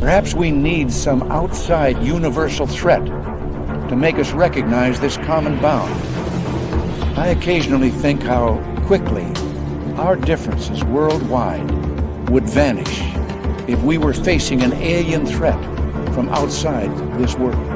Perhaps we need some outside universal threat to make us recognize this common bound. I occasionally think how quickly our differences worldwide would vanish if we were facing an alien threat from outside this world.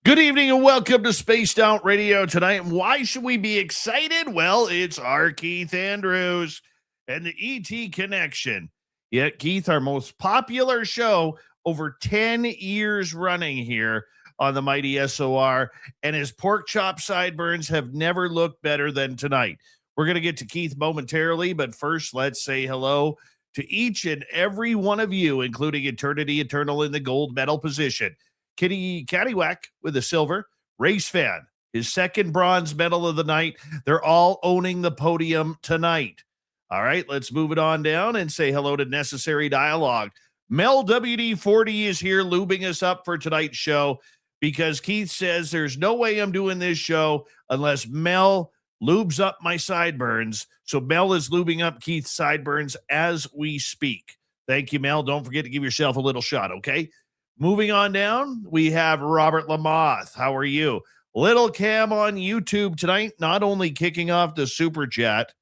Good evening and welcome to Spaced Out Radio tonight. And why should we be excited? Well, it's our Keith Andrews and the ET Connection. Yet, Keith, our most popular show over 10 years running here on the mighty SOR, and his pork chop sideburns have never looked better than tonight. We're going to get to Keith momentarily, but first, let's say hello to each and every one of you, including Eternity Eternal in the gold medal position. Kitty Caddywhack with a silver, Race Fan, his second bronze medal of the night. They're all owning the podium tonight. All right, let's move it on down and say hello to Necessary Dialogue. Mel WD-40 is here lubing us up for tonight's show because Keith says there's no way I'm doing this show unless Mel lubes up my sideburns. So Mel is lubing up Keith's sideburns as we speak. Thank you, Mel. Don't forget to give yourself a little shot, okay? Moving on down, we have Robert Lamoth. How are you? Little Cam on YouTube tonight, not only kicking off the super chat,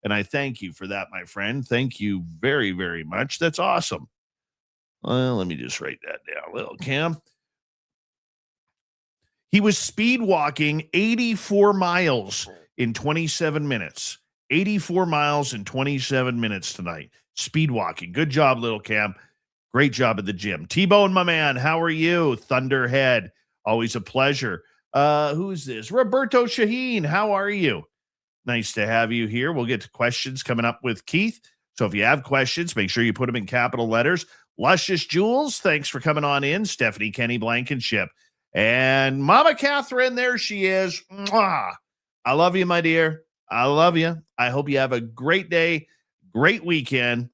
and I thank you for that, my friend. Thank you very, very much. That's awesome. Well, let me just write that down. Little Cam. He was speed walking 84 miles in 27 minutes. 84 miles in 27 minutes tonight. Speed walking. Good job, Little Cam. Great job at the gym. T-Bone, my man, how are you? Thunderhead, always a pleasure. Who's this? Roberto Shaheen, how are you? Nice to have you here. We'll get to questions coming up with Keith. So if you have questions, make sure you put them in capital letters. Luscious Jules, thanks for coming on in. Stephanie Kenny Blankenship. And Mama Catherine, there she is. Mwah. I love you, my dear. I love you. I hope you have a great day, great weekend.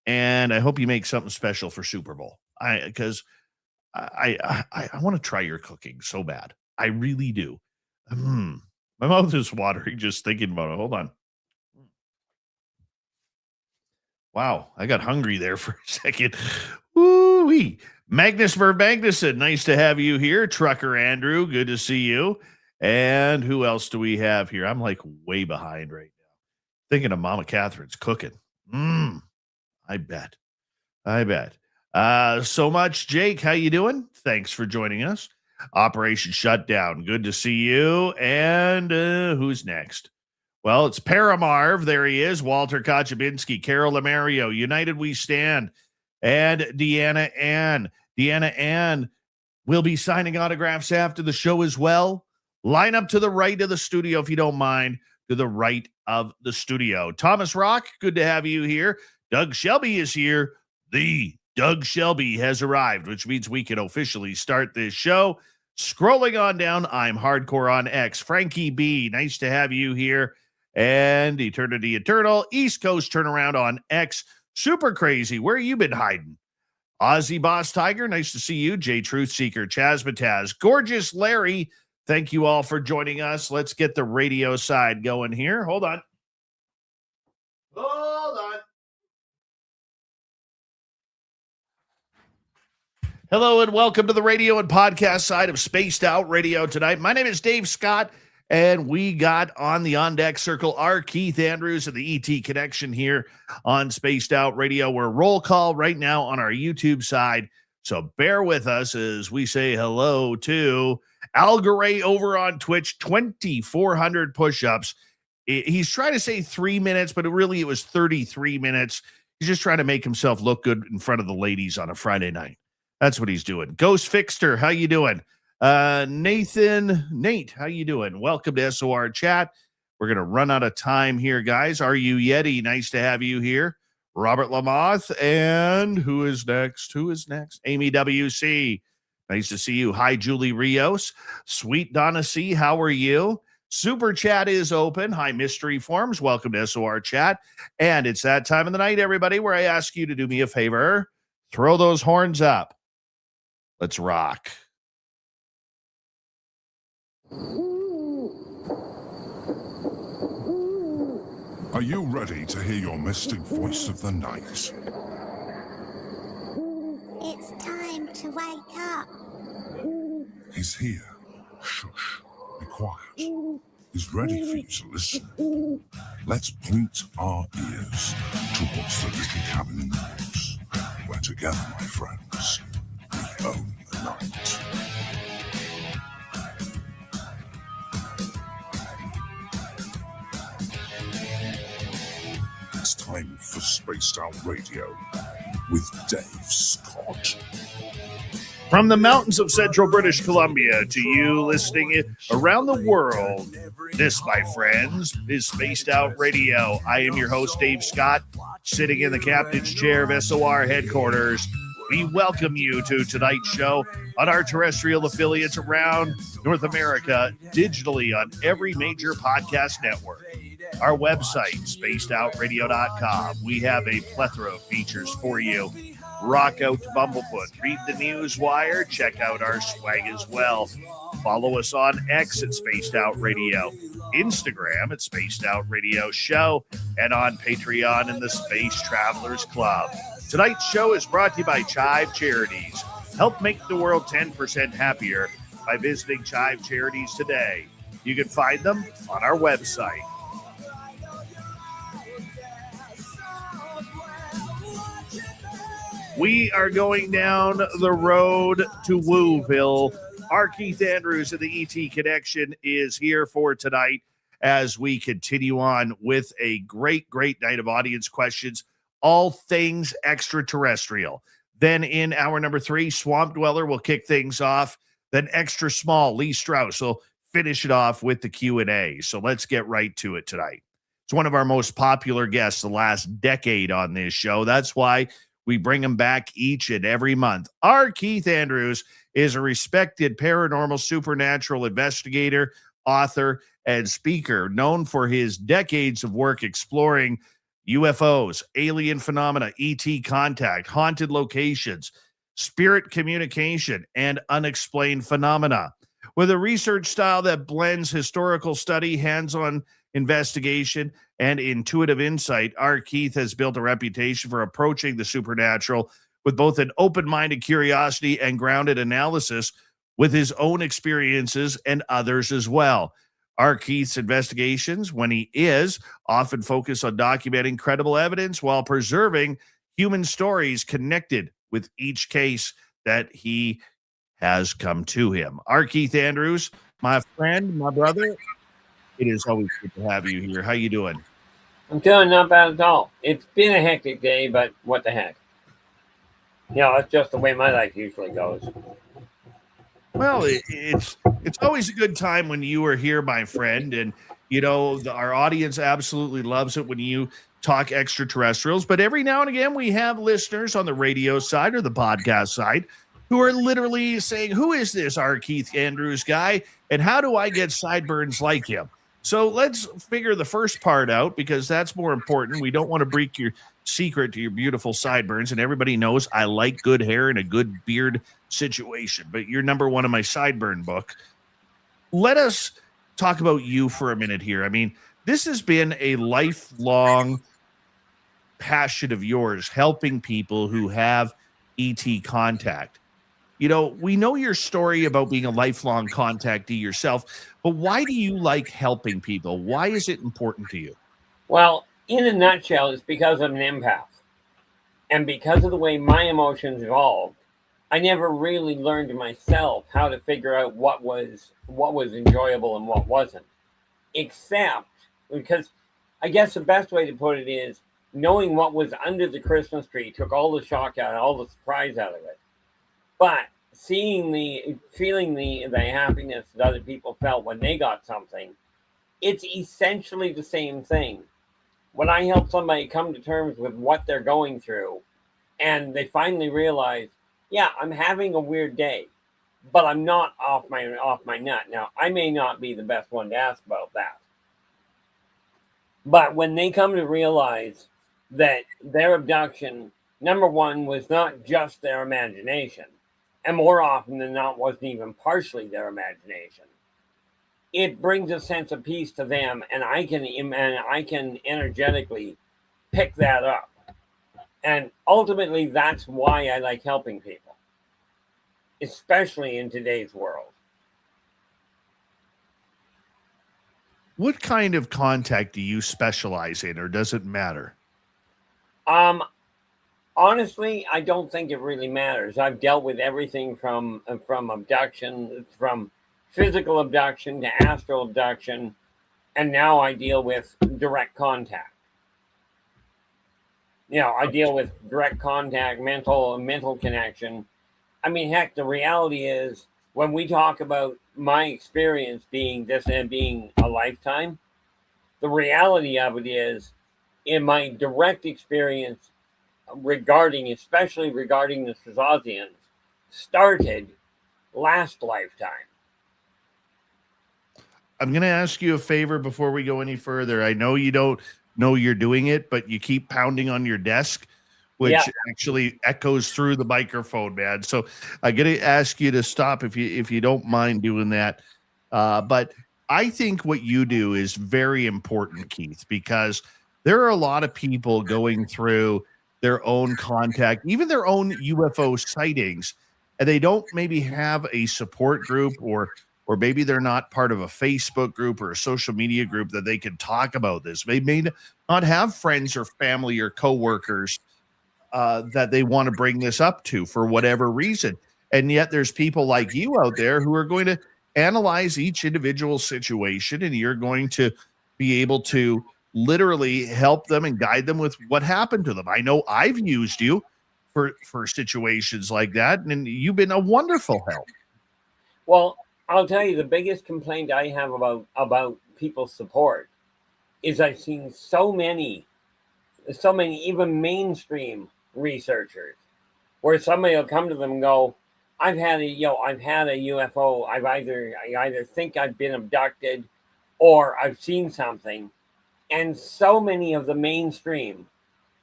And I hope you make something special for Super Bowl. Because I want to try your cooking so bad. I really do. My mouth is watering just thinking about it. Hold on. Wow, I got hungry there for a second. Woo-wee. Magnus Vermagnuson, nice to have you here. Trucker Andrew, good to see you. And who else do we have here? I'm like way behind right now. Thinking of Mama Catherine's cooking. I bet. So much, Jake. How you doing? Thanks for joining us. Operation Shutdown. Good to see you. And who's next? Well, it's Paramarv. There he is. Walter Kochabinski, Carol Lamario, United We Stand, and Deanna Ann. Deanna Ann will be signing autographs after the show as well. Line up to the right of the studio, if you don't mind, to the right of the studio. Thomas Rock, good to have you here. Doug Shelby is here. The Doug Shelby has arrived, which means we can officially start this show. Scrolling on down, I'm Hardcore on X. Frankie B, nice to have you here. And Eternity Eternal, East Coast Turnaround on X. Super Crazy, where you been hiding? Ozzy Boss Tiger, nice to see you. J Truth Seeker, Chazmataz, Gorgeous Larry, thank you all for joining us. Let's get the radio side going here. Hold on. Hello and welcome to the radio and podcast side of Spaced Out Radio tonight. My name is Dave Scott, And we got on the on deck circle our Keith Andrews of the ET Connection here on Spaced Out Radio. We're roll call right now on our YouTube side. So bear with us as we say hello to Al Garay over on Twitch, 2,400 push-ups. He's trying to say 3 minutes, but it was 33 minutes. He's just trying to make himself look good in front of the ladies on a Friday night. That's what he's doing. Ghost Fixter, how you doing? Nate, how you doing? Welcome to SOR Chat. We're going to run out of time here, guys. Are you Yeti? Nice to have you here. Robert Lamoth, and who is next? Amy WC. Nice to see you. Hi, Julie Rios. Sweet Donna C, how are you? Super Chat is open. Hi, Mystery Forms. Welcome to SOR Chat. And it's that time of the night, everybody, where I ask you to do me a favor. Throw those horns up. Let's rock. Are you ready to hear your mystic voice of the night? It's time to wake up. He's here. Shush. Be quiet. He's ready for you to listen. Let's point our ears towards the little cabin in the woods, where together, my friends, we own the night. It's time for Spaced Out Radio with Dave Scott. From the mountains of central British Columbia to you listening around the world, this, my friends, is Spaced Out Radio. I am your host, Dave Scott, sitting in the captain's chair of SOR headquarters. We welcome you to tonight's show on our terrestrial affiliates around North America, digitally on every major podcast network. Our website, spacedoutradio.com. We have a plethora of features for you. Rock out to Bumblefoot. Read the news wire. Check out our swag as well. Follow us on X at Spaced Out Radio, Instagram at Spaced Out Radio Show, and on Patreon in the Space Travelers Club. Tonight's show is brought to you by Chive Charities. Help make the world 10% happier by visiting Chive Charities today. You can find them on our website. We are going down the road to Wooville. Our Keith Andrews of the ET Connection is here for tonight as we continue on with a great night of audience questions, all things extraterrestrial. Then in hour number 3, Swamp Dweller will kick things off. Then Extra Small, Lee Strauss will finish it off with the Q&A. So let's get right to it tonight. It's one of our most popular guests the last decade on this show. That's why we bring him back each and every month. Our Keith Andrews is a respected paranormal supernatural investigator, author, and speaker known for his decades of work exploring UFOs, alien phenomena, ET contact, haunted locations, spirit communication, and unexplained phenomena. With a research style that blends historical study, hands-on investigation, and intuitive insight, our Keith has built a reputation for approaching the supernatural with both an open-minded curiosity and grounded analysis with his own experiences and others as well. Our Keith's investigations, when he is, often focus on documenting credible evidence while preserving human stories connected with each case that he has come to him. Our Keith Andrews, my friend, my brother, it is always good to have you here. How you doing? I'm doing not bad at all. It's been a hectic day, but what the heck? You know, that's just the way my life usually goes. Well, it's always a good time when you are here, my friend. And, you know, our audience absolutely loves it when you talk extraterrestrials. But every now and again, we have listeners on the radio side or the podcast side who are literally saying, who is this our Keith Andrews guy? And how do I get sideburns like him? So let's figure the first part out because that's more important. We don't want to break your secret to your beautiful sideburns. And everybody knows I like good hair and a good beard situation. But you're number one in my sideburn book. Let us talk about you for a minute here. I mean, this has been a lifelong passion of yours, helping people who have ET contact. We know your story about being a lifelong contactee yourself, but why do you like helping people? Why is it important to you? Well, in a nutshell, it's because I'm an empath. And because of the way my emotions evolved, I never really learned myself how to figure out what was enjoyable and what wasn't. Except because I guess the best way to put it is knowing what was under the Christmas tree took all the shock out, all the surprise out of it. But feeling the happiness that other people felt when they got something, it's essentially the same thing. When I help somebody come to terms with what they're going through, and they finally realize, yeah, I'm having a weird day, but I'm not off my nut. Now, I may not be the best one to ask about that, but when they come to realize that their abduction, number one, was not just their imagination, and more often than not wasn't even partially their imagination, it brings a sense of peace to them, and I can energetically pick that up. And ultimately, that's why I like helping people, especially in today's world. What kind of contact do you specialize in, or does it matter? Honestly, I don't think it really matters. I've dealt with everything from abduction, from physical abduction to astral abduction, and now I deal with direct contact. I deal with direct contact, mental connection. I mean, heck, the reality is when we talk about my experience being this and being a lifetime, the reality of it is in my direct experience especially regarding the Sazosians, started last lifetime. I'm going to ask you a favor before we go any further. I know you don't know you're doing it, but you keep pounding on your desk, which actually echoes through the microphone, man. So I'm going to ask you to stop if you don't mind doing that. But I think what you do is very important, Keith, because there are a lot of people going through their own contact, even their own UFO sightings, and they don't maybe have a support group, or maybe they're not part of a Facebook group or a social media group that they can talk about this. They may not have friends or family or coworkers that they want to bring this up to for whatever reason. And yet there's people like you out there who are going to analyze each individual situation, and you're going to be able to literally help them and guide them with what happened to them. I know I've used you for situations like that, and you've been a wonderful help. Well, I'll tell you, the biggest complaint I have about people's support is I've seen so many even mainstream researchers where somebody will come to them and go, I've had a UFO. I either think I've been abducted or I've seen something. And so many of the mainstream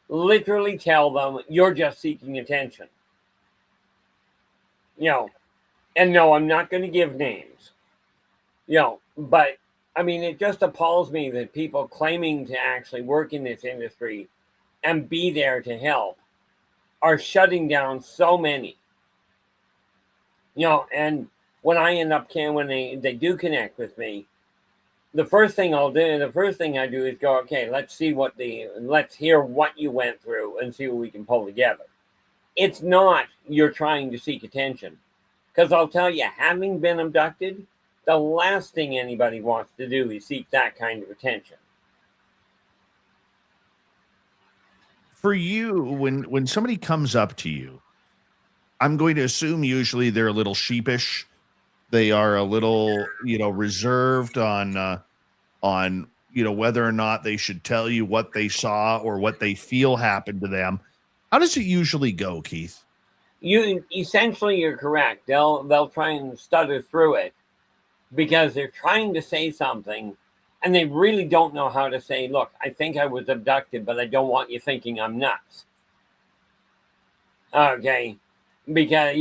literally tell them, you're just seeking attention. And no, I'm not going to give names. But I mean, it just appalls me that people claiming to actually work in this industry and be there to help are shutting down so many. And when they do connect with me, the first thing I do is go, okay, let's hear what you went through and see what we can pull together. It's not you're trying to seek attention. Because I'll tell you, having been abducted, the last thing anybody wants to do is seek that kind of attention. For you, when somebody comes up to you, I'm going to assume usually they're a little sheepish. They are a little, reserved on whether or not they should tell you what they saw or what they feel happened to them. How does it usually go, Keith? You're correct. They'll try and stutter through it because they're trying to say something and they really don't know how to say, look, I think I was abducted, but I don't want you thinking I'm nuts. Okay. Because,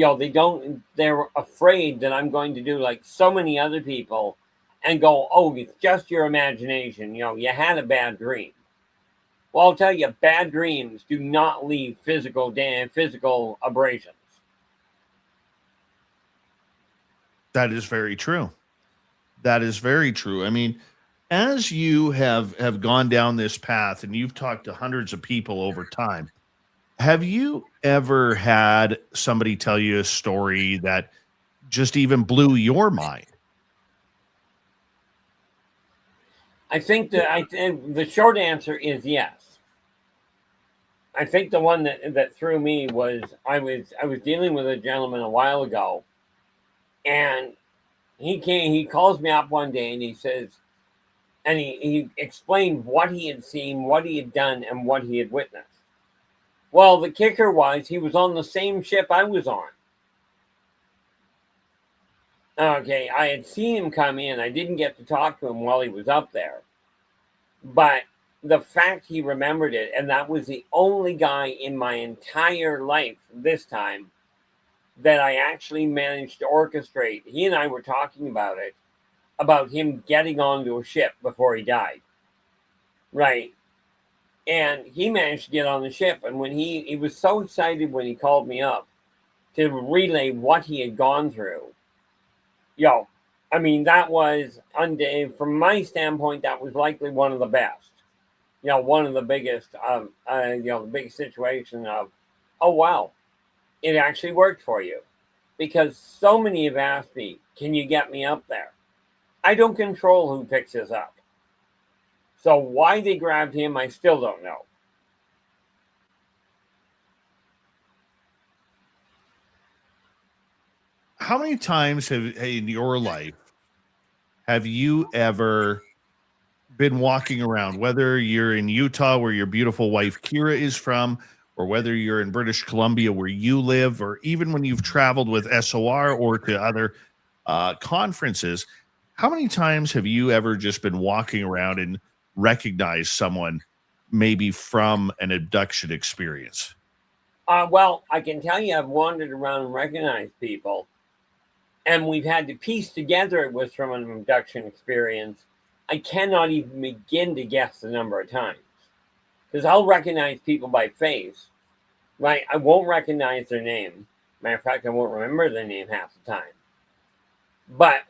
they're afraid that I'm going to do like so many other people and go, oh, it's just your imagination. You had a bad dream. Well, I'll tell you, bad dreams do not leave physical abrasions. That is very true. That is very true. I mean, as you have gone down this path and you've talked to hundreds of people over time, have you ever had somebody tell you a story that just even blew your mind? I think the short answer is yes. I think the one that threw me was I was dealing with a gentleman a while ago, and he calls me up one day and he says, and he explained what he had seen, what he had done, and what he had witnessed. Well, the kicker was he was on the same ship I was on. Okay, I had seen him come in. I didn't get to talk to him while he was up there. But the fact he remembered it, and that was the only guy in my entire life this time that I actually managed to orchestrate. He and I were talking about it, about him getting onto a ship before he died. Right. And he managed to get on the ship. And when he was so excited when he called me up to relay what he had gone through. I mean, that was, from my standpoint, that was likely one of the best. One of the biggest, the big situation of, oh, wow, it actually worked for you. Because so many have asked me, can you get me up there? I don't control who picks us up. So why they grabbed him, I still don't know. How many times in your life have you ever been walking around, whether you're in Utah where your beautiful wife Kira is from, or whether you're in British Columbia where you live, or even when you've traveled with SOR or to other conferences, how many times have you ever just been walking around and recognized someone maybe from an abduction experience? Well, I can tell you I've wandered around and recognized people, and we've had to piece together it was from an abduction experience. I cannot even begin to guess the number of times, because I'll recognize people by face, right? I won't recognize their name. Matter of fact, I won't remember their name half the time. But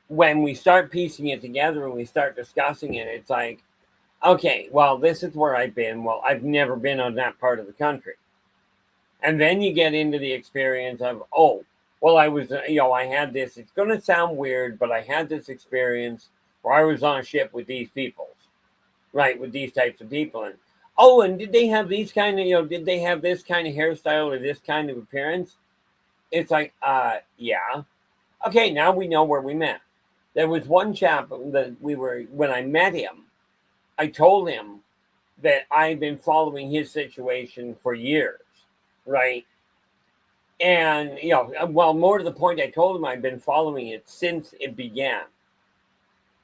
when we start piecing it together and we start discussing it, it's like, okay, well, this is where I've been. Well, I've never been on that part of the country. And then you get into the experience of, oh, well, I was, I had this, it's going to sound weird, but I had this experience where I was on a ship with these people, right, with these types of people. And, oh, and did they have these kind of, did they have this kind of hairstyle or this kind of appearance? It's like, yeah. Okay, now we know where we met. There was one chap that when I met him, I told him that I'd been following his situation for years, right? And, well, more to the point, I told him I'd been following it since it began.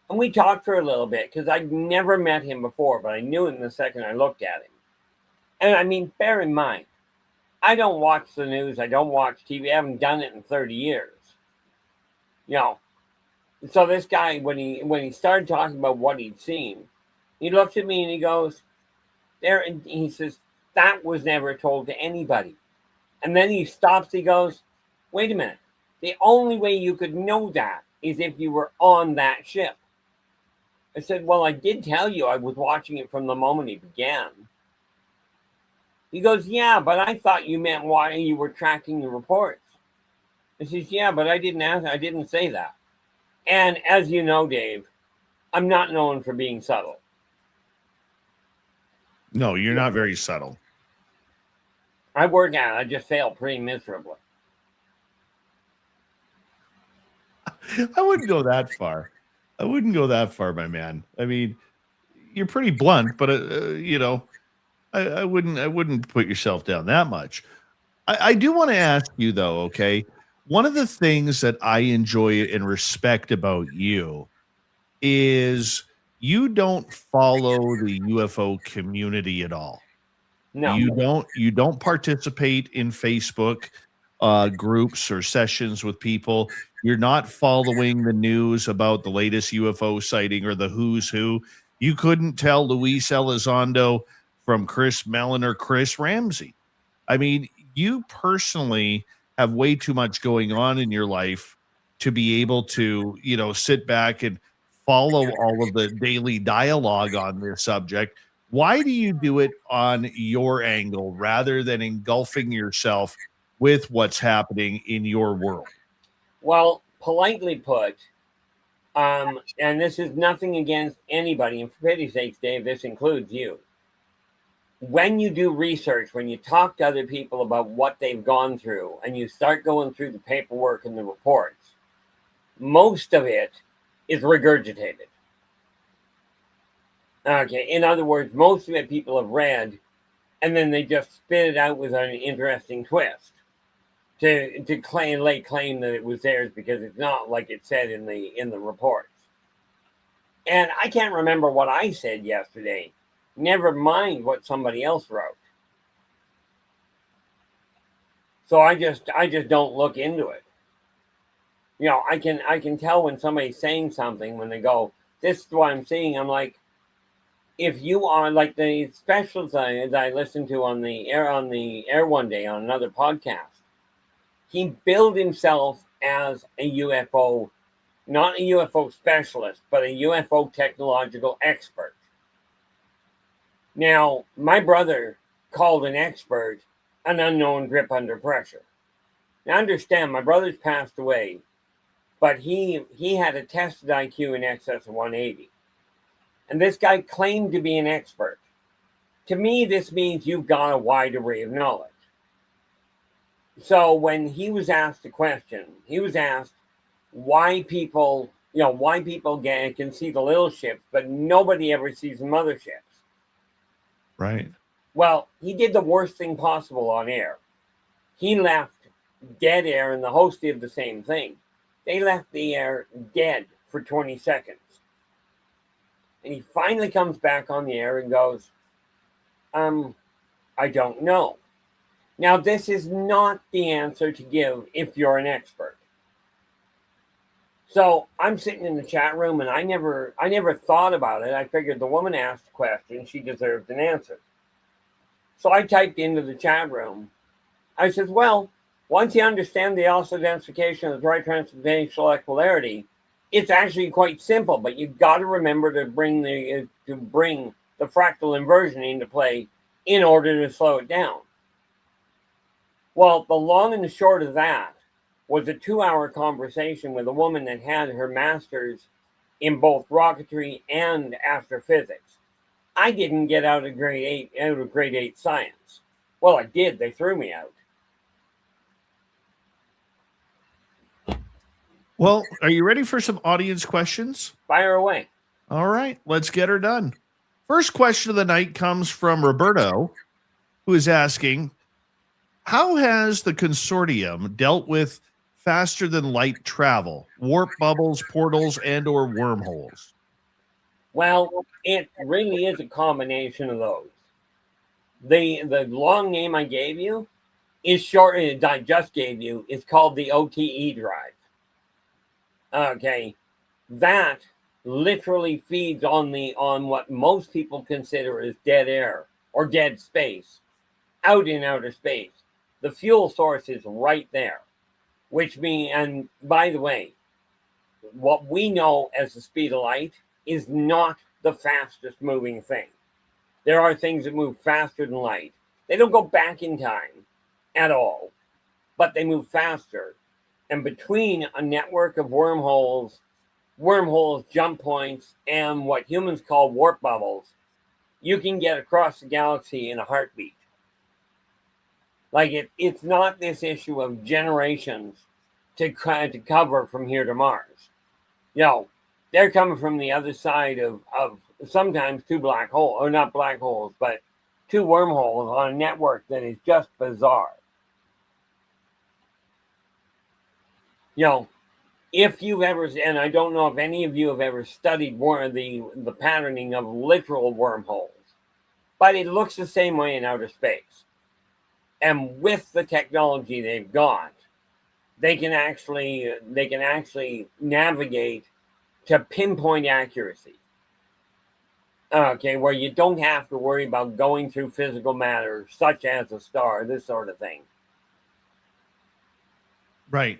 And we talked for a little bit because I'd never met him before, but I knew him the second I looked at him. And I mean, bear in mind, I don't watch the news. I don't watch TV. I haven't done it in 30 years. So this guy, when he started talking about what he'd seen, he looked at me and he goes, there, and he says, that was never told to anybody. And then he stops, he goes, wait a minute. The only way you could know that is if you were on that ship. I said, well, I did tell you I was watching it from the moment it began. He goes, yeah, but I thought you meant why you were tracking the reports. I says, yeah, but I didn't say that. And as you know, Dave, I'm not known for being subtle. No, you're not very subtle. I work at it. I just fail pretty miserably. I wouldn't go that far. My man. I mean, you're pretty blunt, but I wouldn't put yourself down that much. I do want to ask you though, okay? One of the things that I enjoy and respect about you is you don't follow the UFO community at all. No. You don't participate in Facebook groups or sessions with people. You're not following the news about the latest UFO sighting or the who's who. You couldn't tell Luis Elizondo from Chris Mellon or Chris Ramsey. I mean, you personally have way too much going on in your life to be able to, sit back and follow all of the daily dialogue on this subject. Why do you do it on your angle rather than engulfing yourself with what's happening in your world? Well, politely put, and this is nothing against anybody, and for pity's sakes, Dave, this includes you. When you do research, when you talk to other people about what they've gone through, and you start going through the paperwork and the reports, most of it is regurgitated. Okay, in other words, most of it people have read, and then they just spit it out with an interesting twist to lay claim that it was theirs because it's not like it said in the reports. And I can't remember what I said yesterday. Never mind what somebody else wrote. So I just don't look into it. I can tell when somebody's saying something when they go, "This is what I'm seeing." I'm like, if you are like the specials that I listened to on the air one day on another podcast, he billed himself as a UFO, not a UFO specialist, but a UFO technological expert. Now, my brother called an expert an unknown grip under pressure. Now, understand, my brother's passed away, but he had a tested IQ in excess of 180. And this guy claimed to be an expert. To me, this means you've got a wide array of knowledge. So when he was asked a question, he was asked why people can see the little ships, but nobody ever sees the motherships. Right. Well, he did the worst thing possible on air. He left dead air, and the host did the same thing. They left the air dead for 20 seconds. And he finally comes back on the air and goes, I don't know. Now, this is not the answer to give if you're an expert. So I'm sitting in the chat room, and I never thought about it. I figured the woman asked a question, she deserved an answer. So I typed into the chat room. I said, well, once you understand the also densification of the right translational equipolarity, it's actually quite simple, but you've got to remember to bring the fractal inversion into play in order to slow it down. Well, the long and the short of that was a 2-hour conversation with a woman that had her master's in both rocketry and astrophysics. I didn't get out of grade 8 science. Well, I did. They threw me out. Well, are you ready for some audience questions? Fire away. All right, let's get her done. First question of the night comes from Roberto, who is asking, how has the consortium dealt with faster than light travel, warp bubbles, portals, and or wormholes? Well, it really is a combination of those. The long name I gave you is short. I just gave you is called the OTE drive. Okay, that literally feeds on what most people consider as dead air or dead space, out in outer space. The fuel source is right there, which means, and by the way, what we know as the speed of light is not the fastest moving thing. There are things that move faster than light. They don't go back in time at all, but they move faster. And between a network of wormholes, jump points, and what humans call warp bubbles, you can get across the galaxy in a heartbeat. Like it's not this issue of generations to cover from here to Mars. They're coming from the other side of sometimes two black holes, or not black holes, but two wormholes on a network that is just bizarre. If you've ever, and I don't know if any of you have ever studied the patterning of literal wormholes, but it looks the same way in outer space. And with the technology they've got, they can actually navigate to pinpoint accuracy. Okay, where you don't have to worry about going through physical matter, such as a star, this sort of thing. Right.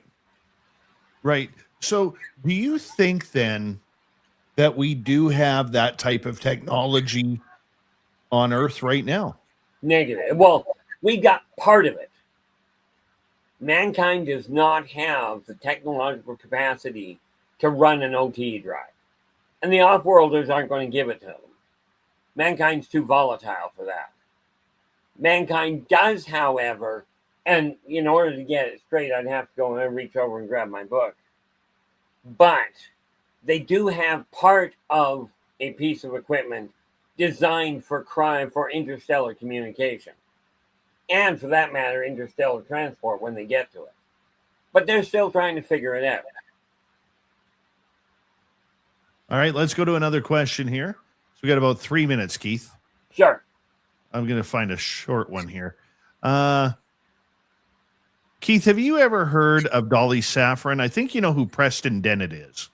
So, do you think then that we do have that type of technology on Earth right now? Negative. Well, we got part of it. Mankind does not have the technological capacity to run an OT drive. And the off-worlders aren't going to give it to them. Mankind's too volatile for that. Mankind does, however, and in order to get it straight, I'd have to go and reach over and grab my book. But they do have part of a piece of equipment designed for interstellar communication. And for that matter, interstellar transport when they get to it. But they're still trying to figure it out. All right, let's go to another question here. So we got about 3 minutes, Keith. Sure. I'm going to find a short one here. Keith, have you ever heard of Dolly Saffron? I think you know who Preston Dennett is.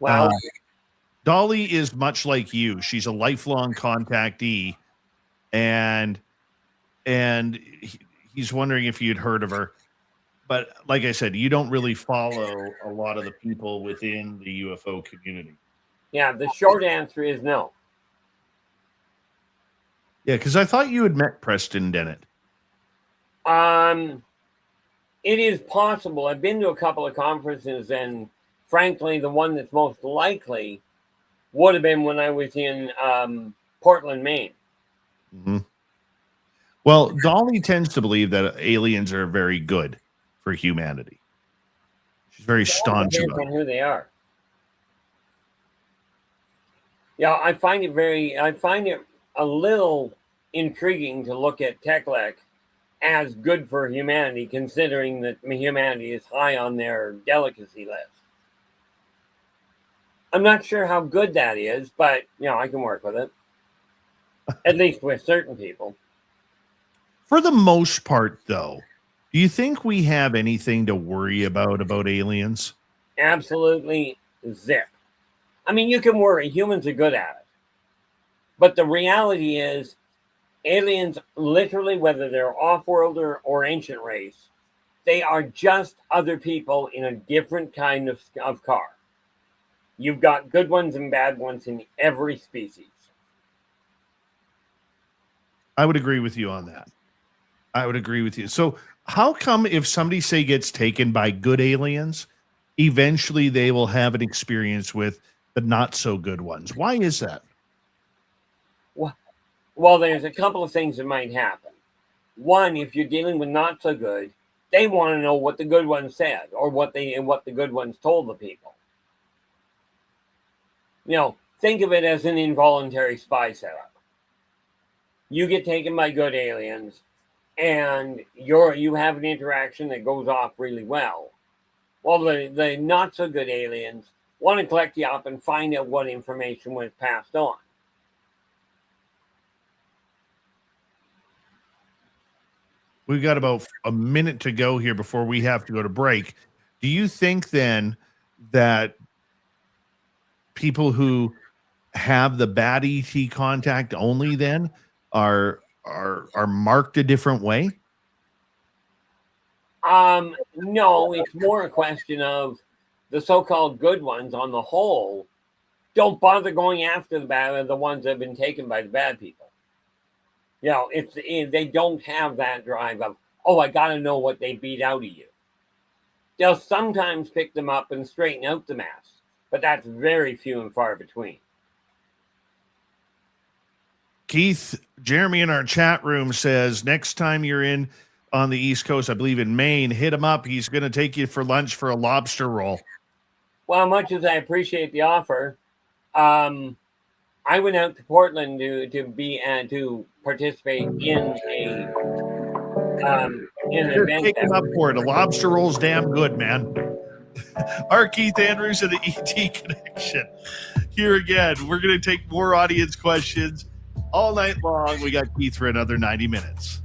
Well, Dolly is much like you. She's a lifelong contactee, and he's wondering if you'd heard of her. But like I said, you don't really follow a lot of the people within the UFO community. yeah, the short answer is no. Yeah, because I thought you had met Preston Dennett. It is possible. I've been to a couple of conferences, and frankly, the one that's most likely would have been when I was in Portland, Maine. Mm-hmm. Well, Dolly tends to believe that aliens are very good for humanity. She's very staunch Depends about on it. who they are. Yeah, I find it a little intriguing to look at Tekla as good for humanity, considering that humanity is high on their delicacy list. I'm not sure how good that is, but I can work with it. At least with certain people. For the most part, though, do you think we have anything to worry about aliens? Absolutely zip. I mean, you can worry. Humans are good at it. But the reality is, aliens, literally, whether they're off-worlder or ancient race, they are just other people in a different kind of car. You've got good ones and bad ones in every species. I would agree with you on that. I would agree with you. So how come if somebody, say, gets taken by good aliens, eventually they will have an experience with the not so good ones? Why is that? Well, there's a couple of things that might happen. One, if you're dealing with not so good, they want to know what the good ones said or what the good ones told the people. Think of it as an involuntary spy setup. You get taken by good aliens, and you have an interaction that goes off really well. Well, the not so good aliens want to collect you up and find out what information was passed on. We've got about a minute to go here before we have to go to break. Do you think then that people who have the bad ET contact only then are marked a different way? No, it's more a question of the so-called good ones on the whole don't bother going after the ones that have been taken by the bad people. They don't have that drive of, I got to know what they beat out of you. They'll sometimes pick them up and straighten out the mess, but that's very few and far between. Keith, Jeremy in our chat room says next time you're in on the East Coast, I believe in Maine, hit him up. He's going to take you for lunch for a lobster roll. Well, much as I appreciate the offer, I went out to Portland to participate in an event. Take him up for it. A lobster roll's damn good, man. Our Keith Andrews of the ET Connection. Here again, we're going to take more audience questions all night long. We got Keith for another 90 minutes.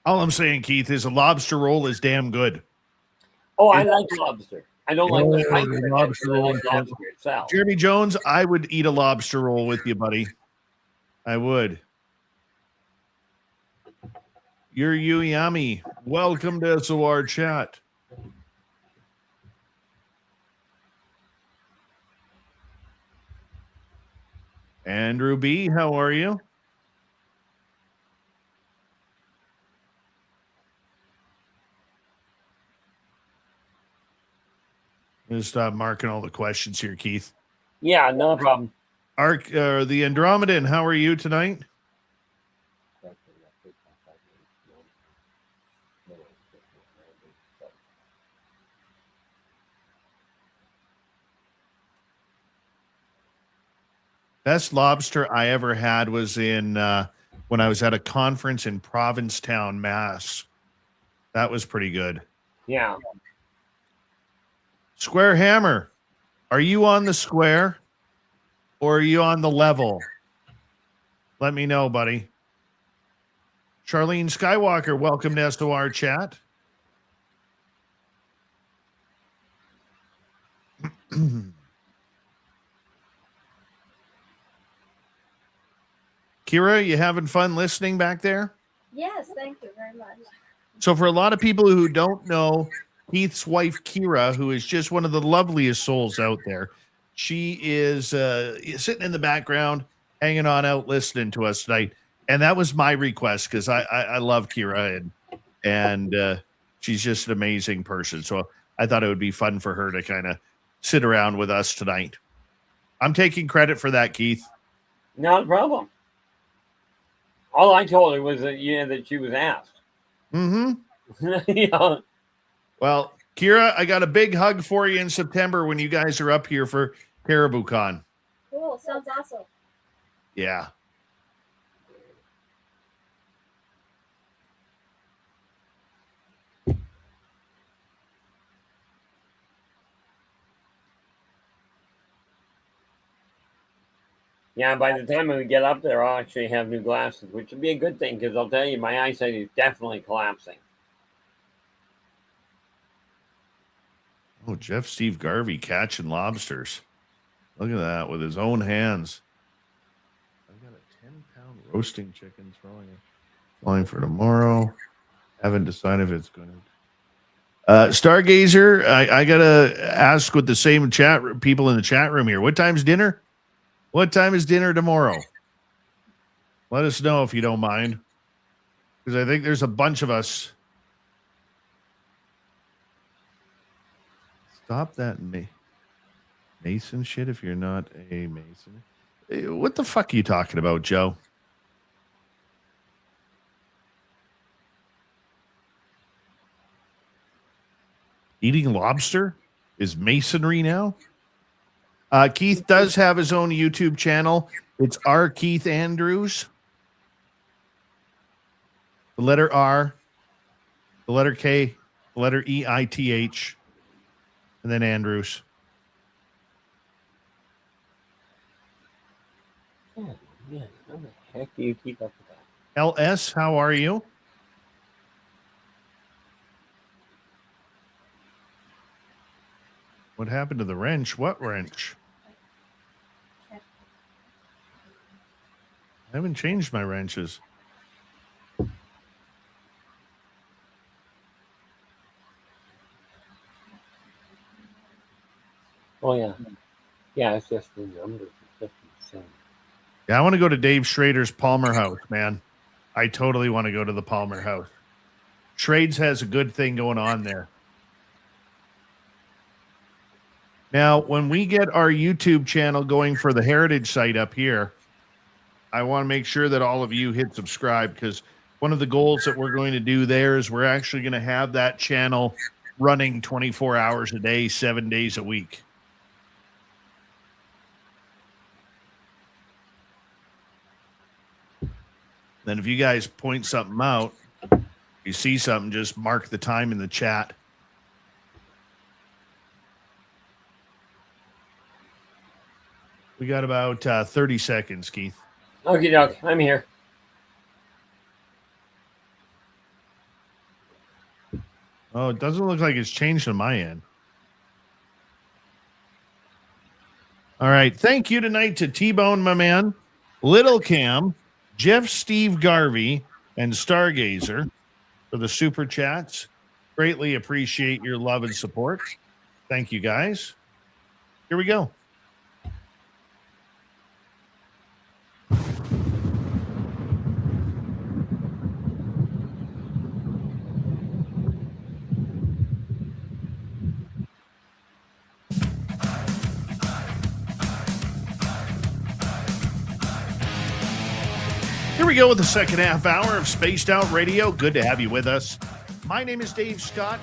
All I'm saying, Keith, is a lobster roll is damn good. Oh, I like lobster. I don't like the pipe the in it, lobster but I roll. like lobster itself. Jeremy Jones, I would eat a lobster roll with you, buddy. I would. You're Yami. Welcome to SOR chat. Andrew B., how are you? I'm going to stop marking all the questions here, Keith. Yeah, no problem. The Andromedan, how are you tonight? Best lobster I ever had was in when I was at a conference in Provincetown, Mass. That was pretty good. Yeah. Square Hammer, are you on the square or are you on the level? Let me know, buddy. Charlene Skywalker, welcome to SOR chat. Kira, you having fun listening back there? Yes, thank you very much. So for a lot of people who don't know Keith's wife, Kira, who is just one of the loveliest souls out there, she is sitting in the background, hanging on out, listening to us tonight. And that was my request because I love Kira and she's just an amazing person. So I thought it would be fun for her to kind of sit around with us tonight. I'm taking credit for that, Keith. Not a problem. All I told her was that that she was asked. Mm-hmm. Well, Kira, I got a big hug for you in September when you guys are up here for CaribouCon. Cool, sounds awesome. Yeah. Yeah, by the time we get up there, I'll actually have new glasses, which would be a good thing because I'll tell you, my eyesight is definitely collapsing. Oh, Jeff Steve Garvey catching lobsters. Look at that with his own hands. I've got a 10-pound roasting chicken flying for tomorrow. Haven't decided if it's going to. Stargazer, I got to ask with the same people in the chat room here. What time's dinner? What time is dinner tomorrow? Let us know if you don't mind. Because I think there's a bunch of us. Stop that Mason shit if you're not a Mason. What the fuck are you talking about, Joe? Eating lobster is masonry now? Keith does have his own YouTube channel. It's R. Keith Andrews. The letter R, the letter K, the letter EITH, and then Andrews. Yeah. How the heck do you keep up with that? LS, how are you? What happened to the wrench? What wrench? I haven't changed my wrenches. Oh, yeah. Yeah, it's just the numbers. It's just insane. Yeah, I want to go to Dave Schrader's Palmer House, man. I totally want to go to the Palmer House. Trades has a good thing going on there. Now, when we get our YouTube channel going for the Heritage site up here, I want to make sure that all of you hit subscribe because one of the goals that we're going to do there is we're actually going to have that channel running 24 hours a day, 7 days a week. Then if you guys point something out, if you see something, just mark the time in the chat. We got about 30 seconds, Keith. Okie doke, I'm here. Oh, it doesn't look like it's changed on my end. All right. Thank you tonight to T-Bone, my man, Little Cam, Jeff Steve Garvey, and Stargazer for the super chats. Greatly appreciate your love and support. Thank you, guys. Here we go. Here we go with the second half hour of Spaced Out Radio. Good to have you with us. My name is Dave Scott.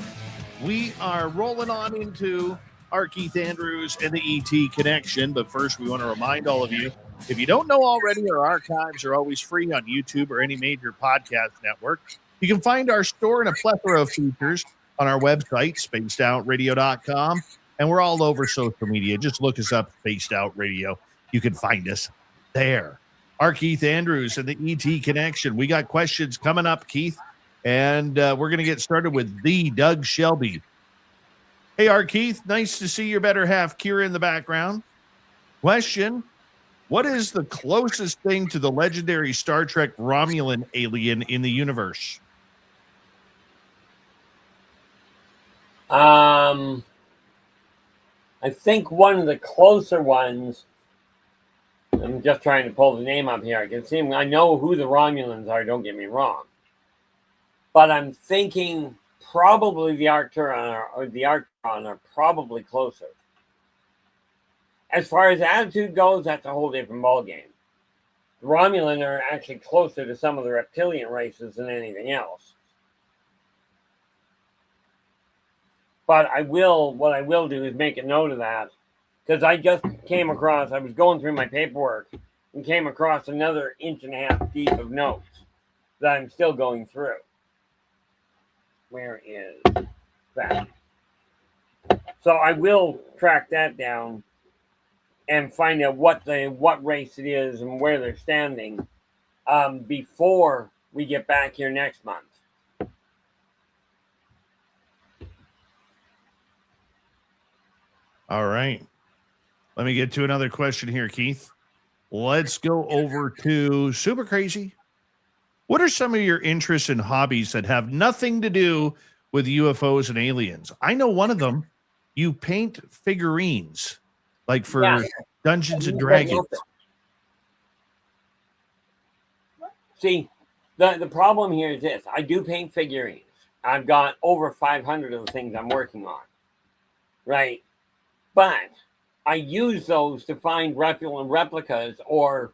We are rolling on into our Keith Andrews and the ET Connection. But first, we want to remind all of you, if you don't know already, our archives are always free on YouTube or any major podcast network. You can find our store and a plethora of features on our website, spacedoutradio.com. And we're all over social media. Just look us up, Spaced Out Radio. You can find us there. Our Keith Andrews and the ET Connection. We got questions coming up, Keith, and we're going to get started with the Doug Shelby. Hey, our Keith, nice to see your better half, Kira, in the background. Question: what is the closest thing to the legendary Star Trek Romulan alien in the universe? I think one of the closer ones. I'm just trying to pull the name up here. I can see. I know who the Romulans are. Don't get me wrong, but I'm thinking probably the Arcturus or the Archon are probably closer. As far as attitude goes, that's a whole different ballgame. The Romulan are actually closer to some of the reptilian races than anything else. But what I will do is make a note of that. Because I just came across, I was going through my paperwork and came across another 1.5 inches deep of notes that I'm still going through. Where is that? So I will track that down and find out what race it is and where they're standing before we get back here next month. All right. Let me get to another question here, Keith. Let's go over to Super Crazy. What are some of your interests and hobbies that have nothing to do with UFOs and aliens? I know one of them. You paint figurines, like for Dungeons and Dragons. See, the problem here is this. I do paint figurines. I've got over 500 of the things I'm working on. Right? But I use those to find replicas or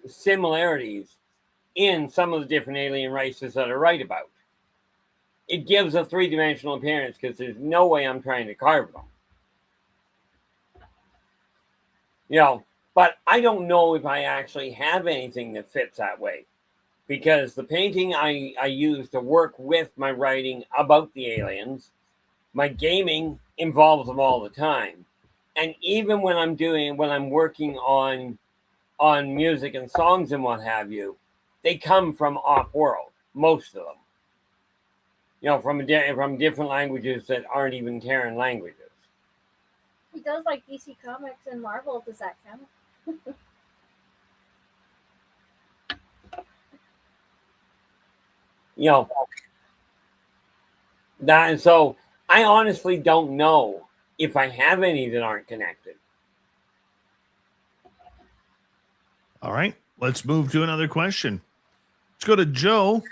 similarities in some of the different alien races that I write about. It gives a three-dimensional appearance because there's no way I'm trying to carve them. You know, but I don't know if I actually have anything that fits that way. Because the painting I use to work with my writing about the aliens, my gaming involves them all the time. And even when I'm working on music and songs and what have you, they come from off-world, most of them. You know, from different languages that aren't even Terran languages. He does like DC Comics and Marvel. Does that count? You know, that, so I honestly don't know if I have any that aren't connected. All right, let's move to another question. Let's go to Joe.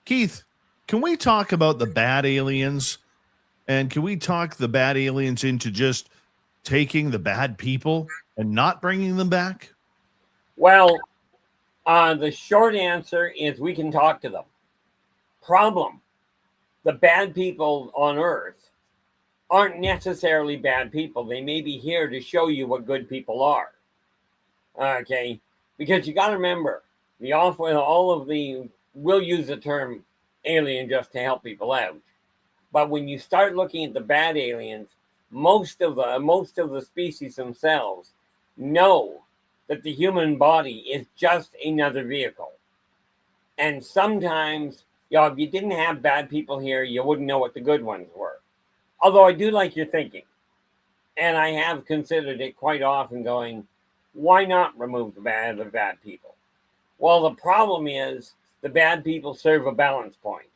Keith, can we talk about the bad aliens? And can we talk the bad aliens into just taking the bad people and not bringing them back? Well, the short answer is we can talk to them. Problem: the bad people on Earth aren't necessarily bad people. They may be here to show you what good people are. Okay? Because you got to remember, we'll use the term alien just to help people out. But when you start looking at the bad aliens, most of the species themselves know that the human body is just another vehicle. And sometimes If you didn't have bad people here, you wouldn't know what the good ones were. Although I do like your thinking. And I have considered it quite often going, why not remove the bad people? Well, the problem is the bad people serve a balance point.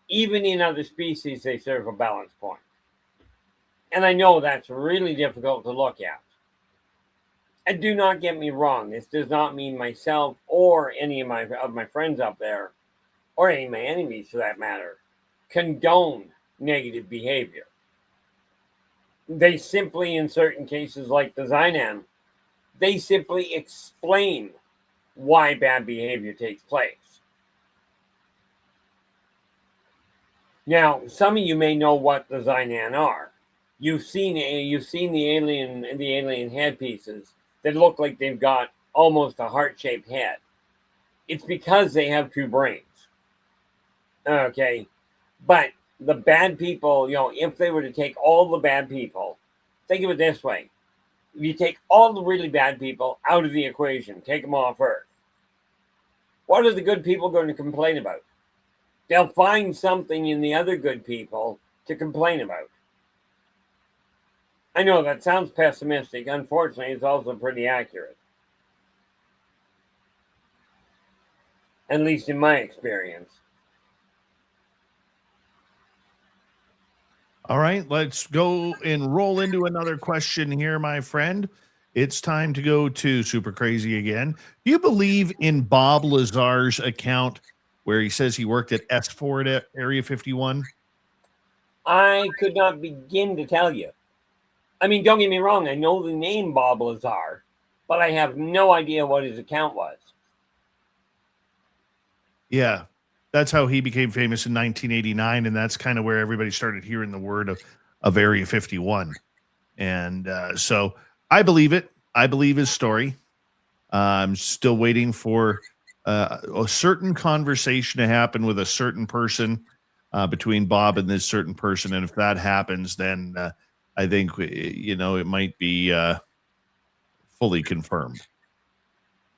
Even in other species, they serve a balance point. And I know that's really difficult to look at. And do not get me wrong, this does not mean myself or any of my friends up there, or any of my enemies for that matter, condone negative behavior. They simply, in certain cases like the Xynan, they simply explain why bad behavior takes place. Now, some of you may know what the Xynan are. You've seen the alien head pieces that look like they've got almost a heart-shaped head. It's because they have two brains. Okay, but the bad people, if they were to take all the bad people, think of it this way. If you take all the really bad people out of the equation, take them off Earth, what are the good people going to complain about? They'll find something in the other good people to complain about. I know that sounds pessimistic. Unfortunately, it's also pretty accurate. At least in my experience. All right, let's go and roll into another question here, my friend. It's time to go to Super Crazy again. Do you believe in Bob Lazar's account where he says he worked at S4 at Area 51? I could not begin to tell you. I mean, don't get me wrong, I know the name Bob Lazar, but I have no idea what his account was. Yeah, that's how he became famous in 1989, and that's kind of where everybody started hearing the word of Area 51. And so I believe it. I believe his story. I'm still waiting for a certain conversation to happen with a certain person between Bob and this certain person. And if that happens, then I think, it might be fully confirmed.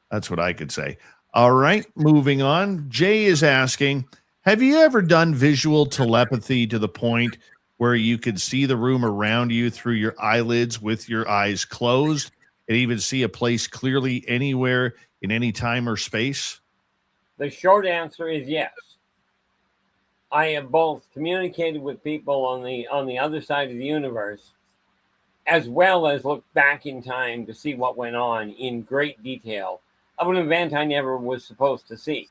That's what I could say. All right, moving on. Jay is asking, have you ever done visual telepathy to the point where you could see the room around you through your eyelids with your eyes closed and even see a place clearly anywhere in any time or space? The short answer is yes. I have both communicated with people on the other side of the universe, as well as looked back in time to see what went on in great detail of an event I never was supposed to see.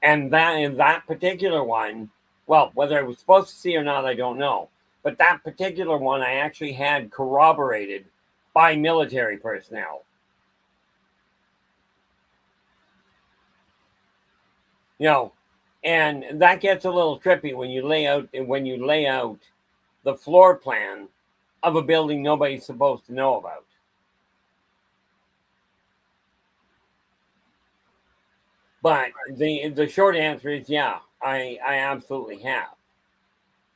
And that particular one, well, whether I was supposed to see or not, I don't know. But that particular one I actually had corroborated by military personnel. And that gets a little trippy when you lay out the floor plan of a building nobody's supposed to know about. But the short answer is yeah, I absolutely have.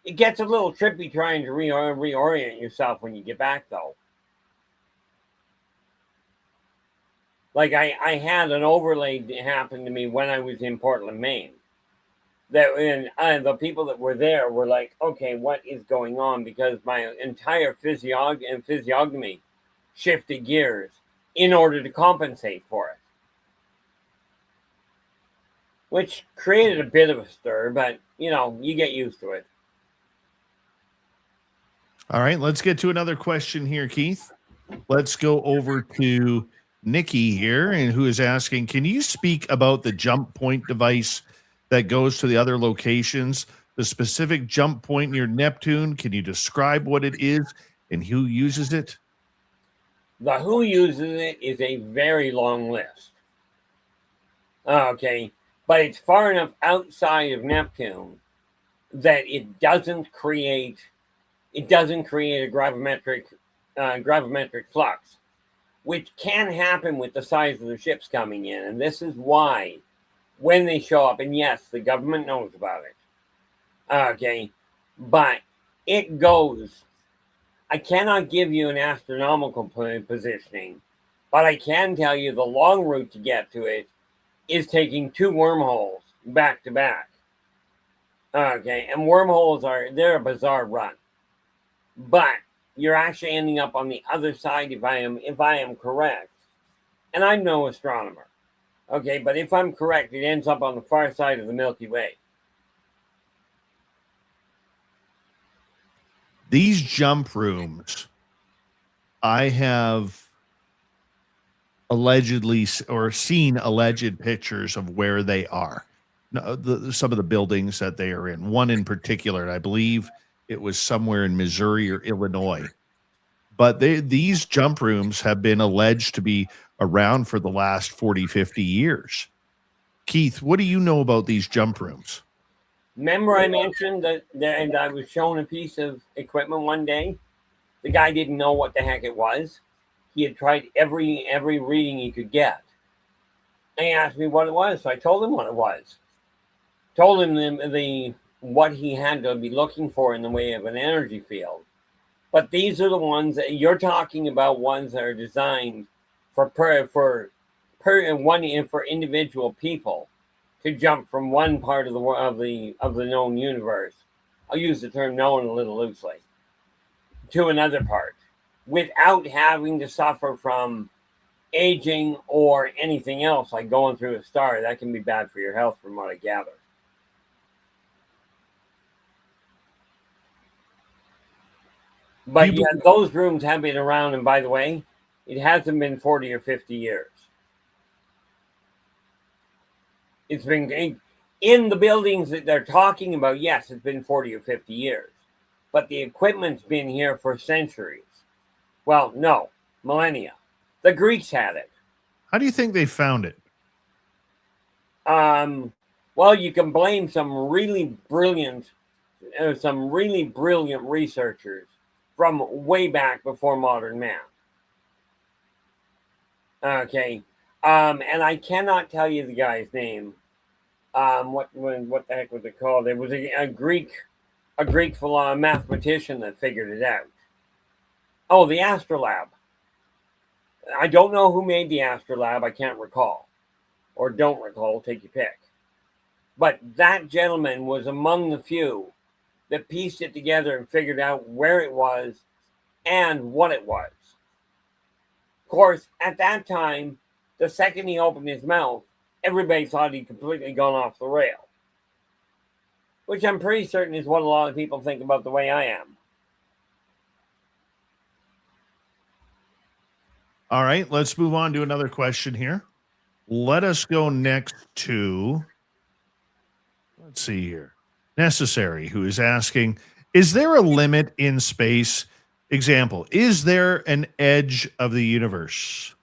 It gets a little trippy trying to reorient yourself when you get back, though. Like I had an overlay happen to me when I was in Portland, Maine. The people that were there were like, okay, what is going on? Because my entire physiognomy shifted gears in order to compensate for it. Which created a bit of a stir, but, you get used to it. All right, let's get to another question here, Keith. Let's go over to Nikki here, and who is asking, can you speak about the jump point device that goes to the other locations, the specific jump point near Neptune? Can you describe what it is and who uses it? The who uses it is a very long list. Okay, but it's far enough outside of Neptune that it doesn't create a gravimetric flux, which can happen with the size of the ships coming in. And this is why when they show up, and yes, the government knows about it. Okay, but it goes, I cannot give you an astronomical positioning, but I can tell you the long route to get to it is taking two wormholes back to back. Okay, and wormholes they're a bizarre run. But you're actually ending up on the other side if I am correct. And I'm no astronomer. Okay, but if I'm correct, it ends up on the far side of the Milky Way. These jump rooms, I have allegedly or seen alleged pictures of where they are. Some of the buildings that they are in. One in particular, I believe it was somewhere in Missouri or Illinois. But these jump rooms have been alleged to be around for the last 40, 50 years. Keith, what do you know about these jump rooms? Remember I mentioned that and I was shown a piece of equipment one day? The guy didn't know what the heck it was. He had tried every reading he could get. And he asked me what it was, so I told him what it was. Told him the what he had to be looking for in the way of an energy field. But these are the ones that you're talking about, ones that are designed for individual people to jump from one part of the known universe. I'll use the term known a little loosely, to another part, without having to suffer from aging or anything else like going through a star. That can be bad for your health, from what I gather. But yeah, those rooms have been around, and by the way, it hasn't been 40 or 50 years. It's been in the buildings that they're talking about. Yes, it's been 40 or 50 years, but the equipment's been here for centuries. Well, no, millennia. The Greeks had it. How do you think they found it? Well, you can blame some really brilliant researchers from way back before modern man. Okay, and I cannot tell you the guy's name. What the heck was it called? It was a Greek mathematician that figured it out. Oh, the Astrolabe. I don't know who made the Astrolabe. I can't recall, or don't recall. Take your pick. But that gentleman was among the few that pieced it together and figured out where it was and what it was. Of course, at that time, the second he opened his mouth, everybody thought he'd completely gone off the rail, which I'm pretty certain is what a lot of people think about the way I am. All right, let's move on to another question here. Let us go next to, let's see here, Necessary, who is asking, is there a limit in space? Example, is there an edge of the universe?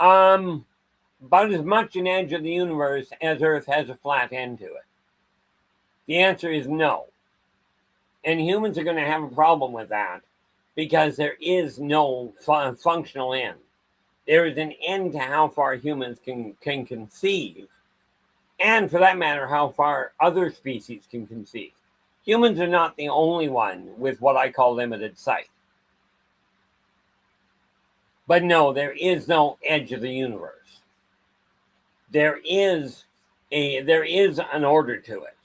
About as much an edge of the universe as Earth has a flat end to it. The answer is no. And humans are going to have a problem with that because there is no functional end. There is an end to how far humans can conceive, and for that matter, how far other species can conceive. Humans are not the only one with what I call limited sight. But no, there is no edge of the universe. There is an order to it.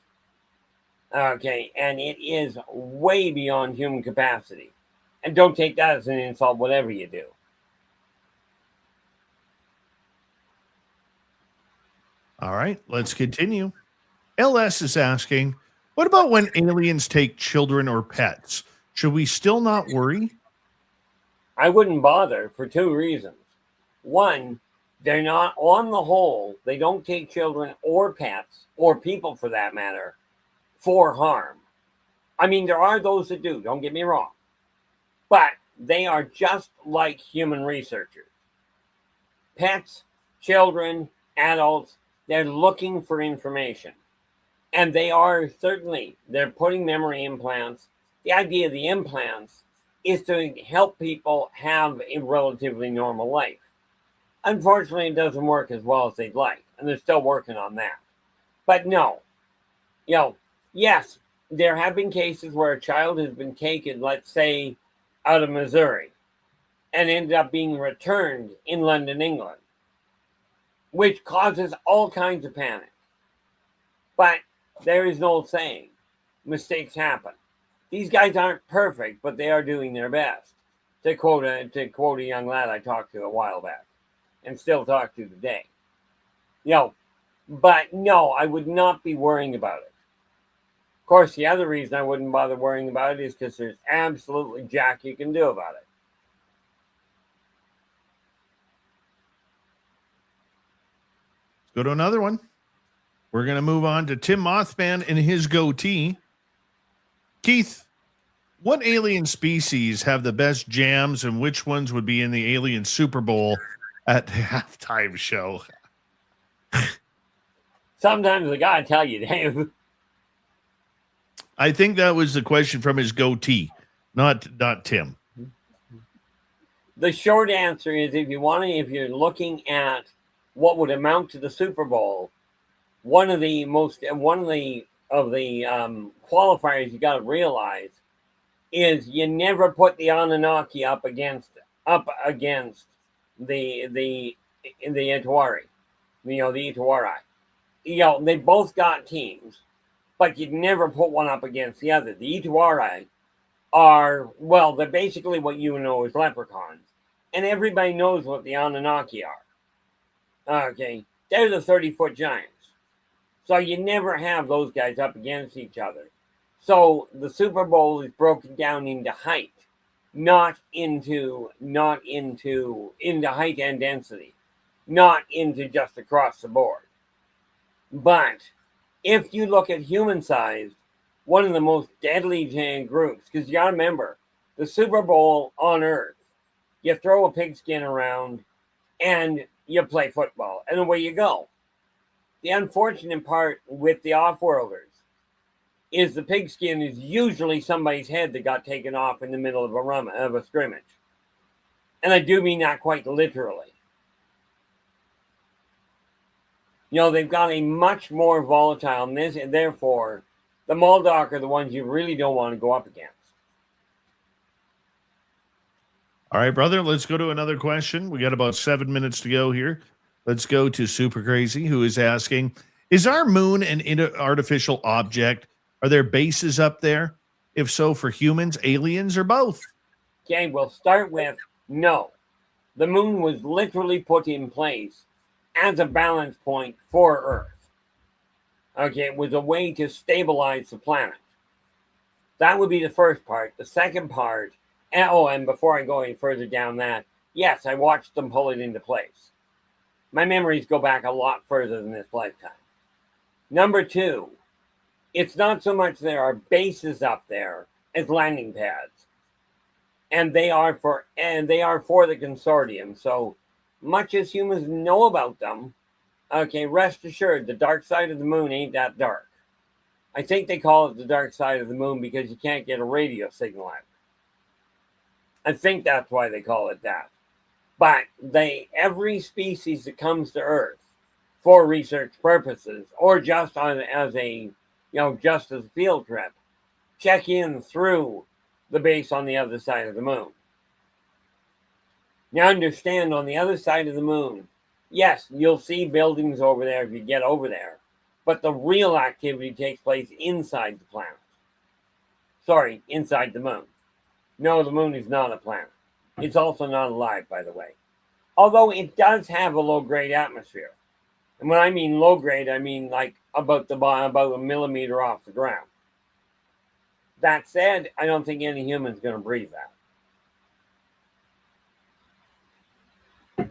Okay, and it is way beyond human capacity. And don't take that as an insult, whatever you do. All right, let's continue. LS is asking, what about when aliens take children or pets? Should we still not worry? I wouldn't bother for two reasons. One, they're not, on the whole, they don't take children or pets, or people for that matter, for harm. I mean, there are those that do, don't get me wrong. But they are just like human researchers. Pets, children, adults, they're looking for information. And they are certainly, they're putting memory implants. The idea of the implants is to help people have a relatively normal life. Unfortunately, it doesn't work as well as they'd like, and they're still working on that. But no, yes, there have been cases where a child has been taken, let's say, out of Missouri, and ended up being returned in London, England, which causes all kinds of panic. But there is no saying. Mistakes happen. These guys aren't perfect, but they are doing their best. To quote a young lad I talked to a while back, and still talk to today. But no, I would not be worrying about it. Of course, the other reason I wouldn't bother worrying about it is because there's absolutely jack you can do about it. Let's go to another one. We're going to move on to Tim Mothman and his goatee. Keith, what alien species have the best jams, and which ones would be in the Alien Super Bowl at the halftime show? Sometimes I gotta tell you, Dave. I think that was the question from his goatee, not Tim. The short answer is, if you're looking at what would amount to the Super Bowl, one of the qualifiers you got to realize is you never put the Anunnaki up against the Itawari, the Itawari. They both got teams, but you'd never put one up against the other. The Itawari they're basically what you know as leprechauns, and everybody knows what the Anunnaki are. Okay, they're the 30-foot giants. So you never have those guys up against each other. So the Super Bowl is broken down into height, not into height and density, not into just across the board. But if you look at human size, one of the most deadly groups, because you got to remember, the Super Bowl on Earth, you throw a pigskin around and you play football, and away you go. The unfortunate part with the off-worlders is the pigskin is usually somebody's head that got taken off in the middle of a scrimmage. And I do mean that quite literally. They've got a much more volatile this, and therefore, the Moldok are the ones you really don't want to go up against. All right, brother, let's go to another question. We got about 7 minutes to go here. Let's go to Super Crazy, who is asking, is our moon an artificial object? Are there bases up there? If so, for humans, aliens, or both? Okay, we'll start with no. The moon was literally put in place as a balance point for Earth. Okay, it was a way to stabilize the planet. That would be the first part. The second part, and before I go any further down that, yes, I watched them pull it into place. My memories go back a lot further than this lifetime. Number two, it's not so much there are bases up there as landing pads. And they are for the consortium. So much as humans know about them, okay, rest assured, the dark side of the moon ain't that dark. I think they call it the dark side of the moon because you can't get a radio signal out. I think that's why they call it that. But every species that comes to Earth for research purposes, or just as a field trip, check in through the base on the other side of the moon. Now understand, on the other side of the moon, yes, you'll see buildings over there if you get over there, but the real activity takes place inside the planet. Sorry, inside the moon. No, the moon is not a planet. It's also not alive, by the way. Although it does have a low-grade atmosphere. And when I mean low-grade, I mean like about a millimeter off the ground. That said, I don't think any human's going to breathe that.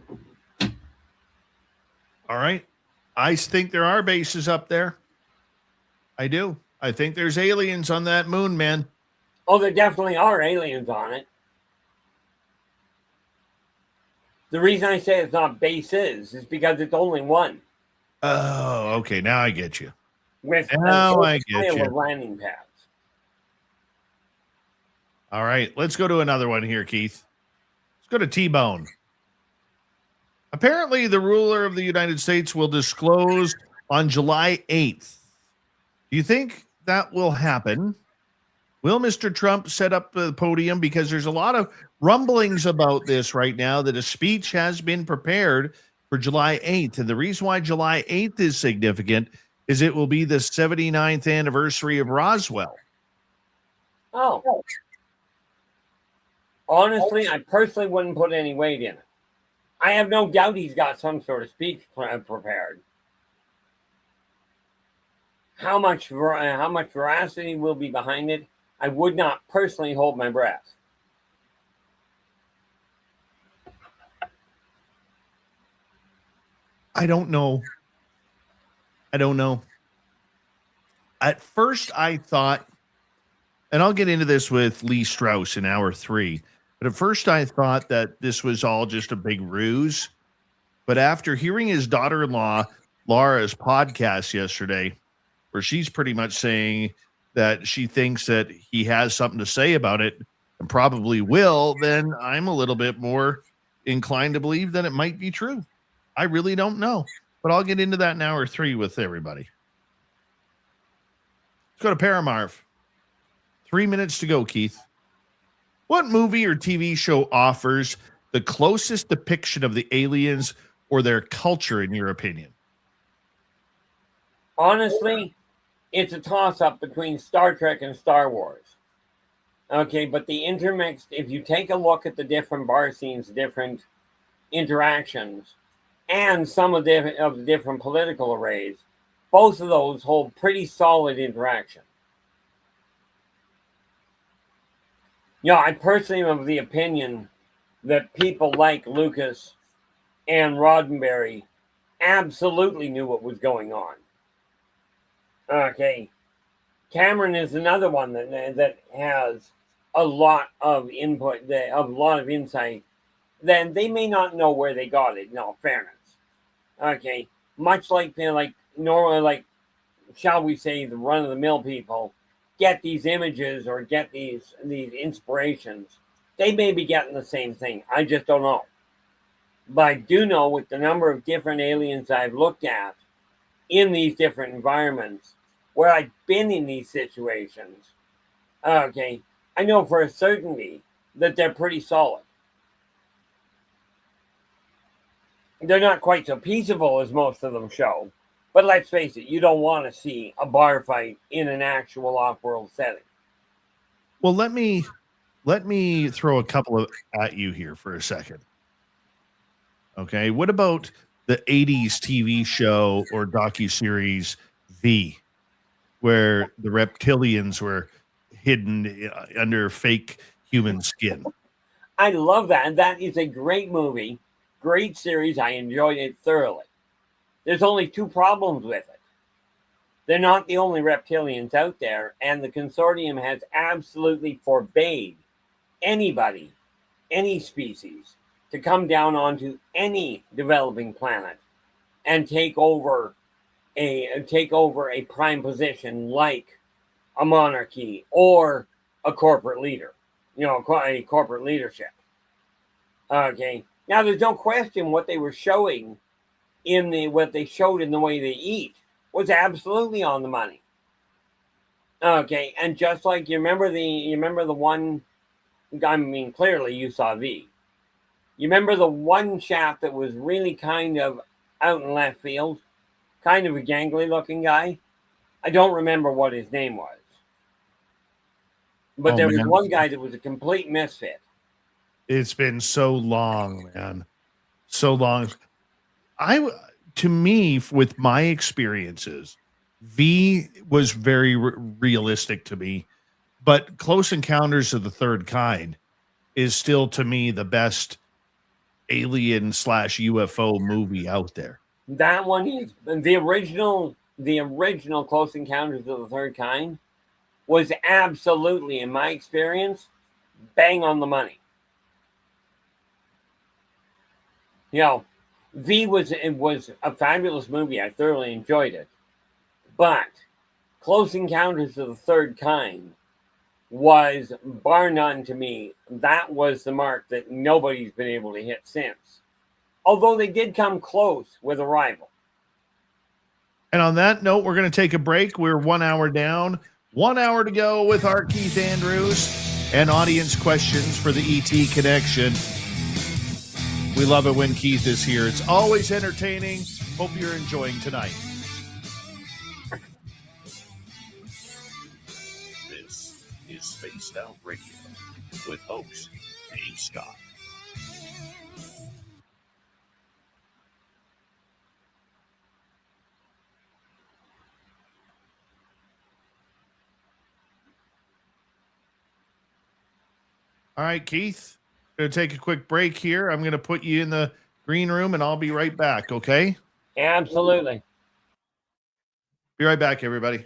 All right. I think there are bases up there. I do. I think there's aliens on that moon, man. Oh, there definitely are aliens on it. The reason I say it's not bases is because it's only one. Oh, okay. Now I get you. With I get you. Landing pads. All right. Let's go to another one here, Keith. Let's go to T-Bone. Apparently, the ruler of the United States will disclose on July 8th. Do you think that will happen? Will Mr. Trump set up the podium? Because there's a lot of rumblings about this right now that a speech has been prepared for July 8th. And the reason why July 8th is significant is it will be the 79th anniversary of Roswell. Oh. Honestly, I personally wouldn't put any weight in it. I have no doubt he's got some sort of speech prepared. How much veracity will be behind it, I would not personally hold my breath. I don't know. At first, I thought, and I'll get into this with Lee Strauss in hour 3, but at first I thought that this was all just a big ruse. But after hearing his daughter-in-law, Laura's podcast yesterday, where she's pretty much saying that she thinks that he has something to say about it and probably will, then I'm a little bit more inclined to believe that it might be true. I really don't know, but I'll get into that in hour 3 with everybody. Let's go to Paramarv. 3 minutes to go, Keith. What movie or TV show offers the closest depiction of the aliens or their culture, in your opinion? Honestly, it's a toss-up between Star Trek and Star Wars. Okay, but the intermixed, if you take a look at the different bar scenes, different interactions, and some of the different political arrays, both of those hold pretty solid interaction. I personally am of the opinion that people like Lucas and Roddenberry absolutely knew what was going on. Okay. Cameron is another one that has a lot of input, a lot of insight. Then they may not know where they got it. In all fairness, okay. Much like normally, like, shall we say, the run-of-the-mill people get these images or get these inspirations. They may be getting the same thing. I just don't know. But I do know, with the number of different aliens I've looked at in these different environments, where I've been in these situations, okay, I know for a certainty that they're pretty solid. They're not quite so peaceable as most of them show, but let's face it, you don't want to see a bar fight in an actual off-world setting. Well, let me throw a couple at you here for a second. Okay, what about the 80s TV show or docuseries V, where the reptilians were hidden under fake human skin? I love that, and that is a great movie, great series. I enjoyed it thoroughly. There's only 2 problems with it. They're not the only reptilians out there, and the consortium has absolutely forbade anybody, any species, to come down onto any developing planet and take over a prime position like a monarchy or a corporate leader, a corporate leadership. Okay. Now, there's no question what they were showing what they showed in the way they eat was absolutely on the money. Okay, and just like you remember the one, I mean, clearly you saw V. You remember the one chap that was really kind of out in left field, kind of a gangly looking guy? I don't remember what his name was. But there was one guy that was a complete misfit. It's been so long, man. So long. To me, with my experiences, V was very realistic to me, but Close Encounters of the Third Kind is still, to me, the best alien/UFO movie out there. That one is the original Close Encounters of the Third Kind was absolutely, in my experience, bang on the money. V was a fabulous movie. I thoroughly enjoyed it. But Close Encounters of the Third Kind was, bar none to me, that was the mark that nobody's been able to hit since. Although they did come close with Arrival. And on that note, we're going to take a break. We're 1 hour down. 1 hour to go with our Keith Andrews and audience questions for the ET Connection. We love it when Keith is here. It's always entertaining. Hope you're enjoying tonight. Spaced Out Radio with host Dave Scott. All right, Keith, going to take a quick break here. I'm going to put you in the green room and I'll be right back. Okay. Absolutely. Be right back, everybody.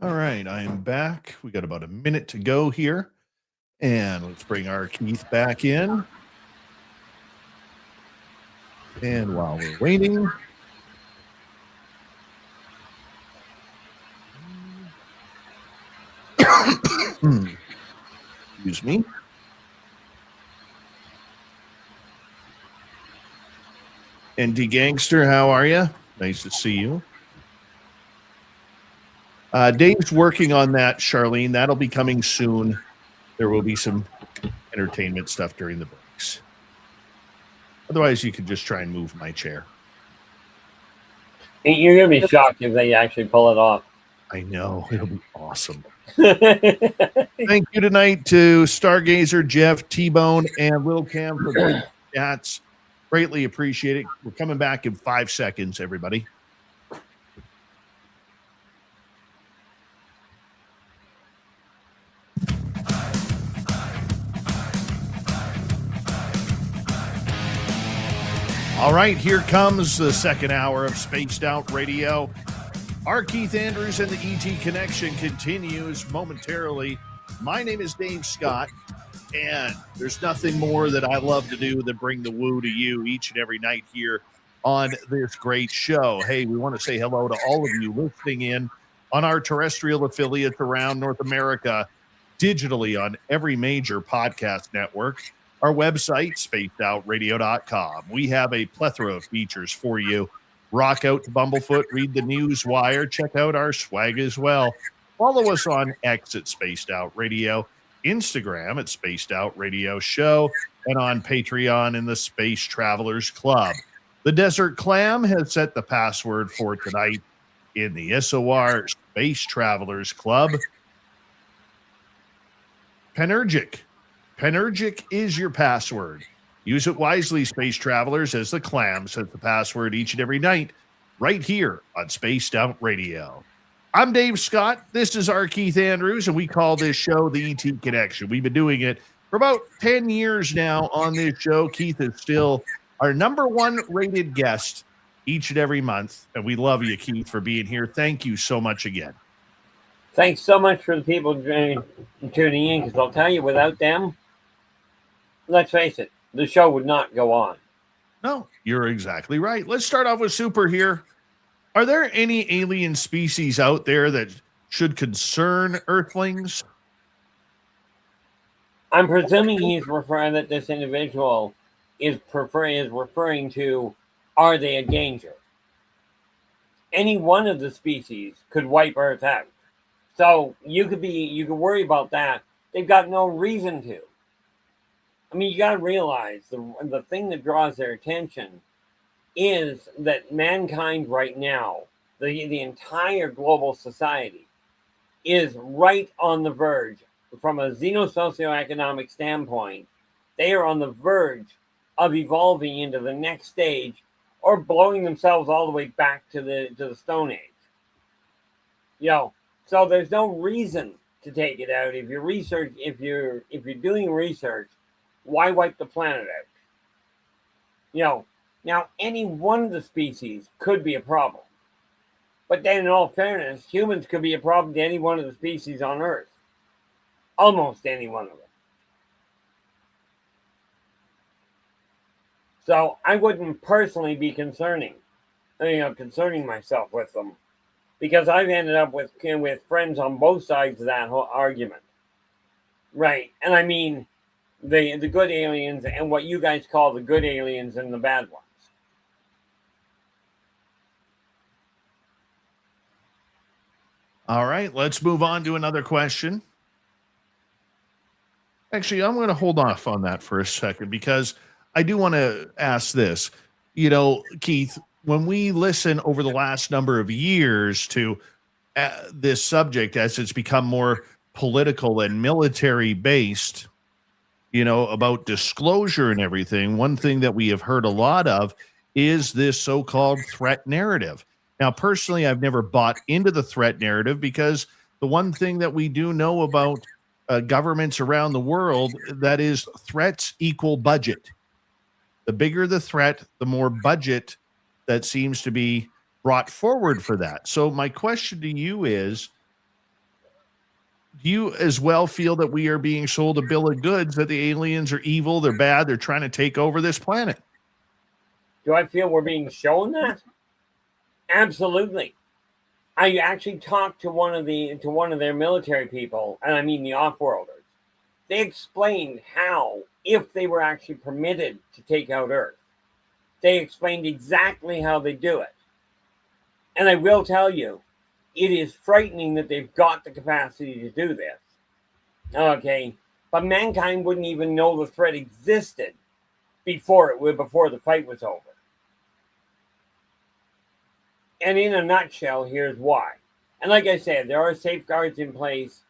All right, I am back. We got about a minute to go here. And let's bring our Keith back in. And while we're waiting, excuse me. ND Gangster, how are you? Nice to see you. Dave's working on that, Charlene. That'll be coming soon. There will be some entertainment stuff during the breaks. Otherwise, you could just try and move my chair. You're going to be shocked if they actually pull it off. I know. It'll be awesome. Thank you tonight to Stargazer, Jeff, T-Bone, and Lil Cam for the chats. Greatly appreciate it. We're coming back in 5 seconds, everybody. All right, here comes the second hour of Spaced Out Radio. Our Keith Andrews and the ET Connection continues momentarily. My name is Dave Scott, and there's nothing more that I love to do than bring the woo to you each and every night here on this great show. Hey, we want to say hello to all of you listening in on our terrestrial affiliates around North America, digitally on every major podcast network. Our website, spacedoutradio.com. We have a plethora of features for you. Rock out to Bumblefoot, read the news wire, check out our swag as well. Follow us on X at Spaced Out Radio, Instagram at Spaced Out Radio Show, and on Patreon in the Space Travelers Club. The Desert Clam has set the password for tonight in the SOR Space Travelers Club. Penergic. Penergic is your password. Use it wisely, Space Travelers, as the Clam sets the password each and every night right here on Spaced Out Radio. I'm Dave Scott. This is our Keith Andrews, and we call this show the ET Connection. We've been doing it for about 10 years now on this show. Keith is still our #1 rated guest each and every month, and we love you, Keith, for being here. Thank you so much again. Thanks so much for the people tuning in, because I'll tell you, without them, let's face it, the show would not go on. No, you're exactly right. Let's start off with Super here. Are there any alien species out there that should concern Earthlings? I'm presuming he's referring that this individual is referring to, are they a danger? Any one of the species could wipe Earth out. So you could worry about that. They've got no reason to. I mean, you got to realize the thing that draws their attention is that mankind right now, the entire global society, is right on the verge, from a xenosocioeconomic standpoint, they are on the verge of evolving into the next stage or blowing themselves all the way back to the Stone Age. So there's no reason to take it out. If you're doing research, why wipe the planet out? Now any one of the species could be a problem. But then in all fairness, humans could be a problem to any one of the species on Earth. Almost any one of them. So I wouldn't personally be concerning myself with them, because I've ended up with friends on both sides of that whole argument. Right. And I mean the good aliens and what you guys call the good aliens and the bad ones. All right, let's move on to another question. Actually, I'm going to hold off on that for a second, because I do want to ask this. Keith, when we listen over the last number of years to this subject, as it's become more political and military based, about disclosure and everything, one thing that we have heard a lot of is this so-called threat narrative. Now, personally, I've never bought into the threat narrative, because the one thing that we do know about governments around the world, that is, threats equal budget. The bigger the threat, the more budget that seems to be brought forward for that. So my question to you is, do you as well feel that we are being sold a bill of goods that the aliens are evil, they're bad, they're trying to take over this planet? Do I feel we're being shown that? Absolutely. I actually talked to one of their military people, and I mean the off-worlders. They explained how, if they were actually permitted to take out Earth, they explained exactly how they do it. And I will tell you, it is frightening that they've got the capacity to do this. Okay, but mankind wouldn't even know the threat existed before the fight was over. And in a nutshell, here's why. And like I said, there are safeguards in place.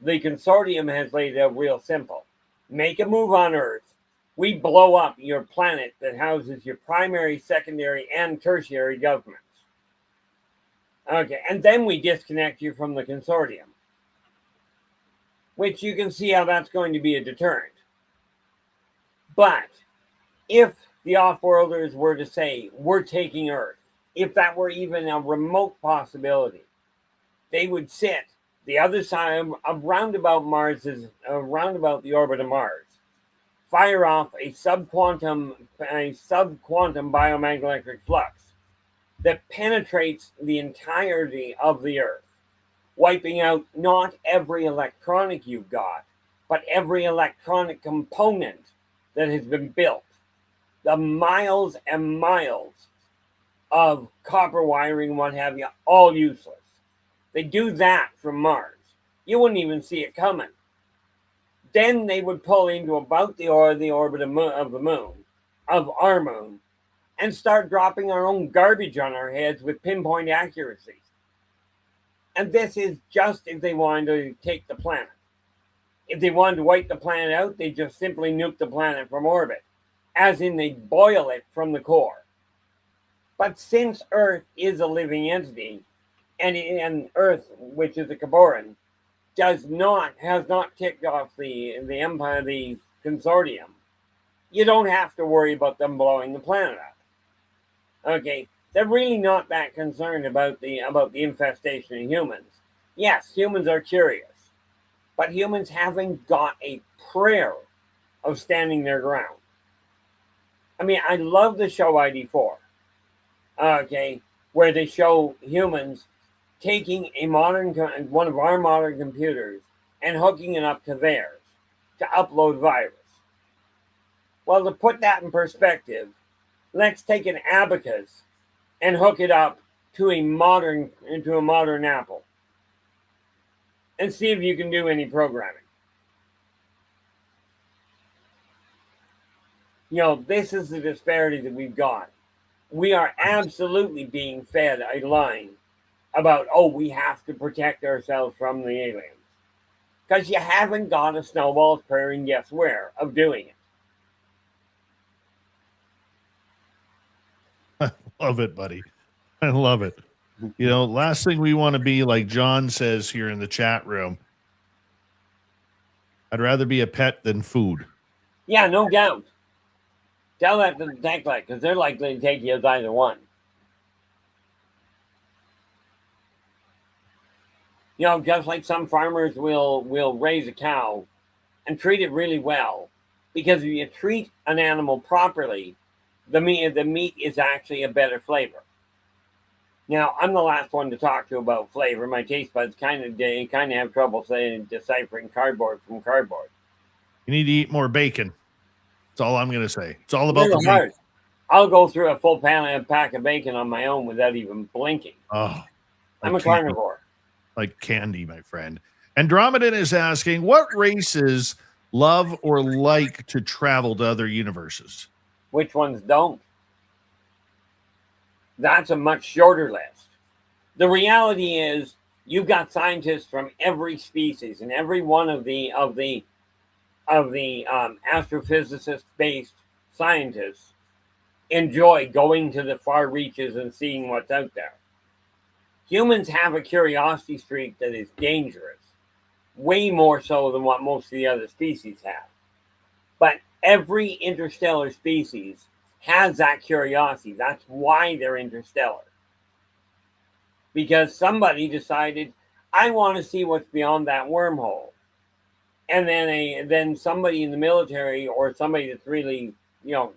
The consortium has laid it out real simple. Make a move on Earth. We blow up your planet that houses your primary, secondary, and tertiary governments. Okay, and then we disconnect you from the consortium. Which you can see how that's going to be a deterrent. But if the off-worlders were to say, we're taking Earth, if that were even a remote possibility, they would sit the other side around about the orbit of Mars, fire off a subquantum biomagnetic flux that penetrates the entirety of the Earth, wiping out not every electronic you've got, but every electronic component that has been built. The miles and miles of copper wiring, what have you, all useless. They do that from Mars. You wouldn't even see it coming. Then they would pull into about the orbit of the moon, of our moon, and start dropping our own garbage on our heads with pinpoint accuracy. And this is just if they wanted to take the planet. If they wanted to wipe the planet out, they just simply nuke the planet from orbit, as in they boil it from the core. But since Earth is a living entity, and Earth, which is a Caboran, has not kicked off the empire, the consortium, you don't have to worry about them blowing the planet up. Okay, they're really not that concerned about the infestation of humans. Yes, humans are curious, but humans haven't got a prayer of standing their ground. I mean, I love the show ID4. Okay, where they show humans taking one of our modern computers and hooking it up to theirs to upload virus. Well, to put that in perspective, let's take an abacus and hook it up to a modern Apple and see if you can do any programming. You know, this is the disparity that we've got. We are absolutely being fed a line about, we have to protect ourselves from the aliens. Because you haven't got a snowball's prayer and guess where of doing it. I love it, buddy. I love it. You know, last thing we want to be, like John says here in the chat room, I'd rather be a pet than food. Yeah, no doubt. Tell that to the tech light, because they're likely to take you as either one. You know, just like some farmers will raise a cow and treat it really well, because if you treat an animal properly, the meat is actually a better flavor. Now, I'm the last one to talk to about flavor. My taste buds kind of have trouble deciphering cardboard from cardboard. You need to eat more bacon. That's all I'm going to say. It's all about the bacon. I'll go through a full pack of bacon on my own without even blinking. Oh, I'm a carnivore. Like candy, my friend. Andromedan is asking, what races love or like to travel to other universes? Which ones don't? That's a much shorter list. The reality is, you've got scientists from every species, and every one of the astrophysicist-based scientists enjoy going to the far reaches and seeing what's out there. Humans have a curiosity streak that is dangerous, way more so than what most of the other species have. But every interstellar species has that curiosity. That's why they're interstellar. Because somebody decided, I want to see what's beyond that wormhole. And then somebody in the military or somebody that's really,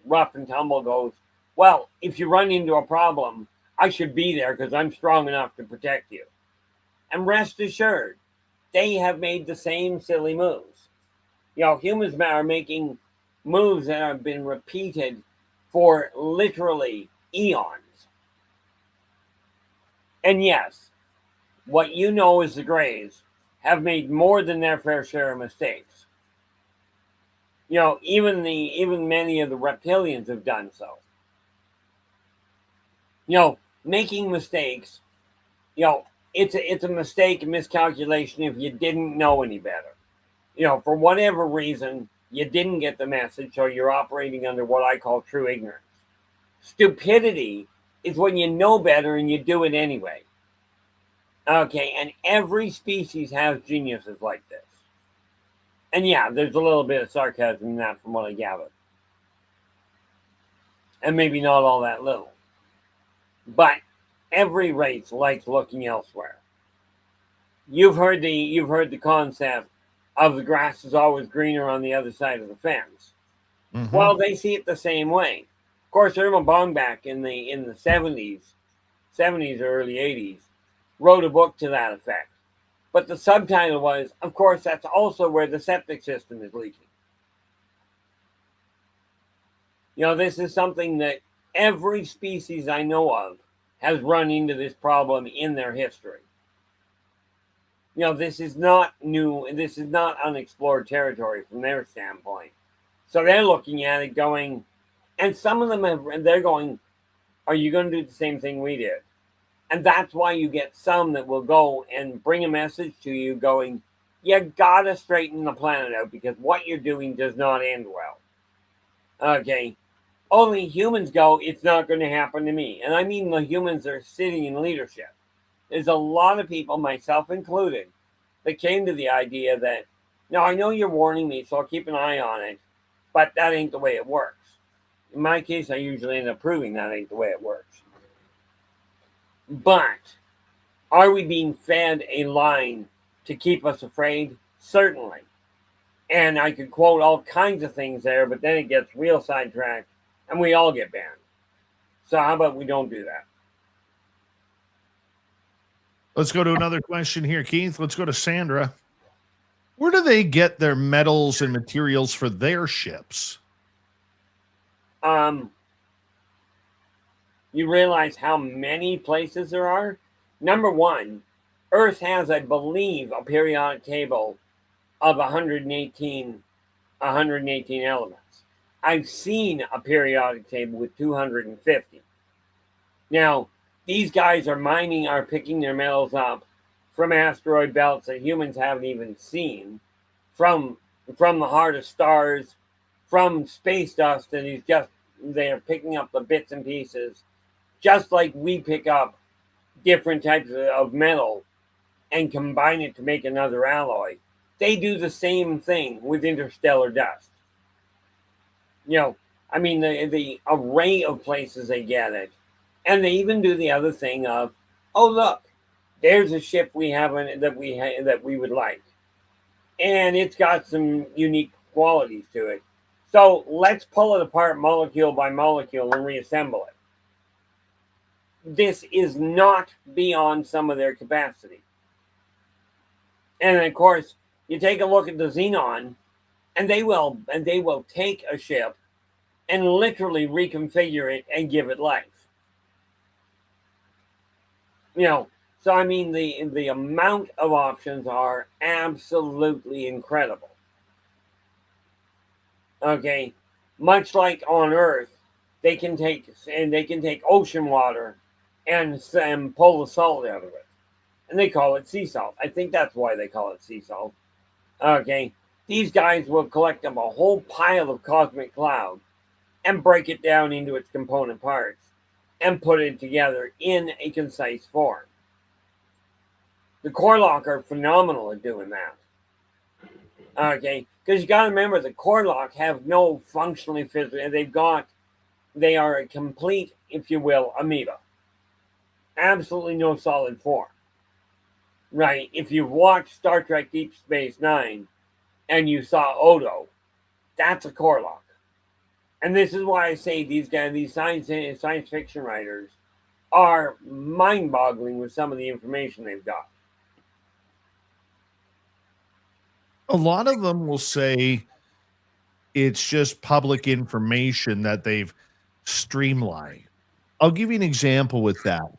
rough and tumble goes, well, if you run into a problem, I should be there because I'm strong enough to protect you. And rest assured, they have made the same silly moves. Humans are making moves that have been repeated for literally eons. And yes, what you know as the Greys have made more than their fair share of mistakes. Even many of the reptilians have done so. Making mistakes, it's a mistake, a miscalculation if you didn't know any better. For whatever reason, you didn't get the message, so you're operating under what I call true ignorance. Stupidity is when you know better and you do it anyway. Okay, and every species has geniuses like this. And yeah, there's a little bit of sarcasm in that from what I gathered. And maybe not all that little. But every race likes looking elsewhere. You've heard the concept of the grass is always greener on the other side of the fence. Mm-hmm. Well, they see it the same way. Of course, Irma Bongback in the 70s or early 80s, wrote a book to that effect. But the subtitle was, of course, that's also where the septic system is leaking. This is something that every species I know of has run into this problem in their history. This is not new. This is not unexplored territory from their standpoint. So they're looking at it going, and some of them they're going, are you going to do the same thing we did? And that's why you get some that will go and bring a message to you going, you gotta straighten the planet out because what you're doing does not end well. Okay. Only humans go, it's not going to happen to me. And I mean the humans that are sitting in leadership. There's a lot of people, myself included, that came to the idea that, now I know you're warning me, so I'll keep an eye on it, but that ain't the way it works. In my case, I usually end up proving that ain't the way it works. But are we being fed a line to keep us afraid? Certainly. And I could quote all kinds of things there, but then it gets real sidetracked and we all get banned. So how about we don't do that? Let's go to another question here, Keith. Let's go to Sandra. Where do they get their metals and materials for their ships? You realize how many places there are? Number one, Earth has, I believe, a periodic table of 118 elements. I've seen a periodic table with 250. Now, these guys are picking their metals up from asteroid belts that humans haven't even seen, from the heart of stars, from space dust, and they're picking up the bits and pieces, just like we pick up different types of metal and combine it to make another alloy. They do the same thing with interstellar dust. The array of places they get it. And they even do the other thing of, oh, look, there's a ship we haven't that we would like. And it's got some unique qualities to it. So let's pull it apart molecule by molecule and reassemble it. This is not beyond some of their capacity. And of course, you take a look at the Xenon, and they will take a ship and literally reconfigure it and give it life. So I mean the amount of options are absolutely incredible. Okay, much like on Earth, they can take ocean water and pull the salt out of it, and they call it sea salt. I think that's why they call it sea salt. Okay, these guys will collect up a whole pile of cosmic cloud and break it down into its component parts and put it together in a concise form. The Corlock are phenomenal at doing that. Okay, because you got to remember the Corlock have no functionally physical. They are a complete, if you will, amoeba. Absolutely no solid form. right? If you've watched Star Trek Deep Space Nine and you saw Odo, that's a core lock. And this is why I say these guys, these science fiction writers, are mind-boggling with some of the information they've got. A lot of them will say it's just public information that they've streamlined. I'll give you an example with that,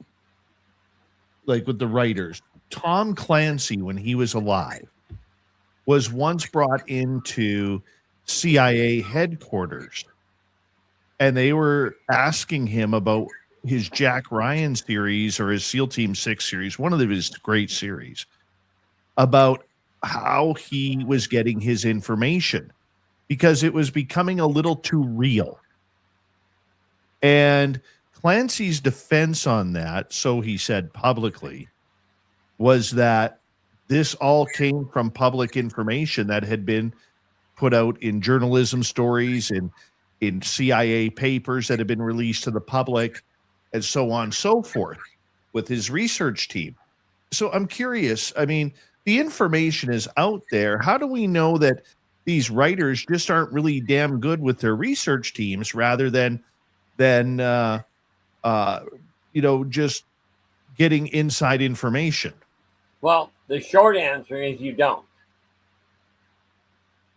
like with the writers. Tom Clancy, when he was alive, was once brought into CIA headquarters, and they were asking him about his Jack Ryan series or his SEAL Team 6 series, one of his great series, about how he was getting his information because it was becoming a little too real. And Clancy's defense on that, so he said publicly, was that this all came from public information that had been put out in journalism stories and in CIA papers that had been released to the public and so on and so forth with his research team. So I'm curious, I mean, the information is out there. How do we know that these writers just aren't really damn good with their research teams rather than just getting inside information? Well, the short answer is you don't.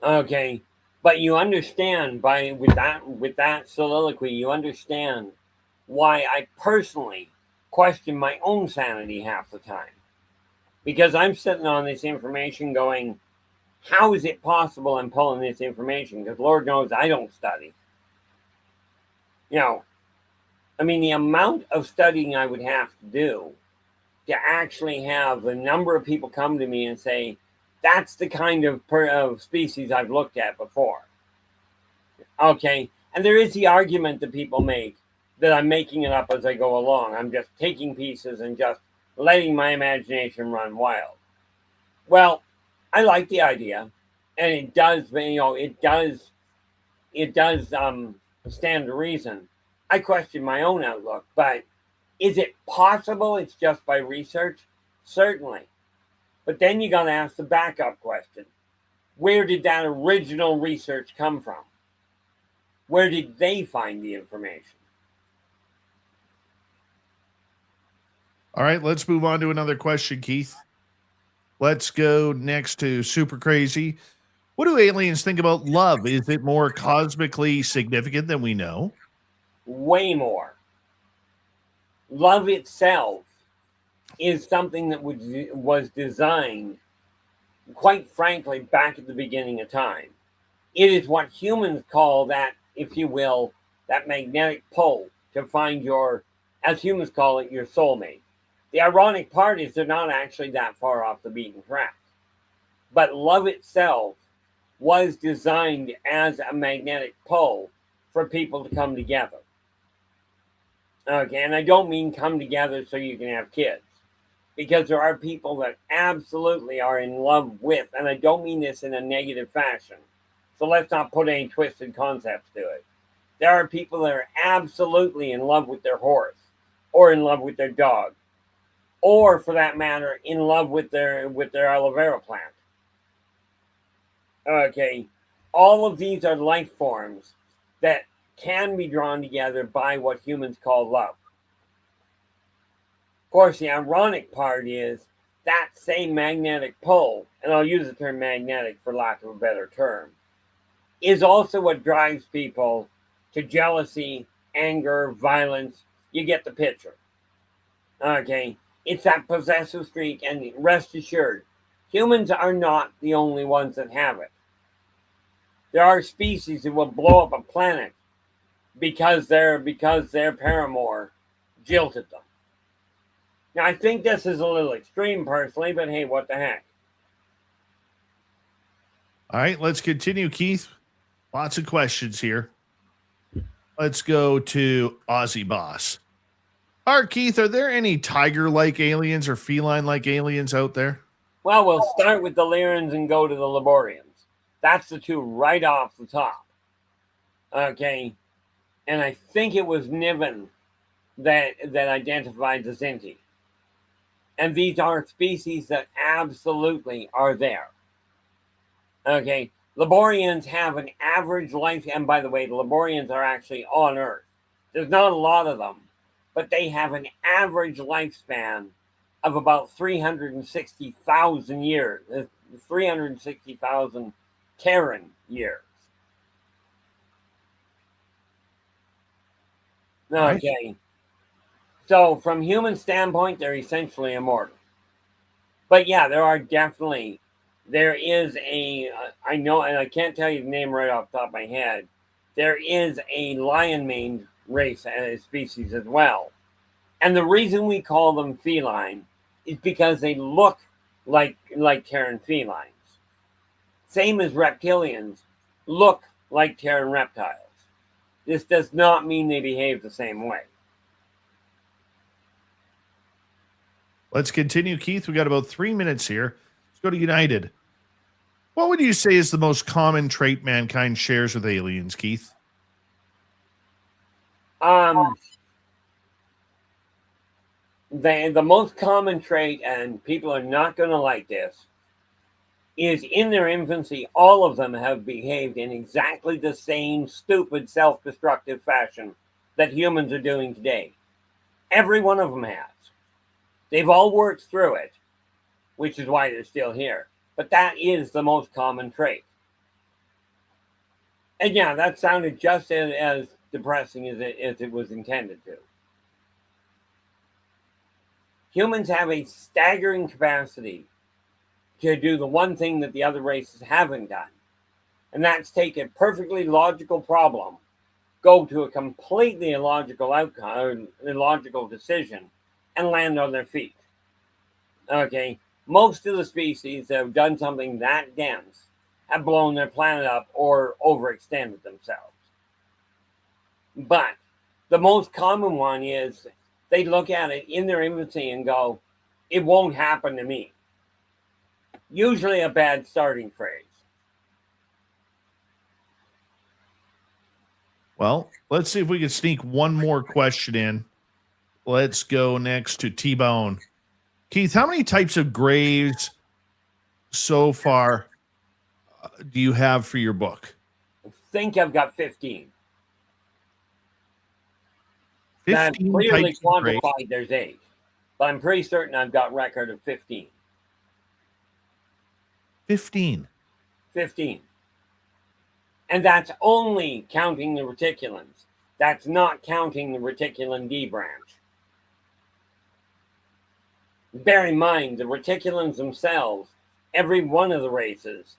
Okay, but you understand with that soliloquy, you understand why I personally question my own sanity half the time, because I'm sitting on this information going, how is it possible I'm pulling this information? Because Lord knows I don't study. I mean, the amount of studying I would have to do to actually have the number of people come to me and say, that's the kind of species I've looked at before. Okay, and there is the argument that people make that I'm making it up as I go along. I'm just taking pieces and just letting my imagination run wild. Well, I like the idea, and it does stand to reason. I question my own outlook, but is it possible it's just by research? Certainly. But then you got to ask the backup question. Where did that original research come from? Where did they find the information? All right, let's move on to another question, Keith. Let's go next to Super Crazy. What do aliens think about love? Is it more cosmically significant than we know? Way more. Love itself is something that was designed, quite frankly, back at the beginning of time. It is what humans call that, if you will, that magnetic pull to find your, as humans call it, your soulmate. The ironic part is they're not actually that far off the beaten track. But love itself was designed as a magnetic pull for people to come together. Okay, and I don't mean come together so you can have kids, because there are people that absolutely are in love with, and I don't mean this in a negative fashion, so let's not put any twisted concepts to it. There are people that are absolutely in love with their horse, or in love with their dog, or for that matter, in love with their aloe vera plant. Okay, all of these are life forms that can be drawn together by what humans call love. Of course, the ironic part is that same magnetic pull, and I'll use the term magnetic for lack of a better term, is also what drives people to jealousy, anger, violence. You get the picture. Okay, it's that possessive streak, and rest assured, humans are not the only ones that have it. There are species that will blow up a planet because their paramour jilted them. Now, I think this is a little extreme personally, but hey, what the heck? All right, let's continue, Keith. Lots of questions here. Let's go to Aussie Boss. All right, Keith, are there any tiger-like aliens or feline-like aliens out there? Well, we'll start with the Lyrans and go to the Laborians. That's the two right off the top. Okay. And I think it was Niven that identified the Zinti. And these are species that absolutely are there. Okay, Laborians have an average life, and by the way, the Laborians are actually on Earth. There's not a lot of them, but they have an average lifespan of about 360,000 years, 360,000 Terran years. Right. Okay, so from human standpoint, they're essentially immortal. But yeah, there is I know, and I can't tell you the name right off the top of my head. There is a lion-maned race and species as well. And the reason we call them feline is because they look like Terran felines. Same as reptilians look like Terran reptiles. This does not mean they behave the same way. Let's continue, Keith. We got about 3 minutes here. Let's go to United. What would you say is the most common trait mankind shares with aliens, Keith? The most common trait, and people are not going to like this, is in their infancy, all of them have behaved in exactly the same stupid, self-destructive fashion that humans are doing today. Every one of them has. They've all worked through it, which is why they're still here. But that is the most common trait. And yeah, that sounded just as depressing as it was intended to. Humans have a staggering capacity to do the one thing that the other races haven't done. And that's take a perfectly logical problem, go to a completely illogical outcome, or illogical decision, and land on their feet. Okay, most of the species that have done something that dense have blown their planet up or overextended themselves. But the most common one is they look at it in their infancy and go, it won't happen to me. Usually a bad starting phrase. Well, let's see if we can sneak one more question in. Let's go next to T-Bone. Keith, how many types of graves so far do you have for your book? I think I've got 15. 15 clearly types of graves. quantified there's 8. But I'm pretty certain I've got record of 15. 15. 15. And that's only counting the reticulans. That's not counting the reticulan D branch. Bear in mind, the reticulans themselves, every one of the races,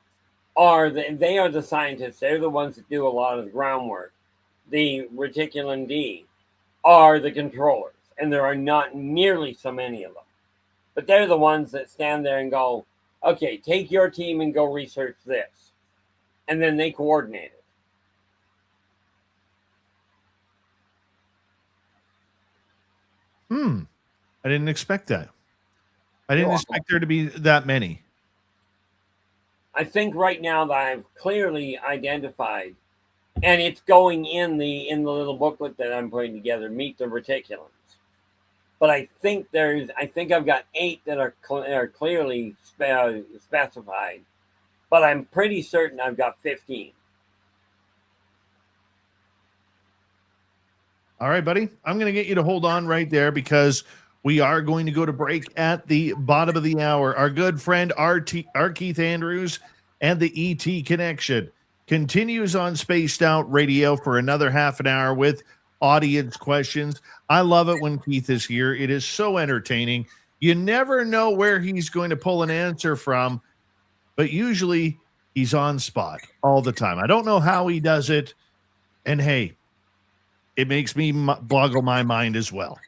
they are the scientists. They're the ones that do a lot of the groundwork. The reticulan D are the controllers, and there are not nearly so many of them. But they're the ones that stand there and go, okay, take your team and go research this. And then they coordinate it. I didn't expect that. I didn't expect there to be that many. I think right now that I've clearly identified, and it's going in the little booklet that I'm putting together, Meet the Reticulans. But I think I've got 8 that are clearly specified, but I'm pretty certain I've got 15. All right, buddy. I'm going to get you to hold on right there because we are going to go to break at the bottom of the hour. Our good friend R. Keith Andrews and the ET Connection continues on Spaced Out Radio for another half an hour with audience questions. I love it when Keith is here. It is so entertaining. You never know where he's going to pull an answer from, but usually he's on spot all the time. I don't know how he does it. And hey, it makes me boggle my mind as well.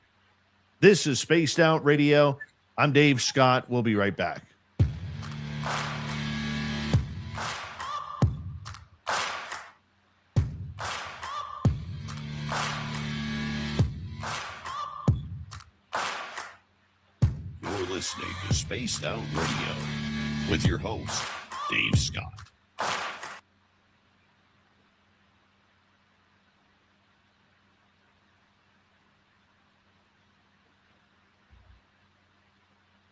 This is Spaced Out Radio. I'm Dave Scott. We'll be right back. You're listening to Spaced Out Radio with your host, Dave Scott.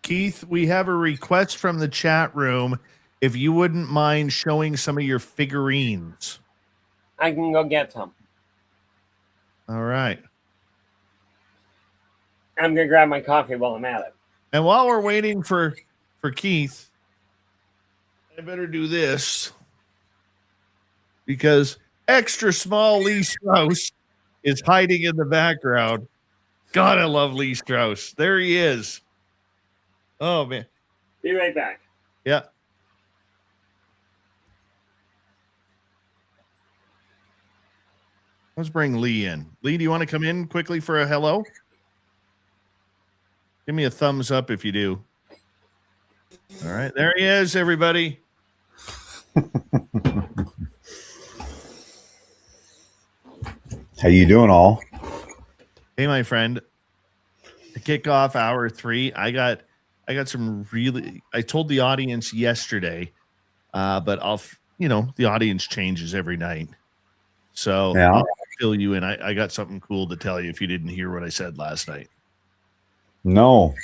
Keith, we have a request from the chat room. If you wouldn't mind showing some of your figurines. I can go get some. All right. I'm going to grab my coffee while I'm at it. And while we're waiting for Keith, I better do this because extra small Lee Strauss is hiding in the background. God, I love Lee Strauss. There he is. Oh, man. Be right back. Yeah. Let's bring Lee in. Lee, do you want to come in quickly for a hello? Give me a thumbs up if you do. All right. There he is, everybody. How you doing, all? Hey, my friend. To kick off hour 3, I got some really. I told the audience yesterday, but the audience changes every night, so Yeah. I'll fill you in. I got something cool to tell you if you didn't hear what I said last night. No.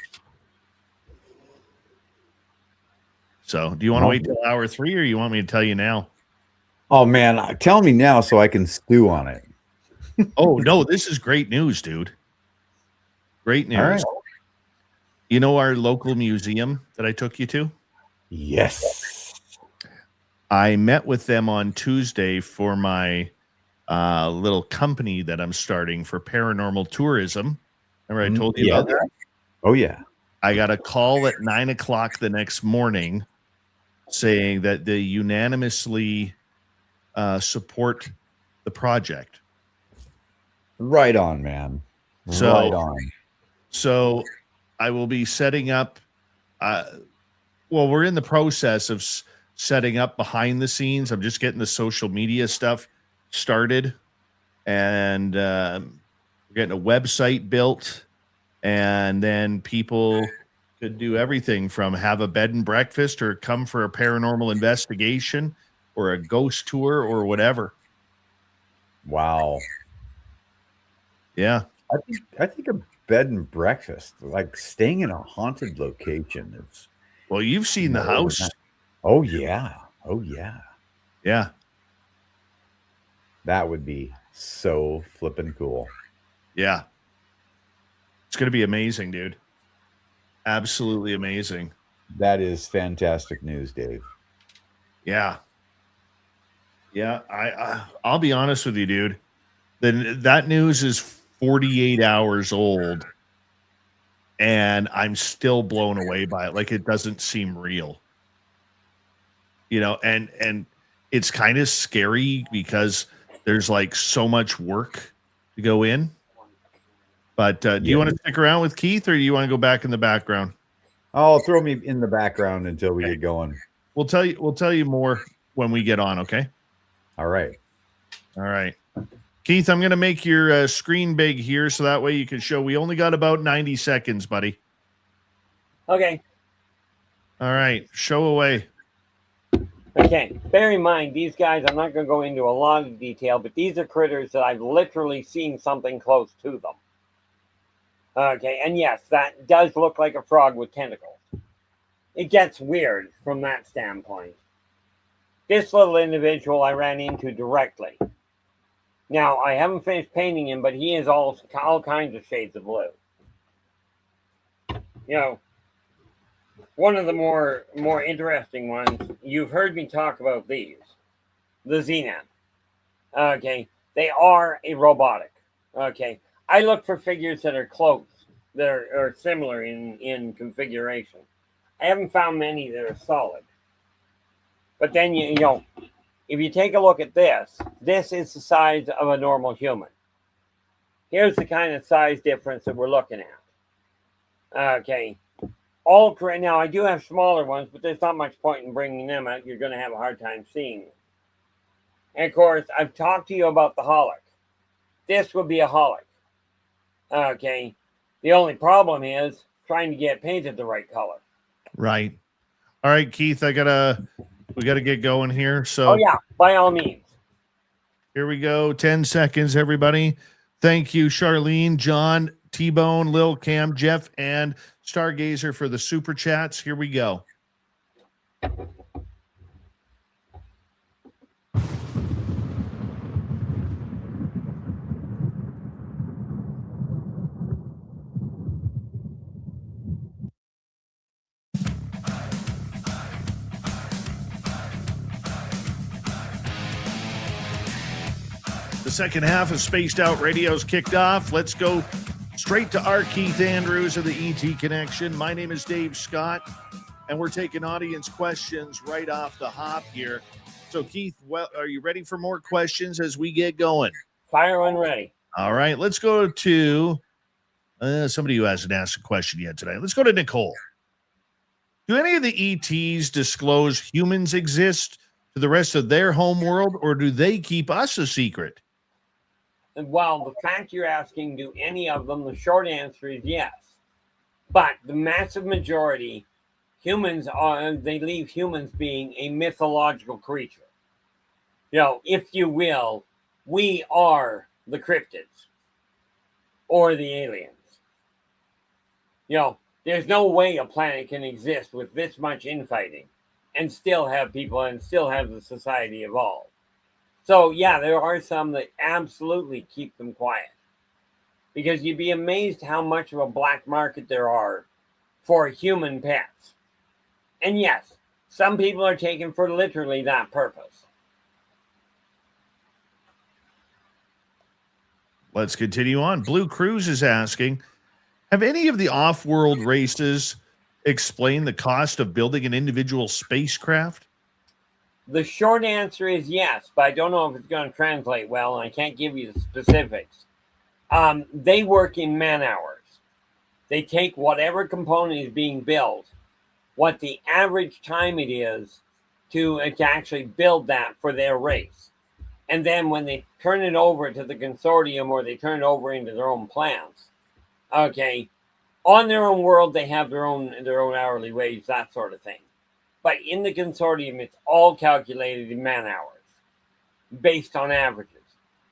So, do you want to wait till hour 3, or you want me to tell you now? Oh man, tell me now so I can stew on it. Oh no, this is great news, dude. Great news. All right. You know our local museum that I took you to? Yes. I met with them on Tuesday for my little company that I'm starting for paranormal tourism. Remember I told you about that? Oh yeah. I got a call at 9:00 the next morning saying that they unanimously support the project. Right on, man. So, right on. So I will be setting up. We're in the process of setting up behind the scenes. I'm just getting the social media stuff started, and we're getting a website built, and then people could do everything from have a bed and breakfast or come for a paranormal investigation or a ghost tour or whatever. Wow. Yeah. I think a bed and breakfast, like staying in a haunted location, is. Well, you've seen the house. Oh yeah. Oh yeah. Yeah. That would be so flippin' cool. Yeah. It's going to be amazing, dude. Absolutely amazing. That is fantastic news, Dave. Yeah. Yeah. I'll be honest with you, dude. That news is 48 hours old, and I'm still blown away by it. Like, it doesn't seem real, and it's kind of scary because there's like so much work to go in. But do you want to stick around with Keith, or do you want to go back in the background? Oh, throw me in the background until we get going. We'll tell you more when we get on. Okay. All right. All right. Keith, I'm going to make your screen big here so that way you can show. We only got about 90 seconds, buddy. Okay. All right. Show away. Okay. Bear in mind, these guys, I'm not going to go into a lot of detail, but these are critters that I've literally seen something close to them. Okay. And yes, that does look like a frog with tentacles. It gets weird from that standpoint. This little individual I ran into directly. Now, I haven't finished painting him, but he is all kinds of shades of blue. One of the more interesting ones, you've heard me talk about these. The Xenon. Okay. They are a robotic. Okay. I look for figures that are close, that are similar in configuration. I haven't found many that are solid. But then, if you take a look at this is the size of a normal human. Here's the kind of size difference that we're looking at. Okay. Now, I do have smaller ones, but there's not much point in bringing them out. You're going to have a hard time seeing them. And, of course, I've talked to you about the holoc. This would be a holoc. Okay. The only problem is trying to get painted the right color. Right. All right, Keith, we got to get going here. So, oh yeah, by all means. Here we go. 10 seconds, everybody. Thank you, Charlene, John, T-Bone, Lil Cam, Jeff, and Stargazer for the super chats. Here we go. The second half of Spaced Out Radio's kicked off. Let's go straight to our Keith Andrews of the ET Connection. My name is Dave Scott, and we're taking audience questions right off the hop here. So, Keith, well, are you ready for more questions as we get going? Fire one ready. All right, let's go to somebody who hasn't asked a question yet today. Let's go to Nicole. Do any of the ETs disclose humans exist to the rest of their home world, or do they keep us a secret? Well, the fact you're asking, do any of them, the short answer is yes. But the massive majority, they leave humans being a mythological creature. You know, if you will, we are the cryptids or the aliens. You know, there's no way a planet can exist with this much infighting and still have people and still have the society evolve. So, yeah, there are some that absolutely keep them quiet. Because you'd be amazed how much of a black market there are for human pets. And yes, some people are taken for literally that purpose. Let's continue on. Blue Cruz is asking, have any of the off-world races explained the cost of building an individual spacecraft? The short answer is yes, but I don't know if it's going to translate well, and I can't give you the specifics. They work in man hours. They take whatever component is being built, what the average time it is to actually build that for their race. And then when they turn it over to the consortium or they turn it over into their own plants, okay, on their own world, they have their own hourly wage, that sort of thing. But in the consortium, it's all calculated in man hours based on averages.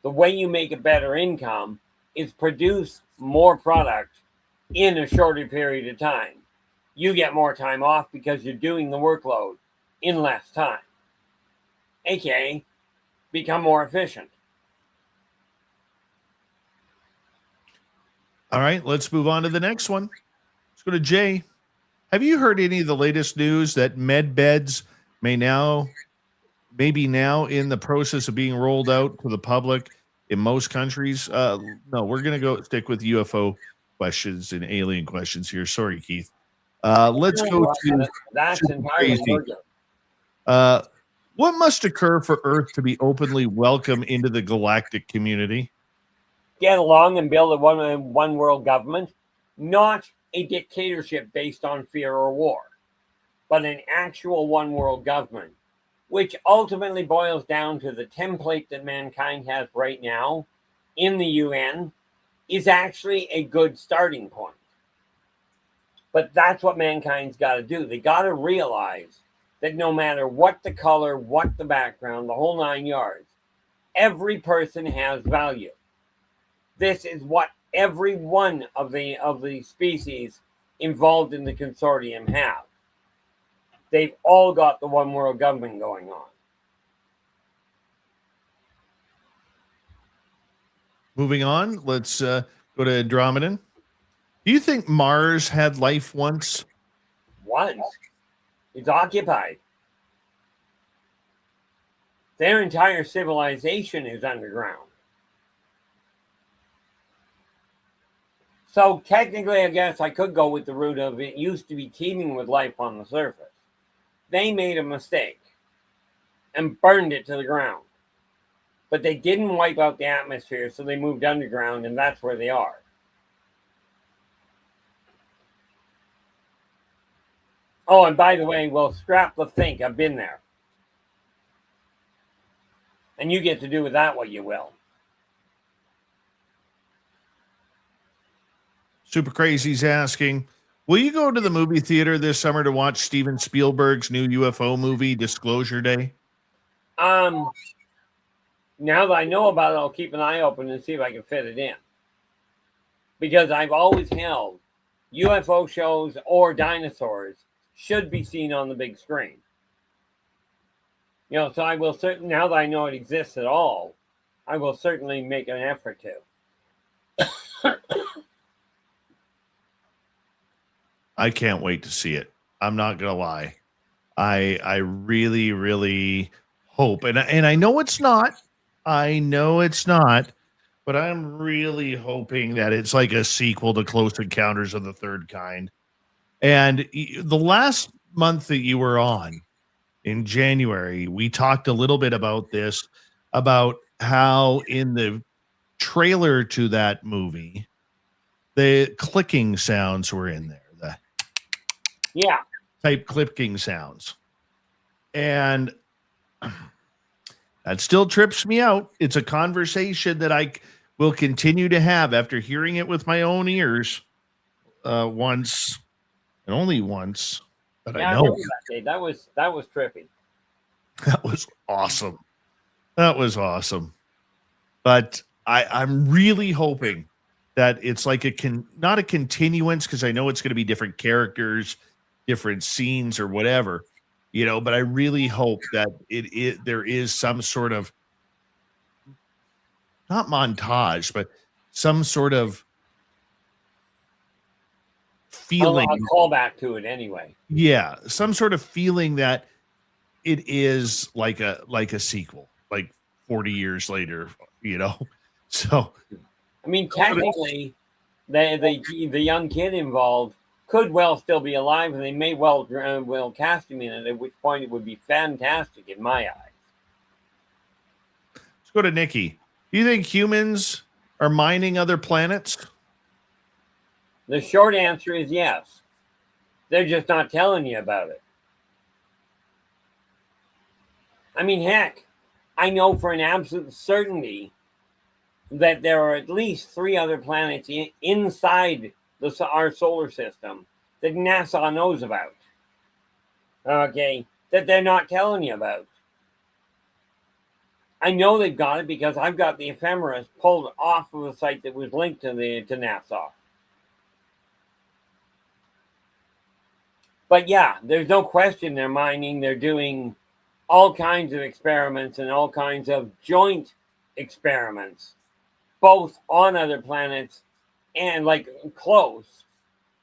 The way you make a better income is produce more product in a shorter period of time. You get more time off because you're doing the workload in less time. AKA, become more efficient. All right, let's move on to the next one. Let's go to Jay. Have you heard any of the latest news that med beds may be now in the process of being rolled out to the public in most countries? No, we're going to stick with UFO questions and alien questions here. Sorry, Keith. Let's go to that's entirely crazy. What must occur for Earth to be openly welcome into the galactic community? Get along and build a one world government, not a dictatorship based on fear or war, but an actual one world government, which ultimately boils down to the template that mankind has right now in the UN, is actually a good starting point. But that's what mankind's got to do. They got to realize that no matter what the color, what the background, the whole 9 yards, every person has value. This is what every one of the species involved in the consortium have. They've all got the one world government going on. Moving on, let's go to Andromedan. Do you think Mars had life once? Once. It's occupied. Their entire civilization is underground. So technically, I guess I could go with the route of it used to be teeming with life on the surface. They made a mistake and burned it to the ground. But they didn't wipe out the atmosphere, so they moved underground, and that's where they are. Oh, and by the way, well, scrap the think. I've been there. And you get to do with that what you will. Super Crazy's asking, will you go to the movie theater this summer to watch Steven Spielberg's new UFO movie, Disclosure Day? Now that I know about it, I'll keep an eye open and see if I can fit it in. because I've always held UFO shows or dinosaurs should be seen on the big screen. So I will certainly, now that I know it exists at all, I will certainly make an effort to. I can't wait to see it. I'm not gonna lie. I really, really hope, and I know it's not. I know it's not, but I'm really hoping that it's like a sequel to Close Encounters of the Third Kind. And the last month that you were on in January, we talked a little bit about this, about how in the trailer to that movie, the clicking sounds were in there, the type clicking sounds. And that still trips me out. It's a conversation that I will continue to have after hearing it with my own ears once and only once. But I know that was trippy. That was awesome. That was awesome. But I'm really hoping that it's like not a continuance, because I know it's going to be different characters, different scenes or whatever, but I really hope that there is some sort of, not montage, but some sort of feeling. I'll call back to it anyway. Yeah, some sort of feeling that it is like a sequel, like 40 years later, So, I mean, technically, the young kid involved could well still be alive, and they may well cast him in it, at which point it would be fantastic in my eyes. Let's go to Nikki. Do you think humans are mining other planets? The short answer is yes. They're just not telling you about it. I mean, heck, I know for an absolute certainty that there are at least 3 other planets inside our solar system that NASA knows about. Okay, that they're not telling you about. I know they've got it because I've got the ephemeris pulled off of a site that was linked to NASA. But yeah, there's no question they're mining. They're doing all kinds of experiments and all kinds of joint experiments, both on other planets and like close,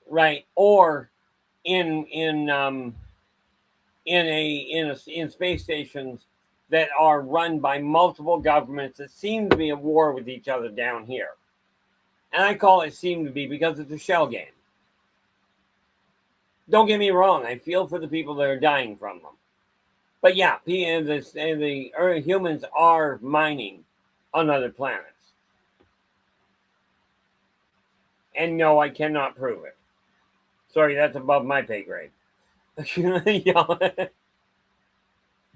right? Or in space stations that are run by multiple governments that seem to be at war with each other down here. And I call it seem to be because it's a shell game. Don't get me wrong, I feel for the people that are dying from them. But yeah, the humans are mining on other planets. And no, I cannot prove it. Sorry, that's above my pay grade.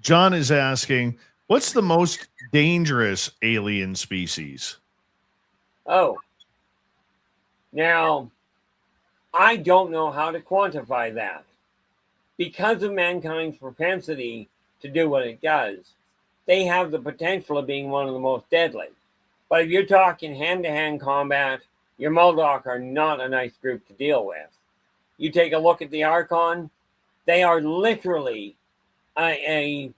John is asking, what's the most dangerous alien species? Oh. Now, I don't know how to quantify that. Because of mankind's propensity to do what it does, they have the potential of being one of the most deadly. But if you're talking hand-to-hand combat, your Muldock are not a nice group to deal with. You take a look at the Archon, they are literally a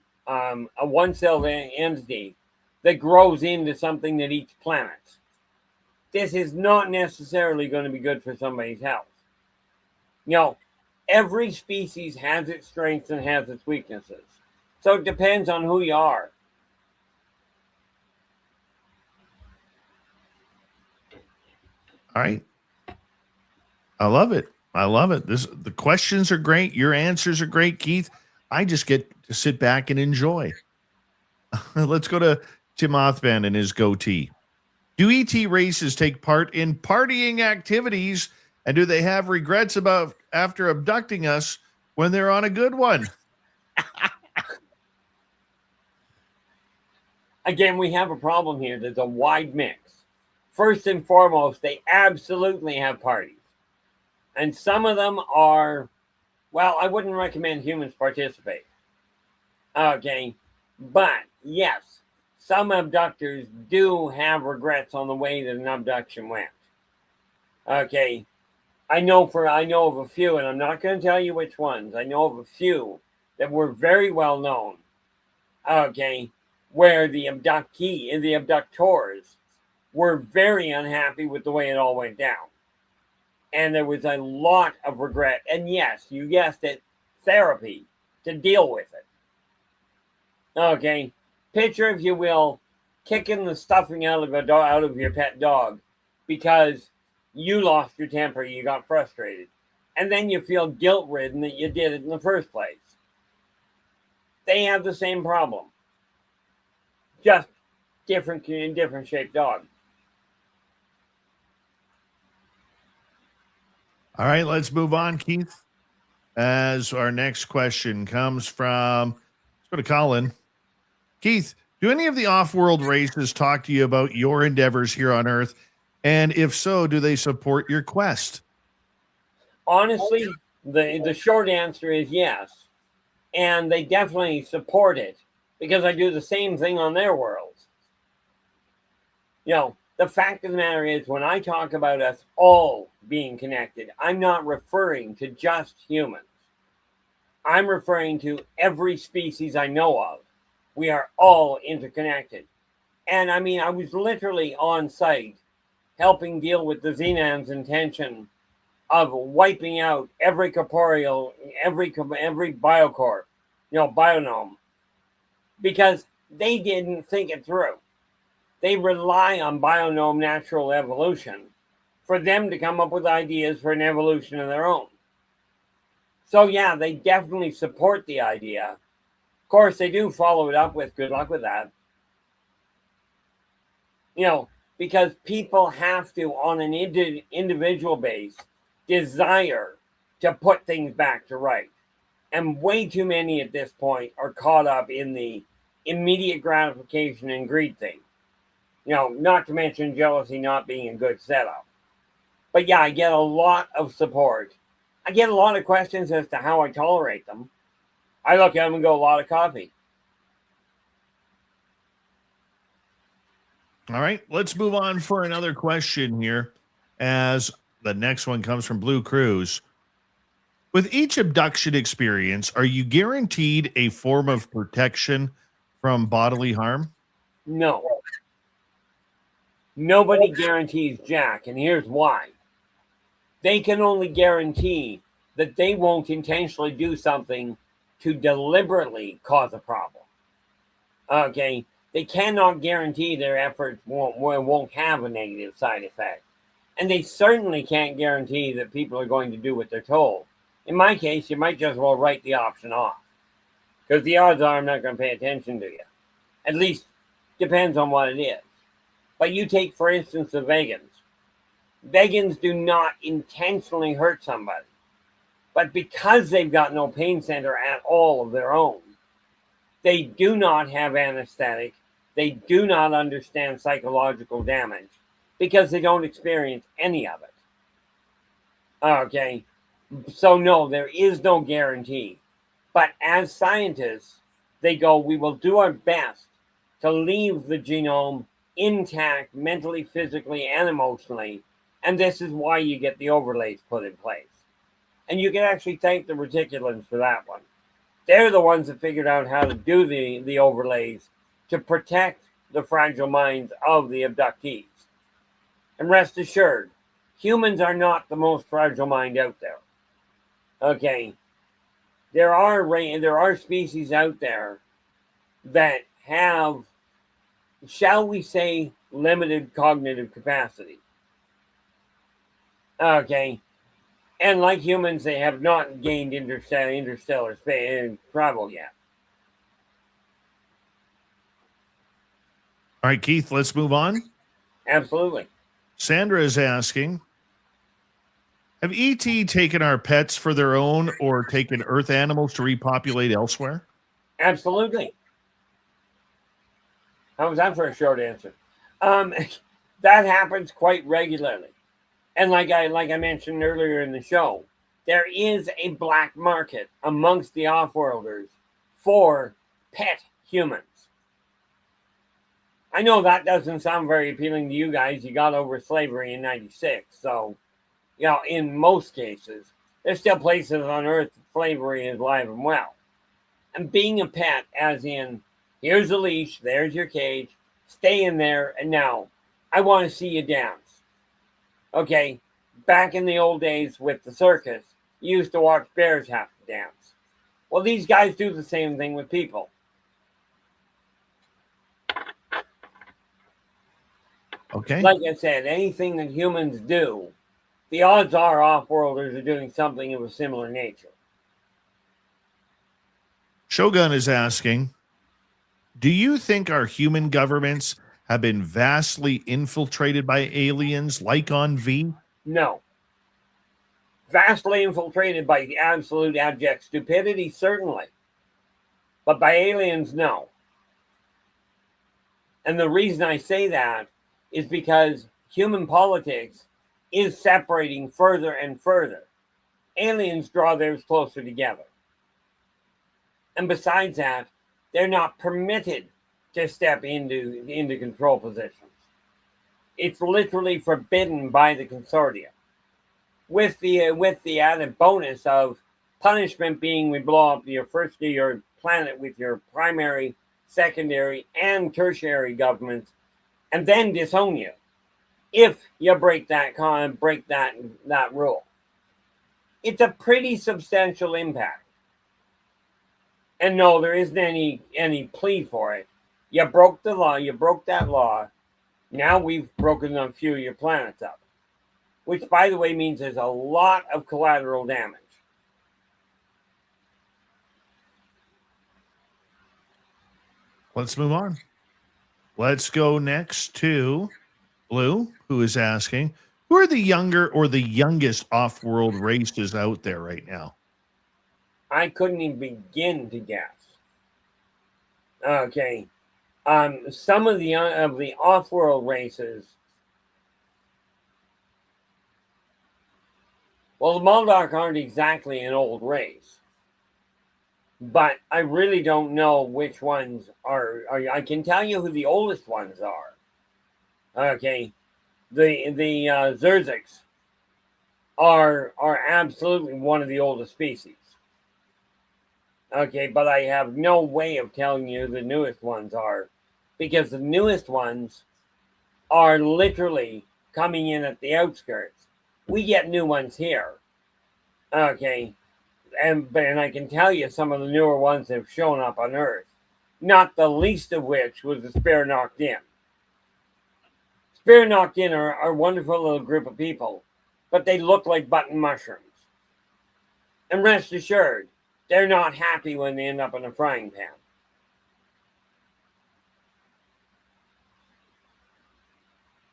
one-celled entity that grows into something that eats planets. This is not necessarily going to be good for somebody's health. Every species has its strengths and has its weaknesses. So it depends on who you are. All right. I love it. I love it. The questions are great. Your answers are great, Keith. I just get to sit back and enjoy. Let's go to Tim Othman and his goatee. Do ET races take part in partying activities, and do they have regrets about after abducting us when they're on a good one? Again, we have a problem here. There's a wide mix. First and foremost, they absolutely have parties. And some of them are, well, I wouldn't recommend humans participate. Okay. But yes, some abductors do have regrets on the way that an abduction went. Okay. I know of a few, and I'm not going to tell you which ones. I know of a few that were very well known. Okay. Where the abductors were very unhappy with the way it all went down. And there was a lot of regret. And yes, you guessed it, therapy to deal with it. Okay. Picture, if you will, kicking the stuffing out of your pet dog because you lost your temper, you got frustrated. And then you feel guilt-ridden that you did it in the first place. They have the same problem. Just different shaped dog. All right, let's move on, Keith. As our next question comes from, let's go to Colin. Keith, do any of the off-world races talk to you about your endeavors here on Earth? And if so, do they support your quest? Honestly, the short answer is yes. And they definitely support it because I do the same thing on their worlds. You know, the fact of the matter is, when I talk about us all being connected, I'm not referring to just humans. I'm referring to every species I know of. We are all interconnected. And I mean, I was literally on site helping deal with the Xenon's intention of wiping out every corporeal, every biocorp, bionome, because they didn't think it through. They rely on bionome natural evolution for them to come up with ideas for an evolution of their own. So yeah, they definitely support the idea. Of course, they do follow it up with good luck with that. Because people have to, on an individual base, desire to put things back to right. And way too many at this point are caught up in the immediate gratification and greed thing. Not to mention jealousy not being a good setup. But yeah, I get a lot of support. I get a lot of questions as to how I tolerate them. I look at them and go, a lot of coffee. All right, let's move on for another question here, as the next one comes from Blue Cruz. With each abduction experience, are you guaranteed a form of protection from bodily harm? No. Nobody guarantees jack, and here's why. They can only guarantee that they won't intentionally do something to deliberately cause a problem. Okay? They cannot guarantee their efforts won't have a negative side effect. And they certainly can't guarantee that people are going to do what they're told. In my case, you might just well write the option off. Because the odds are I'm not going to pay attention to you. At least, depends on what it is. But you take, for instance, the vegans. Vegans do not intentionally hurt somebody. But because they've got no pain center at all of their own, they do not have anesthetic. They do not understand psychological damage because they don't experience any of it. Okay. So no, there is no guarantee. But as scientists, they go, we will do our best to leave the genome intact mentally, physically, and emotionally. And this is why you get the overlays put in place. And you can actually thank the reticulans for that one. They're the ones that figured out how to do the overlays to protect the fragile minds of the abductees. And rest assured, humans are not the most fragile mind out there. Okay, there are species out there that have, shall we say, limited cognitive capacity. Okay, and like humans, they have not gained interstellar space travel yet. All right, Keith, let's move on. Absolutely. Sandra is asking, have ET taken our pets for their own or taken Earth animals to repopulate elsewhere? Absolutely. How was that for a short answer? That happens quite regularly. And like I mentioned earlier in the show, there is a black market amongst the off-worlders for pet humans. I know that doesn't sound very appealing to you guys. You got over slavery in '96, so You know, in most cases, there's still places on Earth that slavery is alive and well. And being a pet, as in, here's a leash, there's your cage, stay in there, and now I want to see you dance. Okay, back in the old days with the circus, you used to watch bears have to dance. Well, these guys do the same thing with people. Okay. Like I said, anything that humans do, the odds are off-worlders are doing something of a similar nature. Shogun is asking, do you think our human governments have been vastly infiltrated by aliens like on V? No. Vastly infiltrated by the absolute abject stupidity, certainly. But by aliens, no. And the reason I say that is because human politics is separating further and further. Aliens draw theirs closer together. And besides that, they're not permitted to step into control positions. It's literally forbidden by the consortium. With the added bonus of punishment being we blow up your planet with your primary, secondary, and tertiary governments, and then disown you if you break that rule. It's a pretty substantial impact. And no, there isn't any plea for it. You broke the law, you broke that law. Now we've broken a few of your planets up. Which, by the way, means there's a lot of collateral damage. Let's move on. Let's go next to Blue, who is asking, who are the younger or the youngest off-world races out there right now? I couldn't even begin to guess. Okay. Some of the off-world races. Well, the Moldok aren't exactly an old race, but I really don't know which ones are. I can tell you who the oldest ones are. Okay, the Zerziks are absolutely one of the oldest species. Okay, but I have no way of telling you the newest ones are, because the newest ones are literally coming in at the outskirts. We get new ones here. Okay, and I can tell you some of the newer ones have shown up on Earth, not the least of which was the Spare Knocked In. Spare Knocked In are a wonderful little group of people, but they look like button mushrooms. And rest assured, they're not happy when they end up in a frying pan.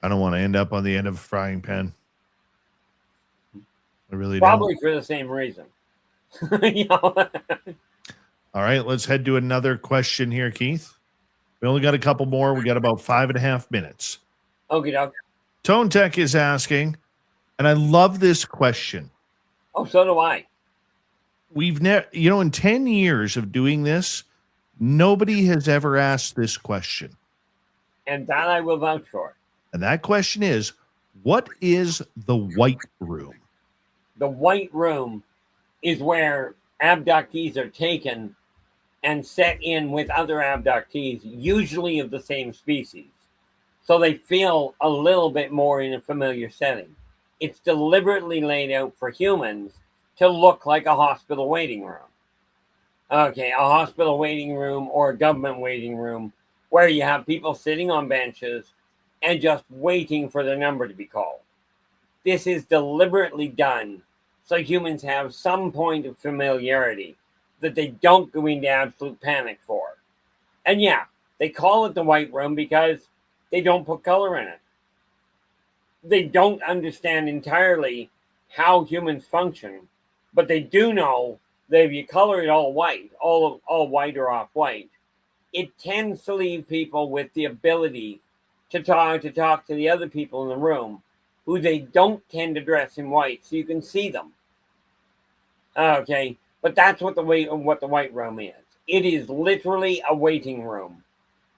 I don't want to end up on the end of a frying pan. I really Probably don't. for the same reason. You know? All right, let's head to another question here, Keith. We only got a couple more. We got about 5.5 minutes. Okie doke. Tone Tech is asking, and I love this question. Oh, so do I. We've never, in 10 years of doing this, nobody has ever asked this question. And that I will vouch for. And that question is, what is the White Room? The White Room is where abductees are taken and set in with other abductees, usually of the same species. So they feel a little bit more in a familiar setting. It's deliberately laid out for humans to look like a hospital waiting room. Okay, a hospital waiting room or a government waiting room where you have people sitting on benches and just waiting for their number to be called. This is deliberately done so humans have some point of familiarity that they don't go into absolute panic for. And yeah, they call it the White Room because they don't put color in it. They don't understand entirely how humans function, but they do know that if you color it all white, all white or off-white, it tends to leave people with the ability to talk to the other people in the room who they don't tend to dress in white, so you can see them. Okay, but that's what the White Room is. It is literally a waiting room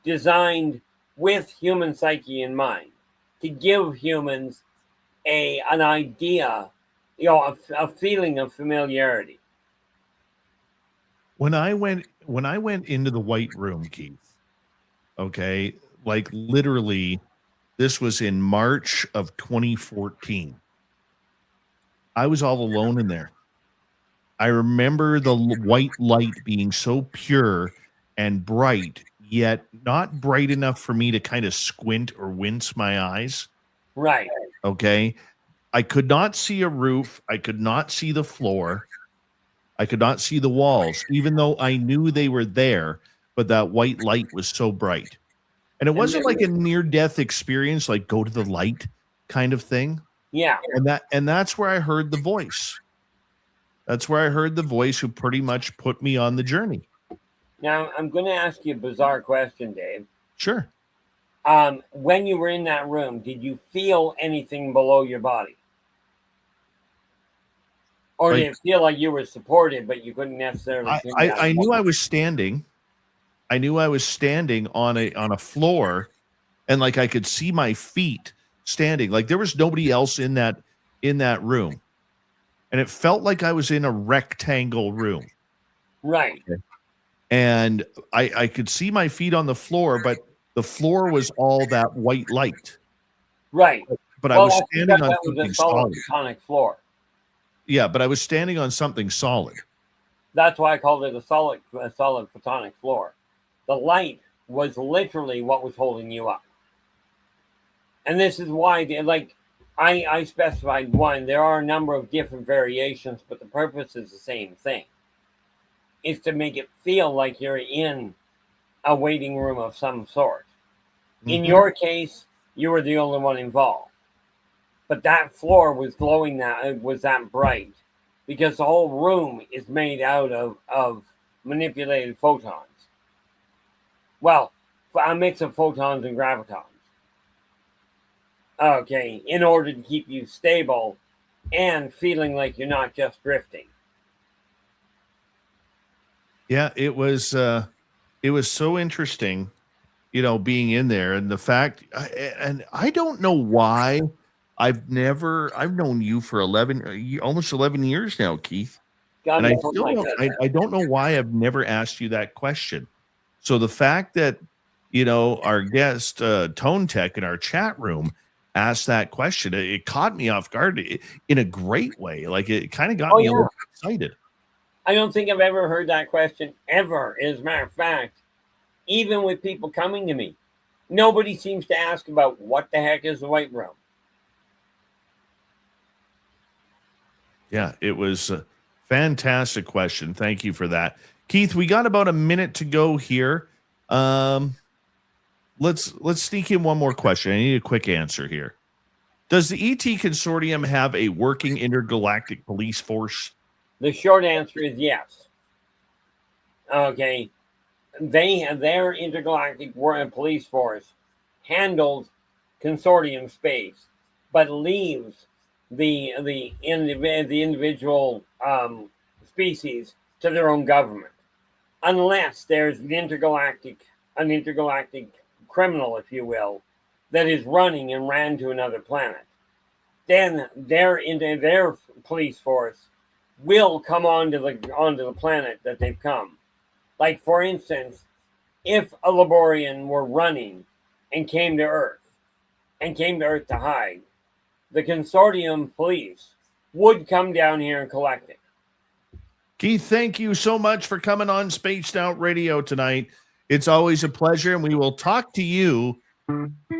designed with human psyche in mind to give humans an idea a feeling of familiarity. When I went into the white room, Keith, okay, like literally, this was in March of 2014. I was all alone in there. I remember the white light being so pure and bright, yet not bright enough for me to kind of squint or wince my eyes. Right. Okay. I could not see a roof. I could not see the floor. I could not see the walls, even though I knew they were there, but that white light was so bright. And it wasn't like a near-death experience, like go to the light kind of thing. Yeah. And that's where I heard the voice. That's where I heard the voice who pretty much put me on the journey. Now, I'm going to ask you a bizarre question, Dave. Sure. When you were in that room, did you feel anything below your body? Or did it feel like you were supported, but you couldn't necessarily? I knew I was standing. I knew I was standing on a floor, and like I could see my feet standing. Like there was nobody else in that room, and it felt like I was in a rectangle room. Right. And I could see my feet on the floor, but the floor was all that white light. Right. But I was standing on something solid. Platonic floor. Yeah, but I was standing on something solid. That's why I called it a solid platonic floor. The light was literally what was holding you up. And this is why, like, I specified one. There are a number of different variations, but the purpose is the same thing. It's to make it feel like you're in a waiting room of some sort. Mm-hmm. In your case, you were the only one involved. But that floor was glowing, that bright, because the whole room is made out of manipulated photons. Well, a mix of photons and gravitons. Okay, in order to keep you stable and feeling like you're not just drifting. Yeah, it was so interesting, being in there, and the fact, and I don't know why. I've known you for almost 11 years now, Keith. And I don't know why I've never asked you that question. So the fact that, our guest, Tone Tech in our chat room asked that question, it caught me off guard in a great way. Like it kind of got me a little excited. I don't think I've ever heard that question ever. As a matter of fact, even with people coming to me, nobody seems to ask about what the heck is the white room. Yeah, it was a fantastic question. Thank you for that. Keith, we got about a minute to go here. Let's sneak in one more question. I need a quick answer here. Does the ET Consortium have a working intergalactic police force? The short answer is yes. Okay. Their intergalactic police force handles consortium space, but leaves the individual species to their own government, unless there's an intergalactic criminal, if you will, that is running and ran to another planet. Then their police force will come onto the planet that they've come. Like, for instance, if a Laborian were running and came to Earth to hide, the consortium police would come down here and collect it. Keith, thank you so much for coming on Spaced Out Radio tonight. It's always a pleasure, and we will talk to you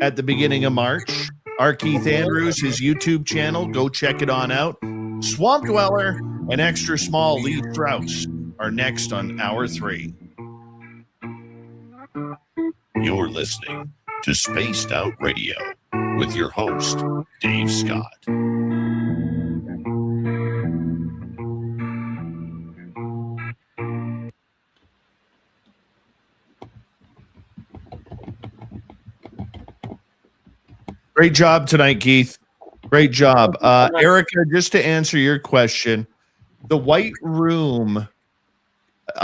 at the beginning of March. Our Keith Andrews, his YouTube channel, go check it on out. Swamp Dweller and Extra Small Lee Strauss are next on Hour 3. You're listening to Spaced Out Radio with your host, Dave Scott. Great job tonight, Keith. Great job. Erica, just to answer your question, the white room,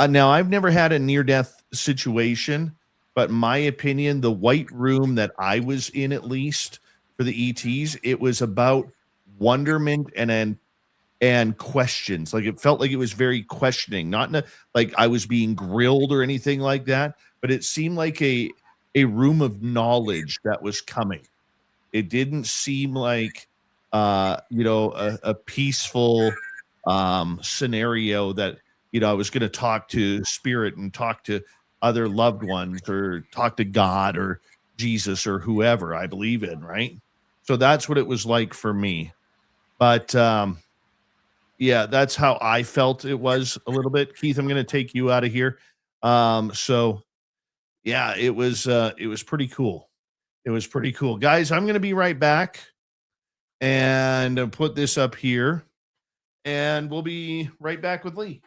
now I've never had a near-death situation, but in my opinion, the white room that I was in, at least for the ETs, it was about wonderment and and questions. Like it felt like it was very questioning, not in a, like I was being grilled or anything like that, but it seemed like a room of knowledge that was coming. It didn't seem like a peaceful scenario that I was going to talk to spirit and talk to other loved ones or talk to God or Jesus or whoever I believe in, right? So that's what it was like for me. But yeah, that's how I felt it was a little bit. Keith, I'm going to take you out of here. So yeah, it was pretty cool. It was pretty cool. Guys, I'm going to be right back and put this up here and we'll be right back with Lee.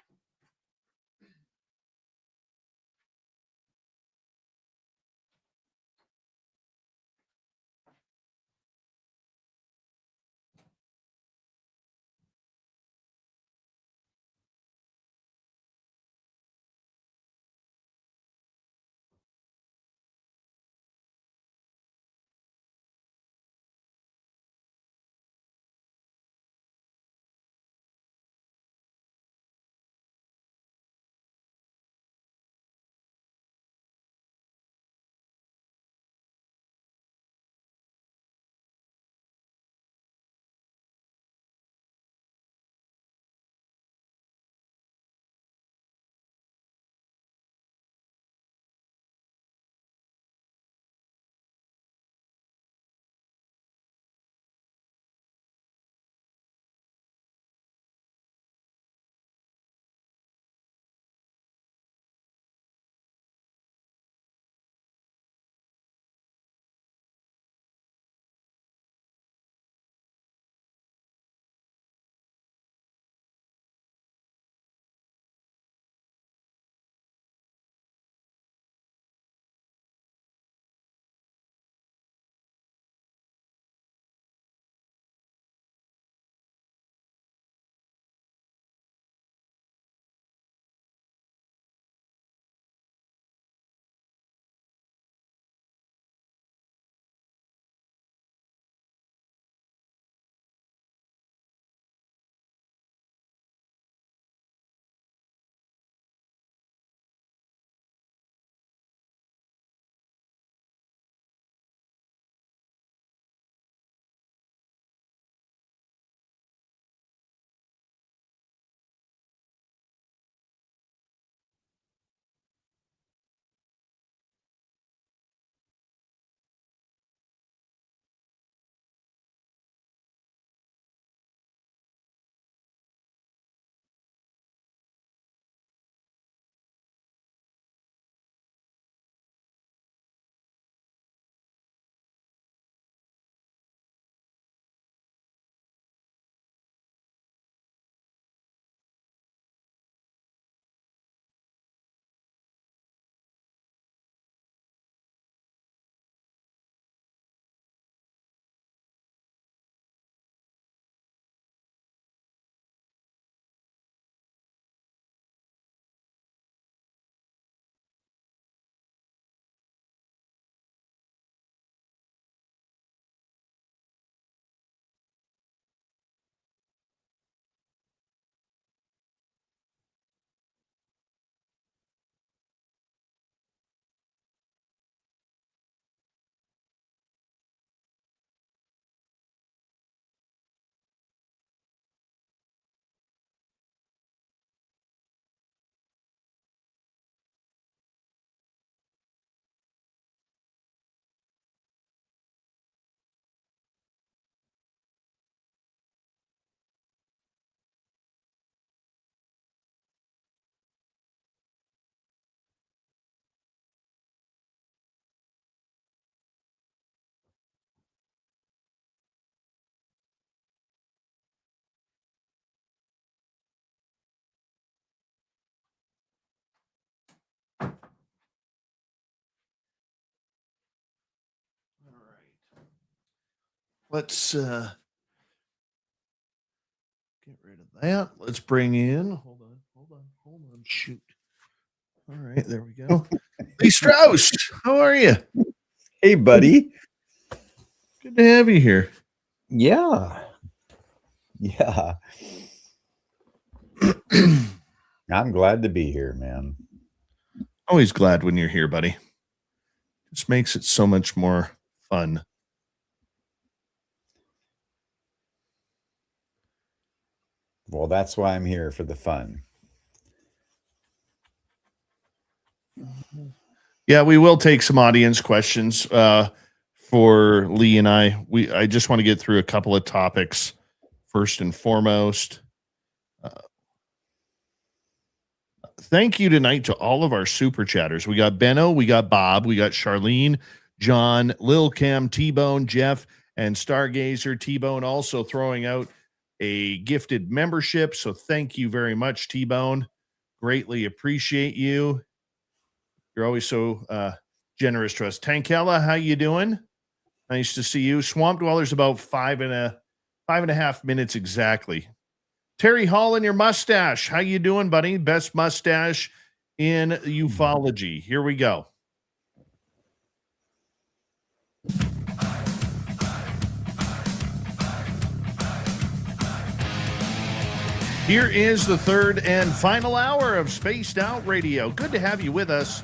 All right. Let's get rid of that. Let's bring in. Hold on. Shoot. All right, there we go. Lee Strauss, how are you? Hey, buddy. Good to have you here. Yeah. I'm glad to be here, man. Always glad when you're here, buddy. Just makes it so much more fun. Well, that's why I'm here, for the fun. Yeah, we will take some audience questions for Lee and I. I just want to get through a couple of topics first and foremost. Thank you tonight to all of our super chatters. We got Benno, we got Bob, we got Charlene, John, Lil Cam, T-Bone, Jeff, and Stargazer. T-Bone also throwing out a gifted membership. So thank you very much, T-Bone. Greatly appreciate you. You're always so generous to us. Tankella, how you doing? Nice to see you. Swamp Dweller's about 5.5 minutes exactly. Terry Hall and your mustache. How you doing, buddy? Best mustache in ufology. Here we go. Here is the third and final hour of Spaced Out Radio. Good to have you with us.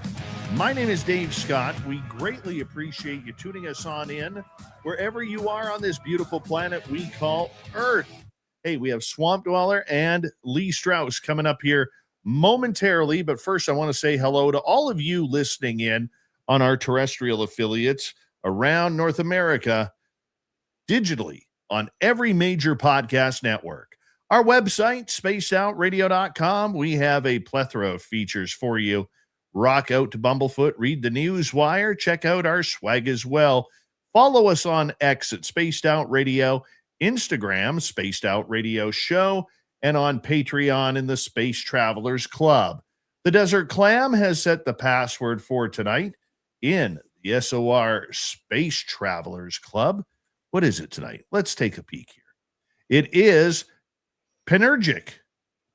My name is Dave Scott. We greatly appreciate you tuning us on in wherever you are on this beautiful planet we call Earth. Hey, we have Swamp Dweller and Lee Strauss coming up here momentarily. But first, I want to say hello to all of you listening in on our terrestrial affiliates around North America digitally on every major podcast network. Our website, spacedoutradio.com, we have a plethora of features for you. Rock out to Bumblefoot, read the news wire, check out our swag as well. Follow us on X at Spaced Out Radio, Instagram, Spaced Out Radio Show, and on Patreon in the Space Travelers Club. The Desert Clam has set the password for tonight in the SOR Space Travelers Club. What is it tonight? Let's take a peek here. It is Penergic.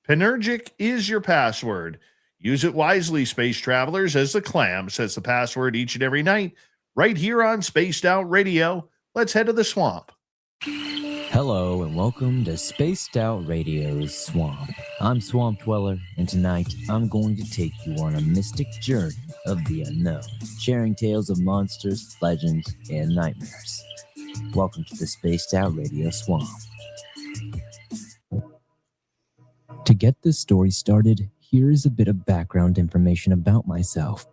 Penergic is your password. Use it wisely, Space Travelers, as the Clam sets the password each and every night right here on Spaced Out Radio. Let's head to the swamp. Hello and welcome to Spaced Out Radio's Swamp. I'm Swamp Dweller, and tonight I'm going to take you on a mystic journey of the unknown, sharing tales of monsters, legends, and nightmares. Welcome to the Spaced Out Radio Swamp. To get this story started, here is a bit of background information about myself.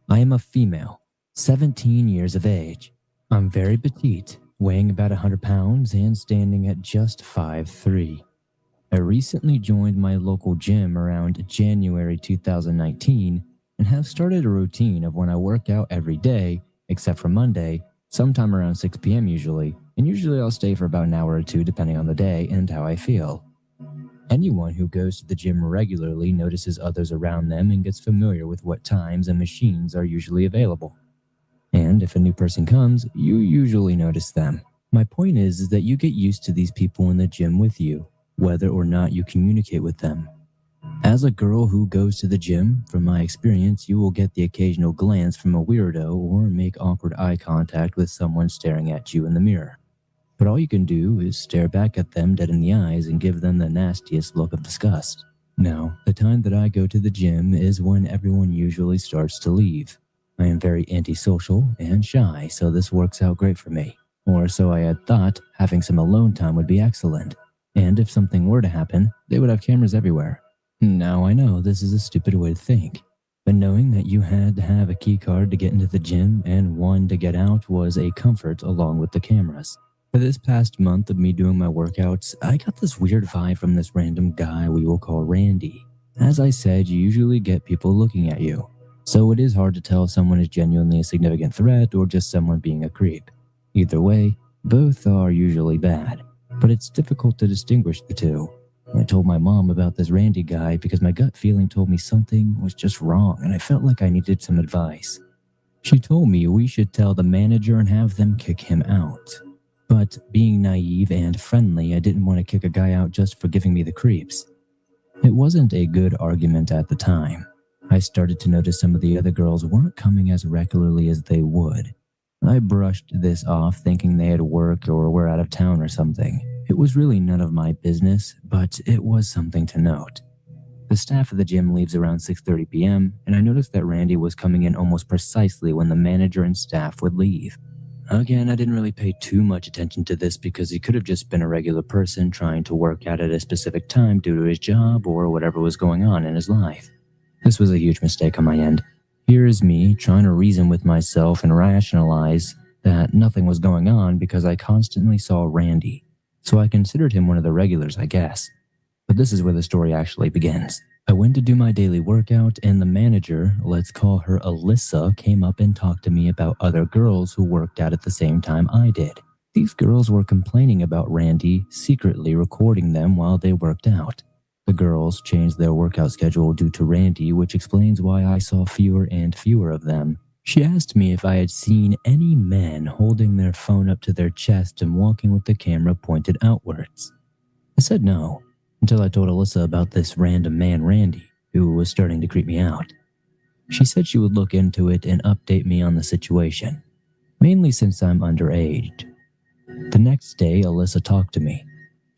I am a female, 17 years of age. I'm very petite, weighing about 100 pounds and standing at just 5'3". I recently joined my local gym around January 2019 and have started a routine of when I work out every day, except for Monday, sometime around 6 p.m. usually, and usually I'll stay for about an hour or two depending on the day and how I feel. Anyone who goes to the gym regularly notices others around them and gets familiar with what times and machines are usually available. And if a new person comes, you usually notice them. My point is that you get used to these people in the gym with you, whether or not you communicate with them. As a girl who goes to the gym, from my experience, you will get the occasional glance from a weirdo or make awkward eye contact with someone staring at you in the mirror. But all you can do is stare back at them dead in the eyes and give them the nastiest look of disgust. Now, the time that I go to the gym is when everyone usually starts to leave. I am very antisocial and shy, so this works out great for me. Or so I had thought, having some alone time would be excellent. And if something were to happen, they would have cameras everywhere. Now I know this is a stupid way to think, but knowing that you had to have a key card to get into the gym and one to get out was a comfort along with the cameras. For this past month of me doing my workouts, I got this weird vibe from this random guy we will call Randy. As I said, you usually get people looking at you, so it is hard to tell if someone is genuinely a significant threat or just someone being a creep. Either way, both are usually bad, but it's difficult to distinguish the two. I told my mom about this Randy guy because my gut feeling told me something was just wrong and I felt like I needed some advice. She told me we should tell the manager and have them kick him out. But being naive and friendly, I didn't want to kick a guy out just for giving me the creeps. It wasn't a good argument at the time. I started to notice some of the other girls weren't coming as regularly as they would. I brushed this off thinking they had work or were out of town or something, It was really none of my business, but it was something to note. The staff of the gym leaves around 6:30 p.m., and I noticed that Randy was coming in almost precisely when the manager and staff would leave. Again, I didn't really pay too much attention to this because he could have just been a regular person trying to work out at a specific time due to his job or whatever was going on in his life. This was a huge mistake on my end. Here is me trying to reason with myself and rationalize that nothing was going on because I constantly saw Randy. So I considered him one of the regulars, I guess. But this is where the story actually begins. I went to do my daily workout, and the manager, let's call her Alyssa, came up and talked to me about other girls who worked out at the same time I did. These girls were complaining about Randy secretly recording them while they worked out. The girls changed their workout schedule due to Randy, which explains why I saw fewer and fewer of them. She asked me if I had seen any men holding their phone up to their chest and walking with the camera pointed outwards. I said no, until I told Alyssa about this random man Randy, who was starting to creep me out. She said she would look into it and update me on the situation, mainly since I'm underage. The next day, Alyssa talked to me.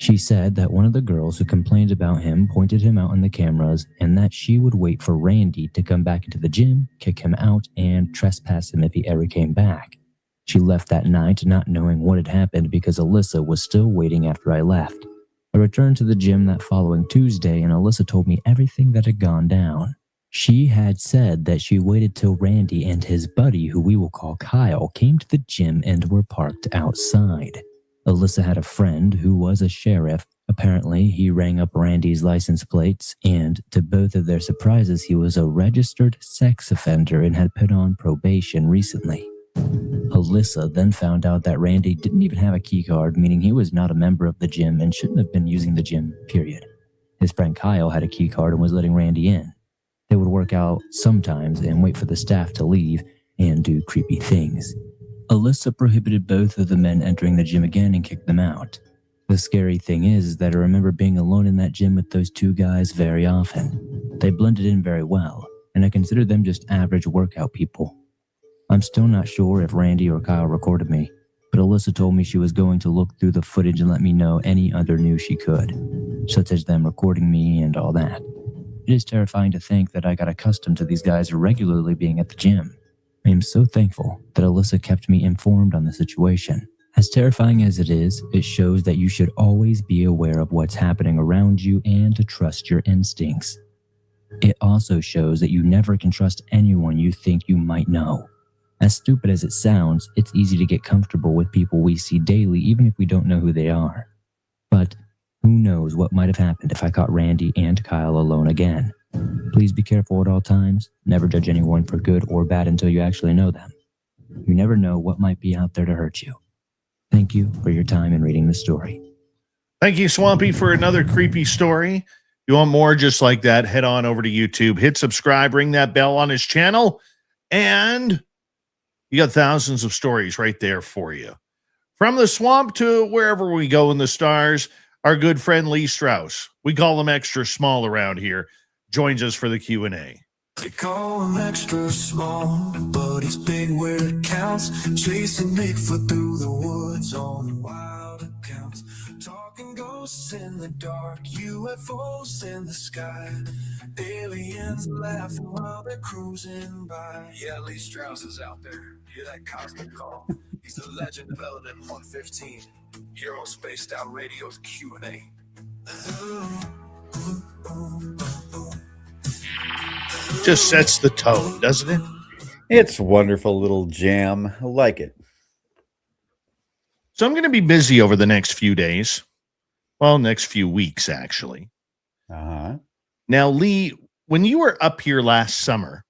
She said that one of the girls who complained about him pointed him out on the cameras and that she would wait for Randy to come back into the gym, kick him out, and trespass him if he ever came back. She left that night not knowing what had happened because Alyssa was still waiting after I left. I returned to the gym that following Tuesday and Alyssa told me everything that had gone down. She had said that she waited till Randy and his buddy, who we will call Kyle, came to the gym and were parked outside. Alyssa had a friend who was a sheriff. Apparently, he rang up Randy's license plates, and to both of their surprises, he was a registered sex offender and had put on probation recently. Alyssa then found out that Randy didn't even have a key card, meaning he was not a member of the gym and shouldn't have been using the gym, period. His friend Kyle had a key card and was letting Randy in. They would work out sometimes and wait for the staff to leave and do creepy things. Alyssa prohibited both of the men entering the gym again and kicked them out. The scary thing is that I remember being alone in that gym with those two guys very often. They blended in very well, and I considered them just average workout people. I'm still not sure if Randy or Kyle recorded me, but Alyssa told me she was going to look through the footage and let me know any other news she could, such as them recording me and all that. It is terrifying to think that I got accustomed to these guys regularly being at the gym. I am so thankful that Alyssa kept me informed on the situation. As terrifying as it is, it shows that you should always be aware of what's happening around you and to trust your instincts. It also shows that you never can trust anyone you think you might know. As stupid as it sounds, it's easy to get comfortable with people we see daily even if we don't know who they are. But who knows what might have happened if I caught Randy and Kyle alone again. Please be careful at all times. Never judge anyone for good or bad until you actually know them. You never know what might be out there to hurt you. Thank you for your time in reading the story. Thank you, Swampy, for another creepy story. If you want more just like that, head on over to YouTube, hit subscribe, ring that bell on his channel, and you got thousands of stories right there for you. From the swamp to wherever we go in the stars, our good friend Lee Strauss, we call him extra small around here, joins us for the Q&A. They call him extra small, but he's big where it counts. Chasing Bigfoot through the woods on wild accounts. Talking ghosts in the dark, UFOs in the sky. Aliens laughing while they're cruising by. Yeah, Lee Strauss is out there. Hear that cosmic call? He's the legend of Element 115. Here on Spaced Out Radio's Q&A. Just sets the tone, doesn't it? It's a wonderful little jam. I like it. So I'm going to be busy over the next few days. Well, next few weeks, actually. Uh-huh. Now, Lee, when you were up here last summer,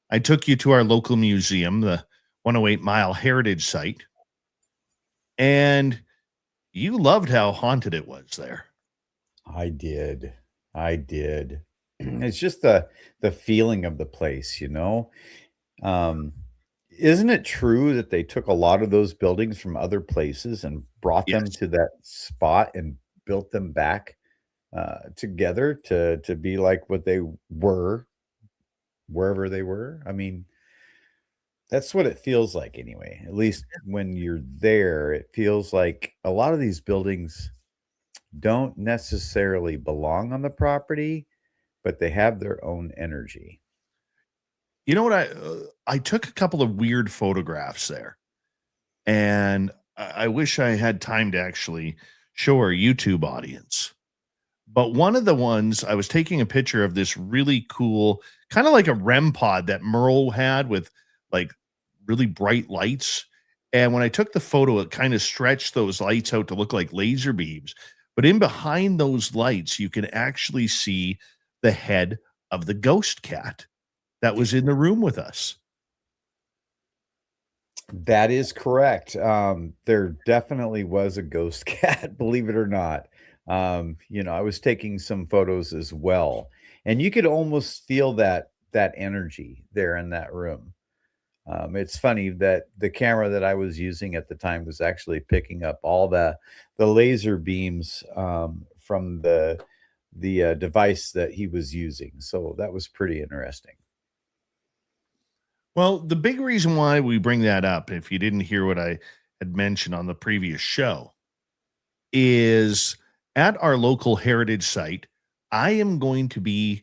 I took you to our local museum, the 108 Mile Heritage Site, and you loved how haunted it was there. I did. It's just the feeling of the place, you know. Isn't it true that they took a lot of those buildings from other places and brought them to that spot and built them back together to be like what they were, wherever they were? I mean, That's what it feels like anyway. At least when you're there, it feels like a lot of these buildings don't necessarily belong on the property, but they have their own energy. You know what? I took a couple of weird photographs there, and I wish I had time to actually show our YouTube audience. But one of the ones I was taking a picture of this really cool, kind of like a REM pod that Merle had with like really bright lights. And when I took the photo, it kind of stretched those lights out to look like laser beams. But in behind those lights, you can actually see the head of the ghost cat that was in the room with us. That is correct. There definitely was a ghost cat, believe it or not. I was taking some photos as well, and you could almost feel that energy there in that room. It's funny that the camera that I was using at the time was actually picking up all the laser beams from the device that he was using. So that was pretty interesting. Well, the big reason why we bring that up, if you didn't hear what I had mentioned on the previous show, is at our local heritage site, I am going to be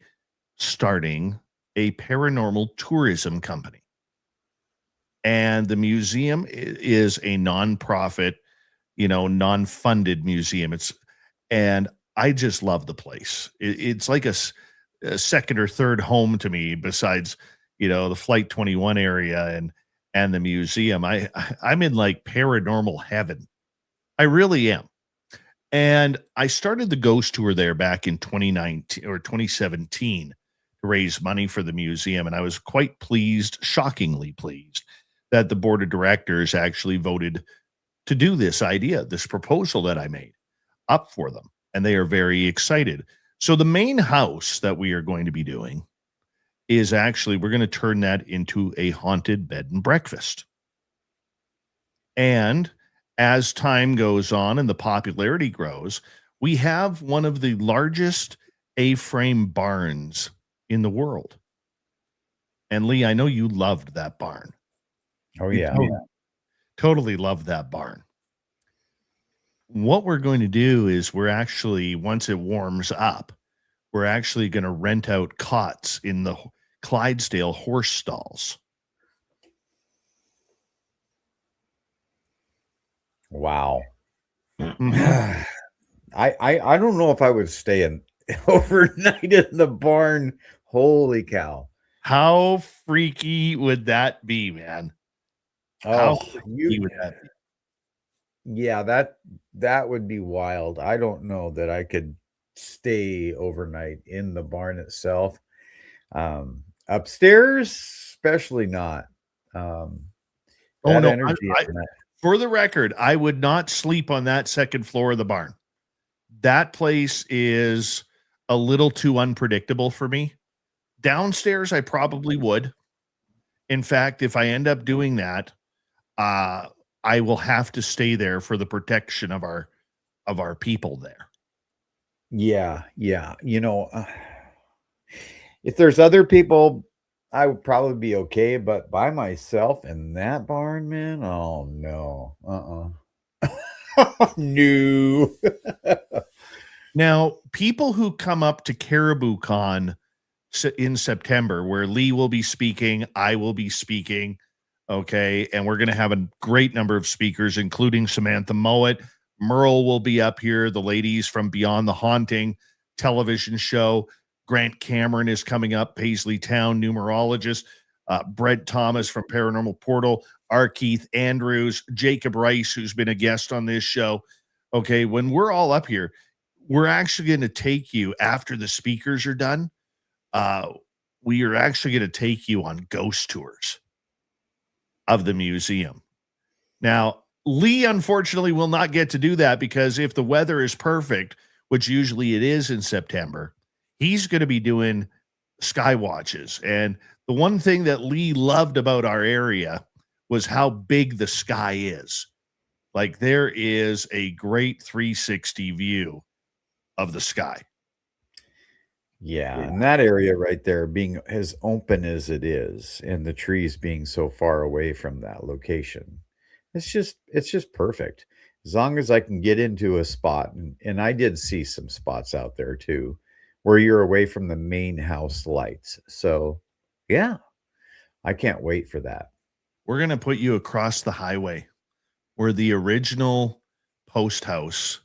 starting a paranormal tourism company. And the museum is a nonprofit, non-funded museum. And I just love the place. It's like a second or third home to me, besides, the Flight 21 area and the museum. I'm in like paranormal heaven. I really am. And I started the ghost tour there back in 2019 or 2017 to raise money for the museum. And I was quite pleased, shockingly pleased, that the board of directors actually voted to do this proposal that I made up for them. And they are very excited. So the main house that we are going to be doing is actually, we're going to turn that into a haunted bed and breakfast. And as time goes on and the popularity grows, we have one of the largest A-frame barns in the world. And Lee, I know you loved that barn. Oh, yeah. Totally loved that barn. What we're going to do is we're actually, once it warms up, we're actually going to rent out cots in the Clydesdale horse stalls. Wow. I don't know if I would stay in overnight in the barn. Holy cow. How freaky would that be, man? How freaky would that be? Yeah, that would be wild. I don't know that I could stay overnight in the barn itself. Upstairs, especially not. Oh no, for the record, I would not sleep on that second floor of the barn. That place is a little too unpredictable for me. Downstairs, I probably would. In fact, if I end up doing that, I will have to stay there for the protection of our people there. Yeah. If there's other people, I would probably be okay, but by myself in that barn, man, oh no. No. Now, people who come up to Caribou Con in September, where Lee will be speaking, I will be speaking, okay, and we're going to have a great number of speakers, including Samantha Mowat. Merle will be up here, the ladies from Beyond the Haunting television show. Grant Cameron is coming up, Paisley Town numerologist. Brett Thomas from Paranormal Portal, R. Keith Andrews, Jacob Rice, who's been a guest on this show. Okay, when we're all up here, we're actually going to take you, after the speakers are done, we are actually going to take you on ghost tours of the museum. Now, Lee, unfortunately, will not get to do that because if the weather is perfect, which usually it is in September, he's going to be doing sky watches. And the one thing that Lee loved about our area was how big the sky is. Like, there is a great 360 view of the sky. Yeah, and that area right there being as open as it is, and the trees being so far away from that location, it's just perfect. As long as I can get into a spot, and I did see some spots out there too, where you're away from the main house lights. So, yeah, I can't wait for that. We're going to put you across the highway where the original post house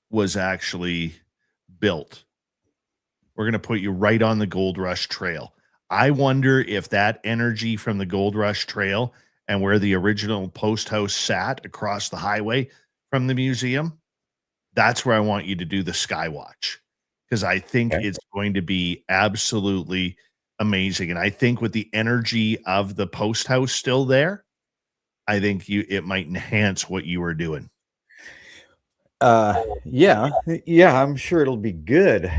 was actually built. We're going to put you right on the Gold Rush Trail. I wonder if that energy from the Gold Rush Trail and where the original post house sat across the highway from the museum, that's where I want you to do the skywatch, because I think Okay. it's going to be absolutely amazing. And I think with the energy of the post house still there, I think it might enhance what you were doing. Yeah, yeah, I'm sure it'll be good.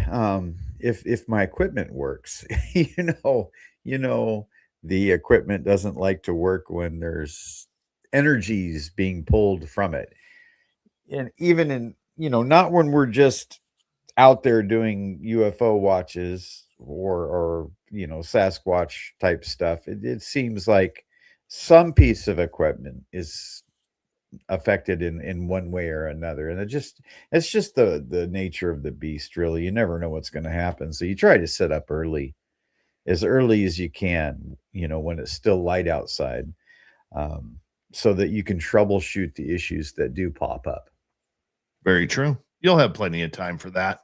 If my equipment works, you know, the equipment doesn't like to work when there's energies being pulled from it. And even not when we're just out there doing UFO watches or Sasquatch type stuff. It seems like some piece of equipment is affected in one way or another, and it's just the nature of the beast. Really, you never know what's going to happen, so you try to set up early as you can, when it's still light outside, um, so that you can troubleshoot the issues that do pop up. Very true. You'll have plenty of time for that.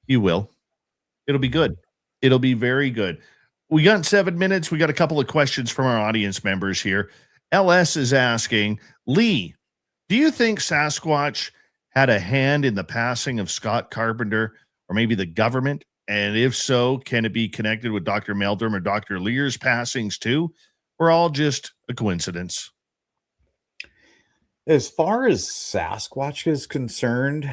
You will. It'll be good. It'll be very good. We got 7 minutes. We got a couple of questions from our audience members here. LS is asking, Lee, do you think Sasquatch had a hand in the passing of Scott Carpenter or maybe the government? And if so, can it be connected with Dr. Meldrum or Dr. Lear's passings too? Or all just a coincidence? As far as Sasquatch is concerned,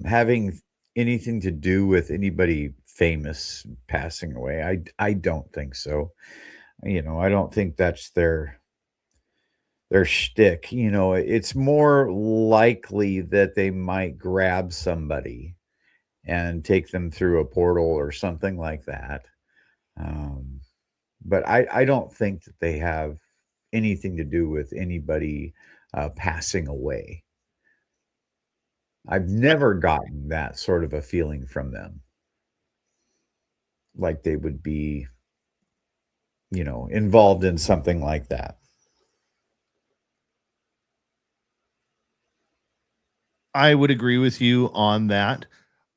having anything to do with anybody famous passing away, I don't think so. I don't think that's their shtick. It's more likely that they might grab somebody and take them through a portal or something like that. Um, but I don't think that they have anything to do with anybody passing away. I've never gotten that sort of a feeling from them, like they would be, involved in something like that. I would agree with you on that.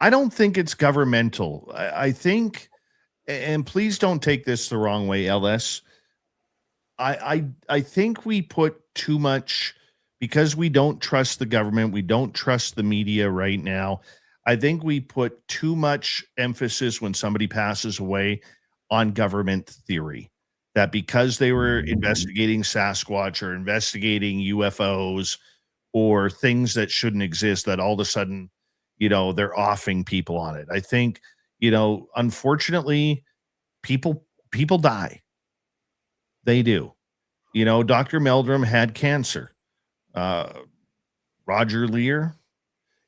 I don't think it's governmental. I think, and please don't take this the wrong way, LS. I think we put too much, because we don't trust the government, we don't trust the media right now. I think we put too much emphasis when somebody passes away on government theory, that because they were investigating Sasquatch or investigating UFOs or things that shouldn't exist, that all of a sudden, they're offing people on it. I think, unfortunately, people die. They do. Dr. Meldrum had cancer. Roger Lear,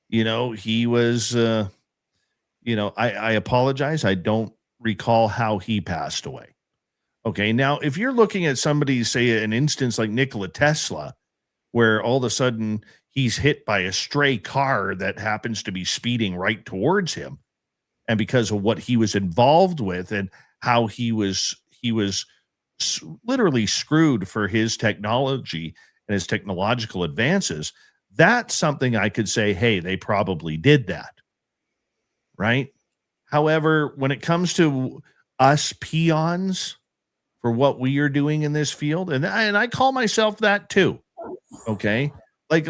he was, I apologize. I don't recall how he passed away. Okay. Now, if you're looking at somebody, say an instance like Nikola Tesla, where all of a sudden he's hit by a stray car that happens to be speeding right towards him, and because of what he was involved with and how he was literally screwed for his technology and his technological advances, that's something I could say, hey, they probably did that, right? However, when it comes to us peons for what we are doing in this field, and I call myself that too, okay? Like,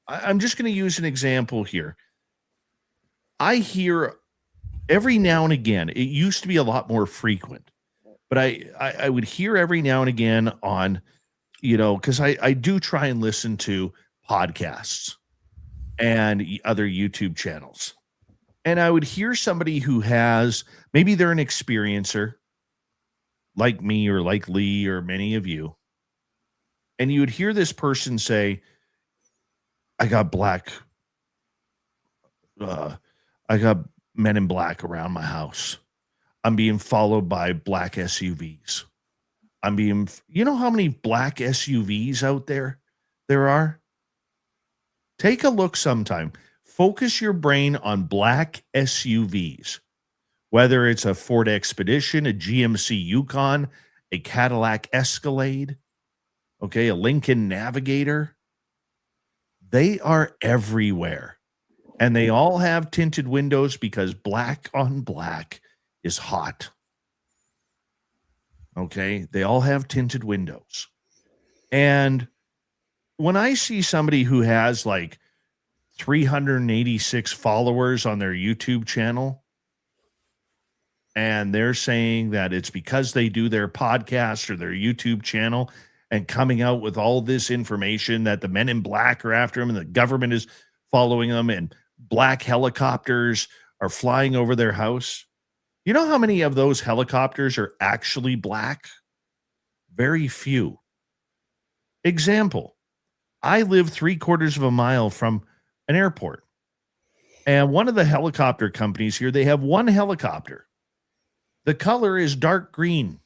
I'm just going to use an example here. I hear every now and again, it used to be a lot more frequent, but I would hear every now and again on, because I do try and listen to podcasts and other YouTube channels. And I would hear somebody who has, maybe they're an experiencer like me or like Lee or many of you. And you would hear this person say, I got men in black around my house. I'm being followed by black SUVs. You know how many black SUVs out there are? Take a look sometime. Focus your brain on black SUVs, whether it's a Ford Expedition, a GMC Yukon, a Cadillac Escalade, okay, a Lincoln Navigator. They are everywhere. And they all have tinted windows because black on black is hot. Okay, they all have tinted windows. And when I see somebody who has like 386 followers on their YouTube channel, and they're saying that it's because they do their podcast or their YouTube channel and coming out with all this information that the men in black are after them and the government is following them and black helicopters are flying over their house. You know how many of those helicopters are actually black? Very few. Example, I live 3/4 of a mile from an airport. And one of the helicopter companies here, they have one helicopter. The color is dark green.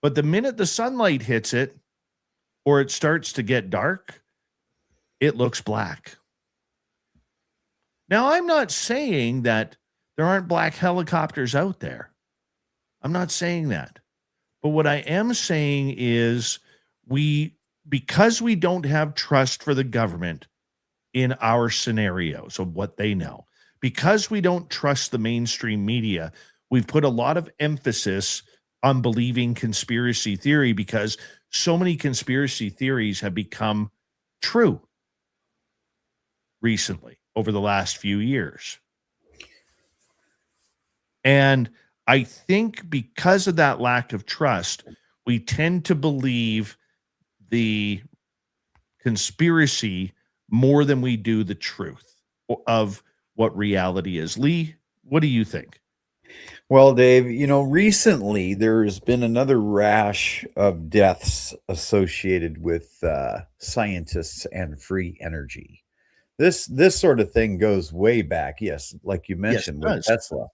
But the minute the sunlight hits it or it starts to get dark, it looks black. Now, I'm not saying that there aren't black helicopters out there. I'm not saying that. But what I am saying is because we don't have trust for the government in our scenarios of what they know, because we don't trust the mainstream media, we've put a lot of emphasis on believing conspiracy theory because so many conspiracy theories have become true recently over the last few years. And I think because of that lack of trust, we tend to believe the conspiracy more than we do the truth of what reality is. Lee, what do you think? Well, Dave, recently there's been another rash of deaths associated with scientists and free energy. This sort of thing goes way back, yes, like you mentioned with Tesla.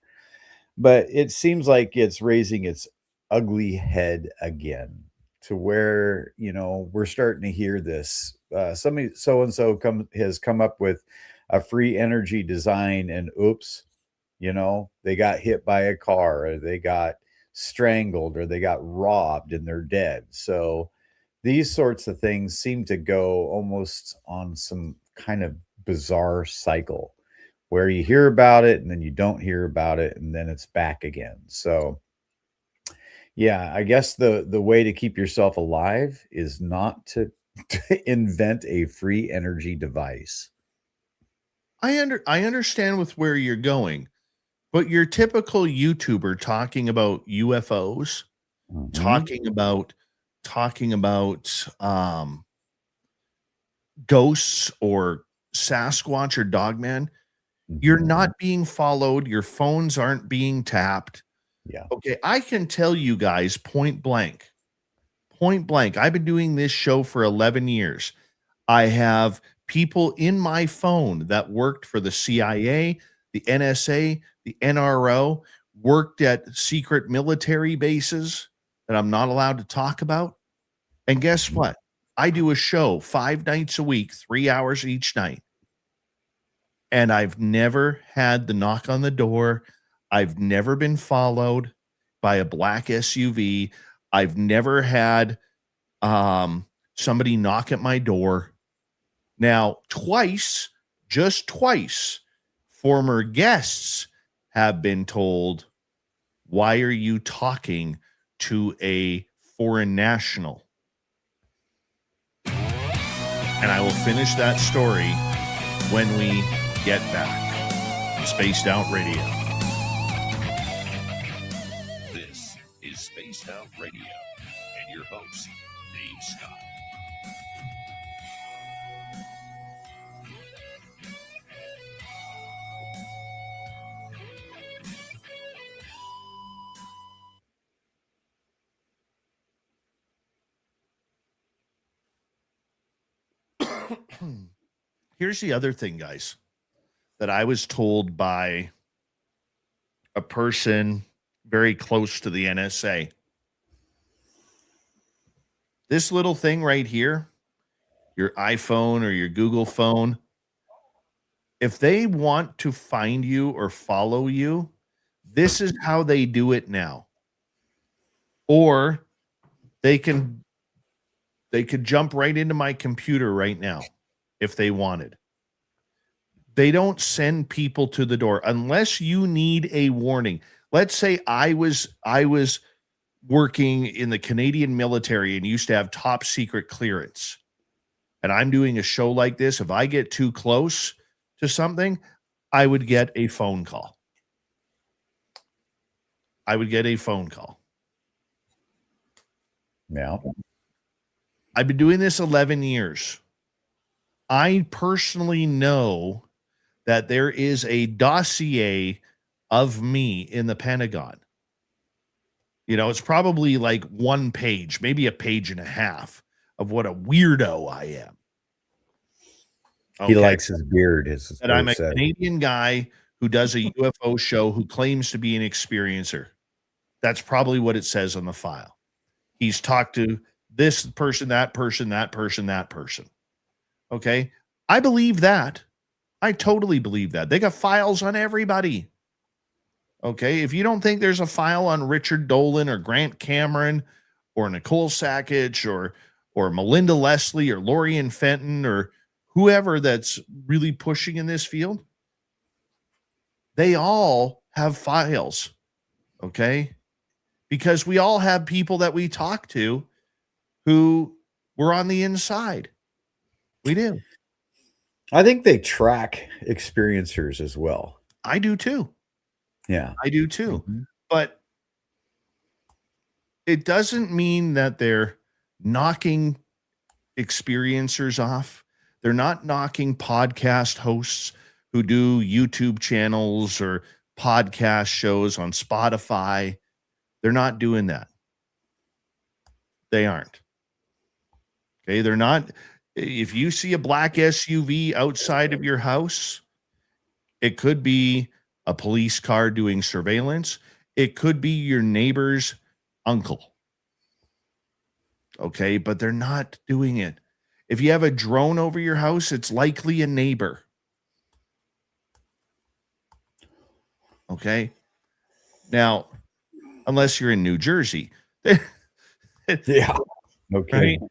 But it seems like it's raising its ugly head again to where, we're starting to hear this. Somebody so-and-so has come up with a free energy design and oops, they got hit by a car or they got strangled or they got robbed and they're dead. So these sorts of things seem to go almost on some kind of bizarre cycle where you hear about it and then you don't hear about it and then it's back again. So yeah, I guess the way to keep yourself alive is not to invent a free energy device. I understand with where you're going, but your typical YouTuber talking about UFOs, talking about ghosts or Sasquatch or Dogman, you're not being followed. Your phones aren't being tapped. Yeah. Okay. I can tell you guys point blank. I've been doing this show for 11 years. I have people in my phone that worked for the CIA, the NSA, the NRO, worked at secret military bases that I'm not allowed to talk about. And guess what? I do a show 5 nights a week, 3 hours each night. And I've never had the knock on the door. I've never been followed by a black SUV. I've never had somebody knock at my door. Now, just twice, former guests have been told, why are you talking to a foreign national? And I will finish that story when we get back to Spaced Out Radio. This is Spaced Out Radio and your host, Dave Scott. Here's the other thing, guys, that I was told by a person very close to the NSA. This little thing right here, your iPhone or your Google phone, if they want to find you or follow you, this is how they do it now. Or they could jump right into my computer right now if they wanted. They don't send people to the door unless you need a warning. Let's say I was working in the Canadian military and used to have top secret clearance. And I'm doing a show like this. If I get too close to something, I would get a phone call. Yeah. I've been doing this 11 years. I personally know that there is a dossier of me in the Pentagon. You know, it's probably like 1 page, maybe a page and a half of what a weirdo I am. He likes his beard. And I'm a Canadian guy who does a UFO show who claims to be an experiencer. That's probably what it says on the file. He's talked to this person, that person, that person, that person. Okay. I believe that. I totally believe that. They got files on everybody. Okay. If you don't think there's a file on Richard Dolan or Grant Cameron or Nicole Sackich or Melinda Leslie or Lorian Fenton or whoever that's really pushing in this field, they all have files. Okay. Because we all have people that we talk to who were on the inside. We do. I think they track experiencers as well. I do too. Yeah. I do too. Mm-hmm. But it doesn't mean that they're knocking experiencers off. They're not knocking podcast hosts who do YouTube channels or podcast shows on Spotify. They're not doing that. They aren't. Okay. They're not. If you see a black SUV outside of your house, it could be a police car doing surveillance. It could be your neighbor's uncle. Okay. But they're not doing it. If you have a drone over your house, it's likely a neighbor. Okay. Now, unless you're in New Jersey. Yeah. Okay. Right?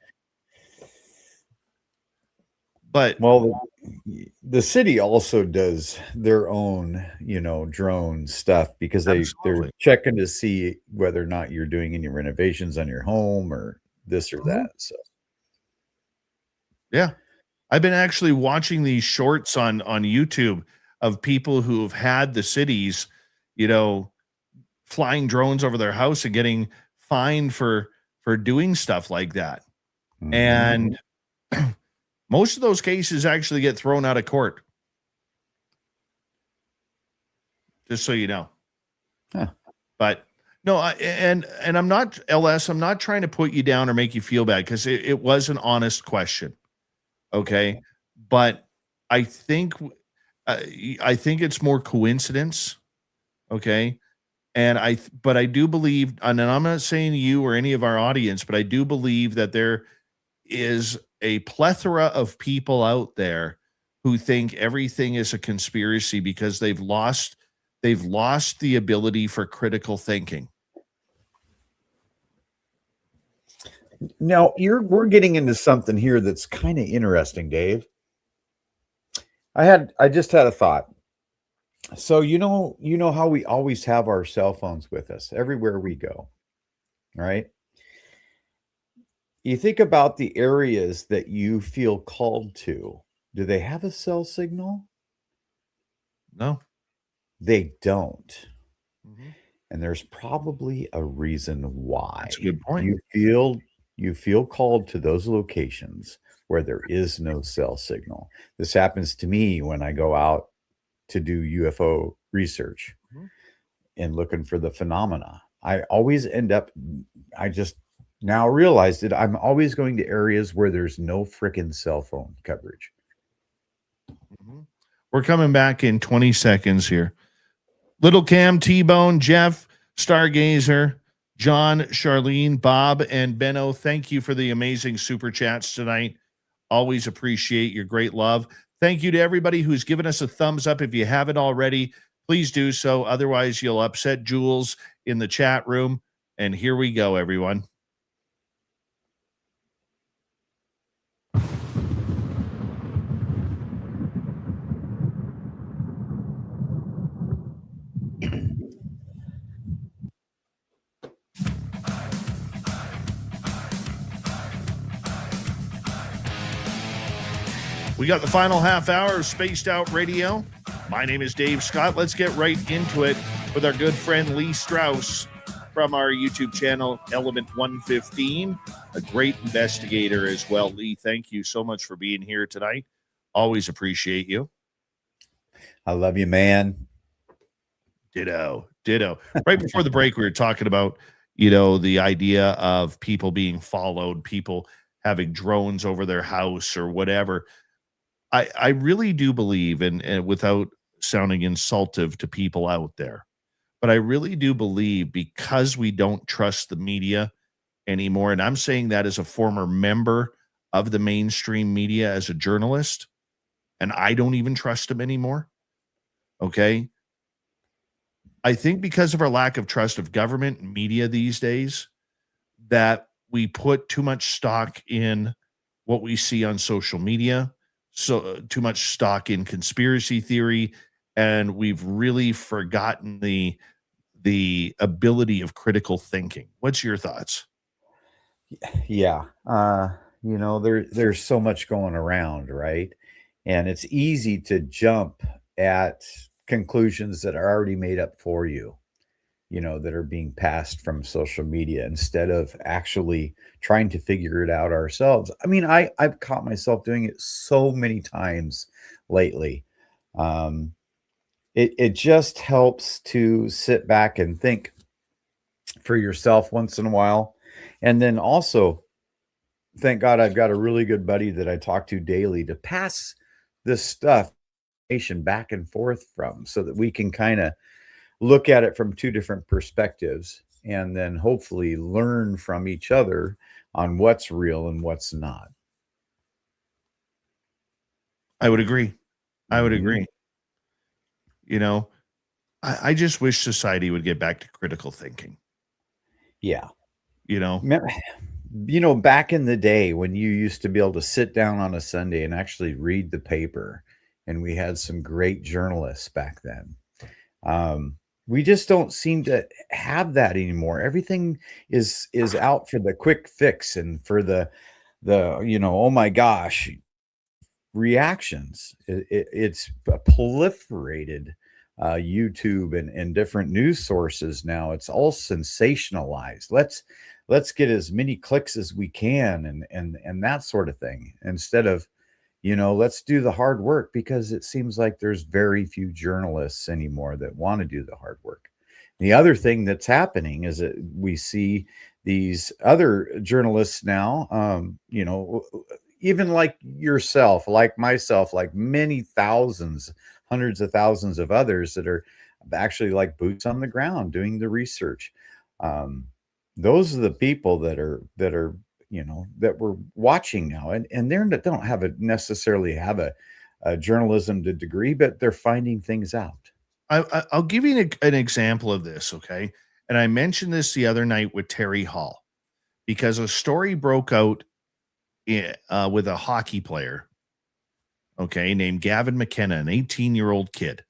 But the city also does their own, drone stuff because they're checking to see whether or not you're doing any renovations on your home or this or that. So yeah, I've been actually watching these shorts on YouTube of people who have had the cities, flying drones over their house and getting fined for doing stuff like that. Mm-hmm. And most of those cases actually get thrown out of court. Just so you know. Huh. But no, and I'm not, LS, I'm not trying to put you down or make you feel bad because it was an honest question. Okay. But I think it's more coincidence. Okay. But I do believe, and I'm not saying you or any of our audience, but I do believe that there is a plethora of people out there who think everything is a conspiracy because they've lost the ability for critical thinking. Now we're getting into something here that's kind of interesting, Dave. I just had a thought. So you know how we always have our cell phones with us everywhere we go, right? You think about the areas that you feel called to. Do they have a cell signal? No. They don't. Mm-hmm. And there's probably a reason why. That's a good point. You feel called to those locations where there is no cell signal. This happens to me when I go out to do UFO research and looking for the phenomena. I always end up, I just now realized that I'm always going to areas where there's no freaking cell phone coverage. We're coming back in 20 seconds here. Little Cam, T-Bone, Jeff, Stargazer, John, Charlene, Bob, and Benno, thank you for the amazing super chats tonight. Always appreciate your great love. Thank you to everybody who's given us a thumbs up. If you haven't already, please do so. Otherwise, you'll upset Jules in the chat room. And here we go, everyone. We got the final half hour of Spaced Out Radio. My name is Dave Scott. Let's get right into it with our good friend Lee Strauss from our YouTube channel, Element 115, a great investigator as well. Lee, thank you so much for being here tonight. Always appreciate you. I love you, man. Ditto. Right before the break, we were talking about, the idea of people being followed, people having drones over their house or whatever. I really do believe, and without sounding insultive to people out there, but I really do believe, because we don't trust the media anymore, and I'm saying that as a former member of the mainstream media, as a journalist, and I don't even trust them anymore. Okay. I think because of our lack of trust of government and media these days, that we put too much stock in what we see on social media, so too much stock in conspiracy theory, and we've really forgotten the ability of critical thinking. What's your thoughts? Yeah. There's so much going around, right? And it's easy to jump at conclusions that are already made up for you, that are being passed from social media, instead of actually trying to figure it out ourselves. I mean, I've caught myself doing it so many times lately. It just helps to sit back and think for yourself once in a while. And then also, thank God I've got a really good buddy that I talk to daily to pass this stuff back and forth from, so that we can kind of look at it from two different perspectives, and then hopefully learn from each other on what's real and what's not. I would agree. I just wish society would get back to critical thinking. Yeah. You know, Back in the day when you used to be able to sit down on a Sunday and actually read the paper, and we had some great journalists back then. We just don't seem to have that anymore. Everything is out for the quick fix and for the oh my gosh reactions. It's proliferated. YouTube and different news sources now. It's all sensationalized. Let's get as many clicks as we can and that sort of thing, instead of let's do the hard work, because it seems like there's very few journalists anymore that want to do the hard work. The other thing that's happening is that we see these other journalists now, even like yourself, like myself, like many thousands, hundreds of thousands of others that are actually like boots on the ground doing the research. Those are the people that are that we're watching now, and they don't necessarily have a journalism degree, but they're finding things out. I'll give you an example of this, okay? And I mentioned this the other night with Terry Hall, because a story broke out with a hockey player, okay, named Gavin McKenna, an 18-year-old kid.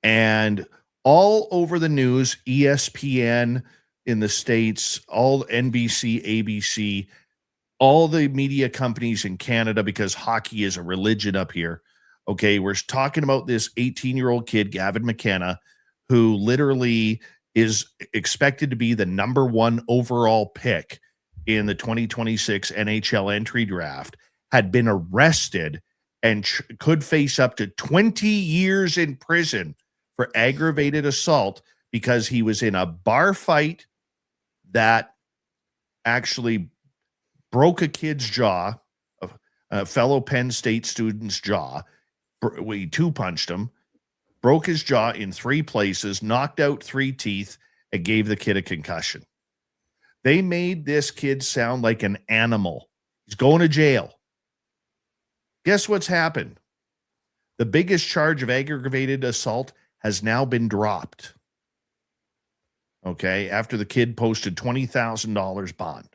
And all over the news, ESPN in the States, all NBC, ABC, all the media companies in Canada, because hockey is a religion up here. Okay, we're talking about this 18-year-old kid, Gavin McKenna, who literally is expected to be the number 1 overall pick in the 2026 NHL entry draft, had been arrested and could face up to 20 years in prison for aggravated assault because he was in a bar fight that actually broke a kid's jaw, a fellow Penn State student's jaw. We two-punched him. broke his jaw in 3 places, knocked out 3 teeth, and gave the kid a concussion. They made this kid sound like an animal. He's going to jail. Guess what's happened? The biggest charge of aggravated assault has now been dropped. Okay, after the kid posted $20,000 bond.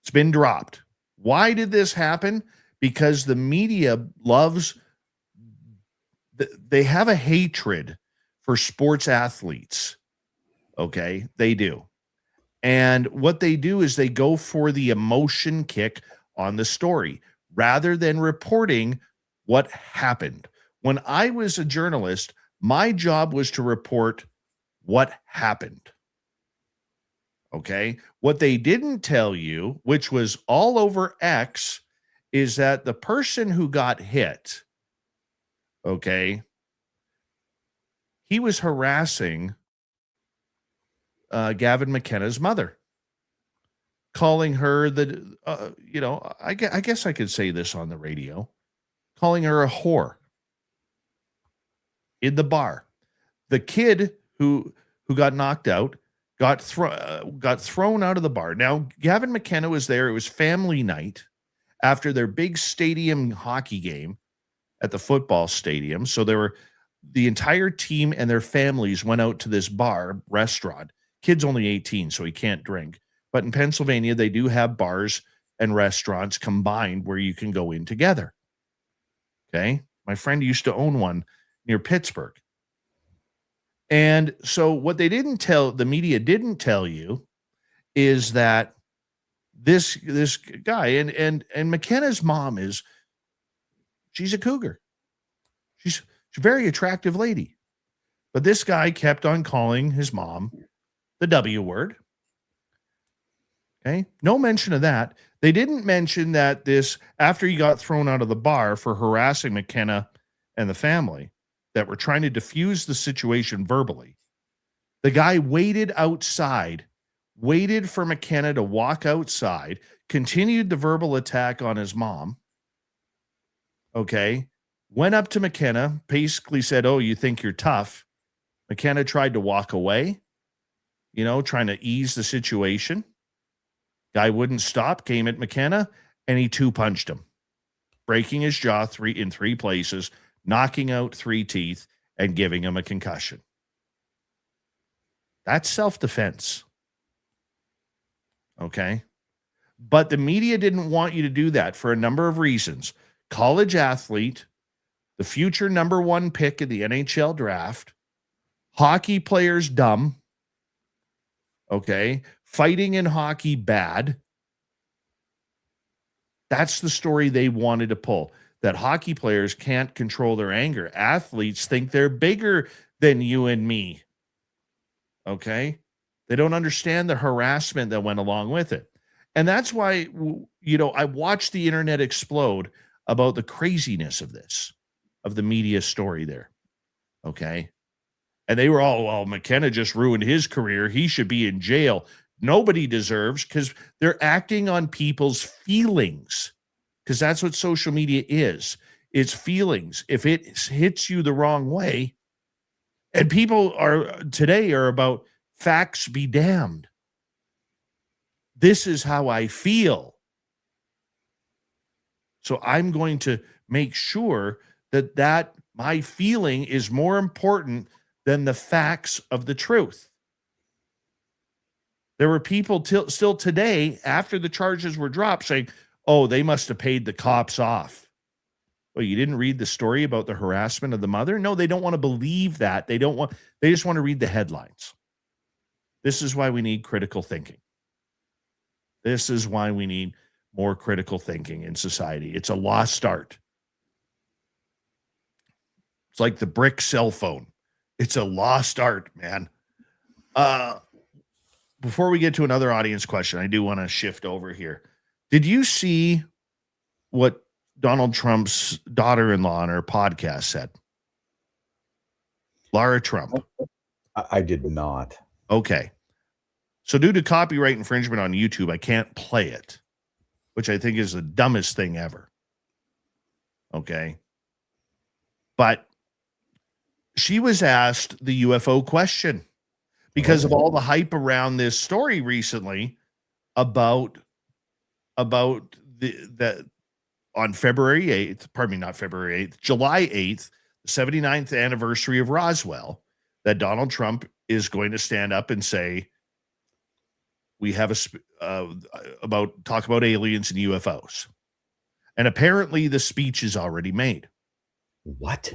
It's been dropped. Why did this happen? Because the media loves, they have a hatred for sports athletes. Okay, they do. And what they do is they go for the emotion kick on the story rather than reporting what happened. When I was a journalist, my job was to report what happened. Okay. What they didn't tell you, which was all over X, is that the person who got hit, okay, he was harassing Gavin McKenna's mother, calling her I guess I could say this on the radio, calling her a whore in the bar. The kid who got knocked out got thrown out of the bar. Now, Gavin McKenna was there. It was family night after their big stadium hockey game at the football stadium. So the entire team and their families went out to this bar, restaurant. Kid's only 18, so he can't drink. But in Pennsylvania, they do have bars and restaurants combined where you can go in together. Okay. My friend used to own one near Pittsburgh. And so what they didn't tell, the media didn't tell you, is that this guy and McKenna's mom she's a cougar. She's a very attractive lady. But this guy kept on calling his mom the W word. Okay. No mention of that. They didn't mention that after he got thrown out of the bar for harassing McKenna and the family that were trying to diffuse the situation verbally, the guy waited outside, waited for McKenna to walk outside, continued the verbal attack on his mom. Okay. Went up to McKenna, basically said, "Oh, you think you're tough?" McKenna tried to walk away, trying to ease the situation. Guy wouldn't stop, came at McKenna, and he 2-punched him, breaking his jaw in 3 places, knocking out 3 teeth, and giving him a concussion. That's self-defense. Okay? But the media didn't want you to do that for a number of reasons. College athlete, the future number 1 pick in the NHL draft, hockey players dumb, okay? Fighting in hockey bad. That's the story they wanted to pull, that hockey players can't control their anger. Athletes think they're bigger than you and me, okay? They don't understand the harassment that went along with it. And that's why, I watched the internet explode about the craziness of this, of the media story there, okay? And they were all, well, McKenna just ruined his career. He should be in jail. Nobody deserves, because they're acting on people's feelings, because that's what social media is. It's feelings. If it hits you the wrong way, and people today are about facts be damned. This is how I feel. So I'm going to make sure that my feeling is more important than the facts of the truth. There were people still today, after the charges were dropped, saying, "Oh, they must have paid the cops off." Well, you didn't read the story about the harassment of the mother? No, they don't want to believe that. They just want to read the headlines. This is why we need critical thinking. This is why we need more critical thinking in society. It's a lost art. It's like the brick cell phone. It's a lost art, man. Before we get to another audience question, I do want to shift over here. Did you see what Donald Trump's daughter-in-law on her podcast said? Lara Trump. I did not. Okay. So due to copyright infringement on YouTube, I can't play it, which I think is the dumbest thing ever. Okay. But she was asked the UFO question because of all the hype around this story recently about that on February 8th, pardon me, not February 8th, July 8th, the 79th anniversary of Roswell, that Donald Trump is going to stand up and say, we have talk about aliens and UFOs. And apparently the speech is already made. What?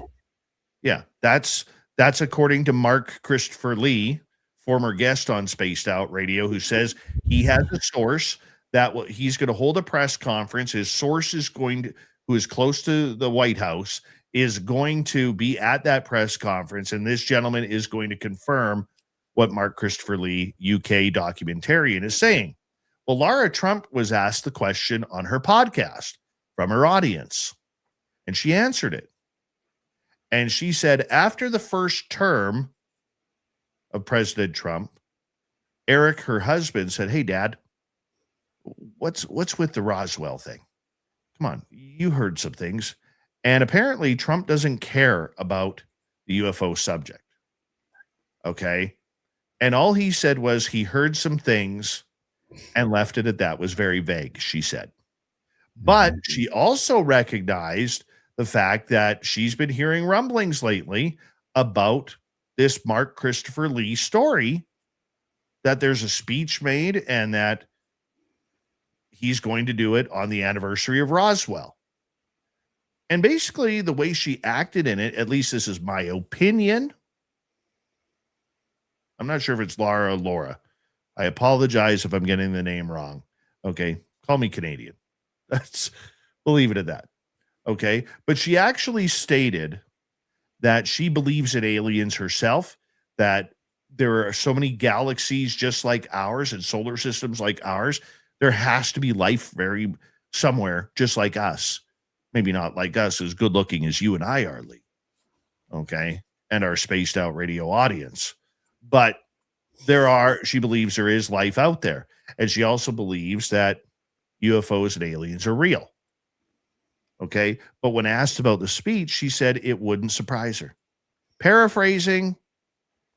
Yeah, that's according to Mark Christopher Lee, former guest on Spaced Out Radio, who says he has a source that he's going to hold a press conference. His source is who is close to the White House, is going to be at that press conference, and this gentleman is going to confirm what Mark Christopher Lee, UK documentarian, is saying. Well, Lara Trump was asked the question on her podcast from her audience, and she answered it. And she said, after the first term of President Trump, Eric, her husband, said, hey, Dad, what's with the Roswell thing? Come on, you heard some things. And apparently Trump doesn't care about the UFO subject. Okay. And all he said was he heard some things and left it at that. Was very vague, she said. But she also recognized the fact that she's been hearing rumblings lately about this Mark Christopher Lee story, that there's a speech made and that he's going to do it on the anniversary of Roswell. And basically the way she acted in it, at least this is my opinion. I'm not sure if it's Lara or Laura. I apologize if I'm getting the name wrong. Okay. Call me Canadian. We'll leave it at that. Okay. But she actually stated that she believes in aliens herself, that there are so many galaxies just like ours and solar systems like ours. There has to be life somewhere just like us. Maybe not like us, as good looking as you and I are, Lee. Okay. And our Spaced Out Radio audience. But she believes there is life out there. And she also believes that UFOs and aliens are real. Okay. But when asked about the speech, she said it wouldn't surprise her. Paraphrasing,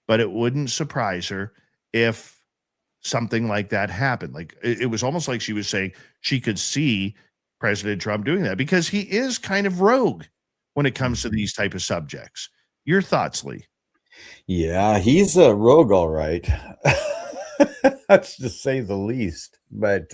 but it wouldn't surprise her if something like that happened. Like it was almost like she was saying she could see President Trump doing that because he is kind of rogue when it comes to these type of subjects. Your thoughts, Lee? Yeah, he's a rogue, all right. That's to say the least. But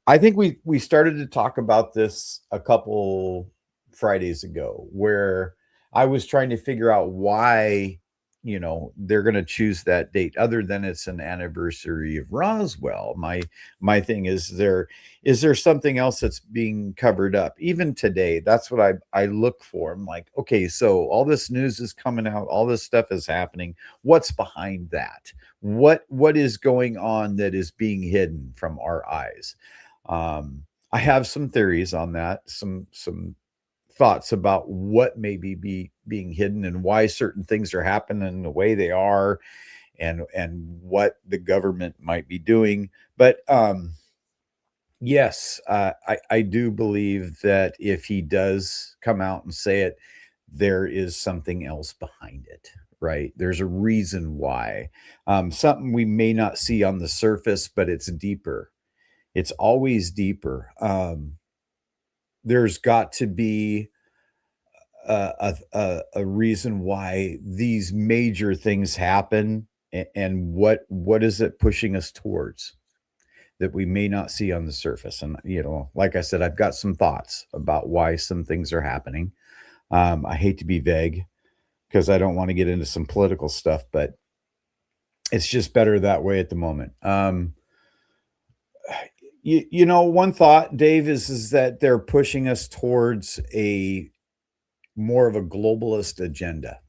I think we started to talk about this a couple Fridays ago, where I was trying to figure out why they're going to choose that date, other than it's an anniversary of Roswell. My thing is there something else that's being covered up even today? That's what I look for. I'm like, okay, so all this news is coming out, all this stuff is happening. What's behind that? What is going on that is being hidden from our eyes? I have some theories on that, some thoughts about what may be being hidden and why certain things are happening the way they are, and what the government might be doing. But yes, I do believe that if he does come out and say it, there is something else behind it, right? There's a reason why, something we may not see on the surface, but it's deeper. It's always deeper. There's got to be a reason why these major things happen, and what is it pushing us towards that we may not see on the surface. And like I said, I've got some thoughts about why some things are happening. I hate to be vague because I don't want to get into some political stuff, but it's just better that way at the moment. One thought, Dave, is that they're pushing us towards more of a globalist agenda.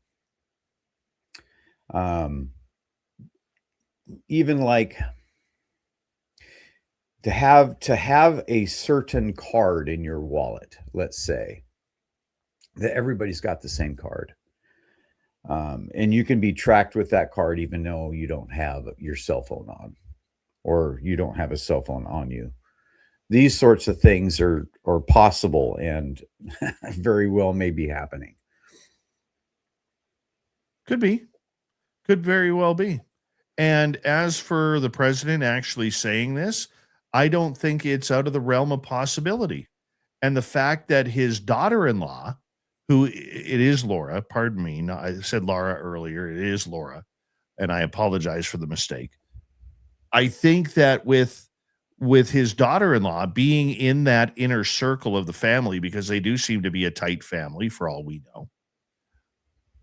Even like to have a certain card in your wallet, let's say, that everybody's got the same card. And you can be tracked with that card even though you don't have your cell phone on, or you don't have a cell phone on you. These sorts of things are possible and very well may be happening. Could be. Could very well be. And as for the president actually saying this, I don't think it's out of the realm of possibility. And the fact that his daughter-in-law, who it is Laura, pardon me, no, I said Laura earlier, it is Laura, and I apologize for the mistake. I think that with his daughter-in-law being in that inner circle of the family, because they do seem to be a tight family for all we know,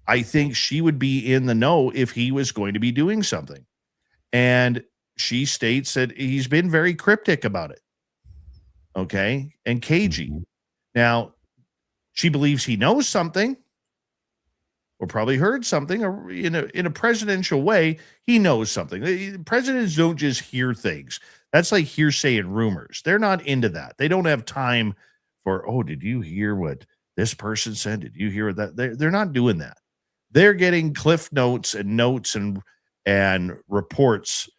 I think she would be in the know if he was going to be doing something. And she states that he's been very cryptic about it. Okay. And cagey. Now, she believes he knows something or probably heard something, or in a presidential way, he knows something. Presidents don't just hear things. That's like hearsay and rumors. They're not into that. They don't have time for, oh, did you hear what this person said? Did you hear that? They're not doing that. They're getting cliff notes and reports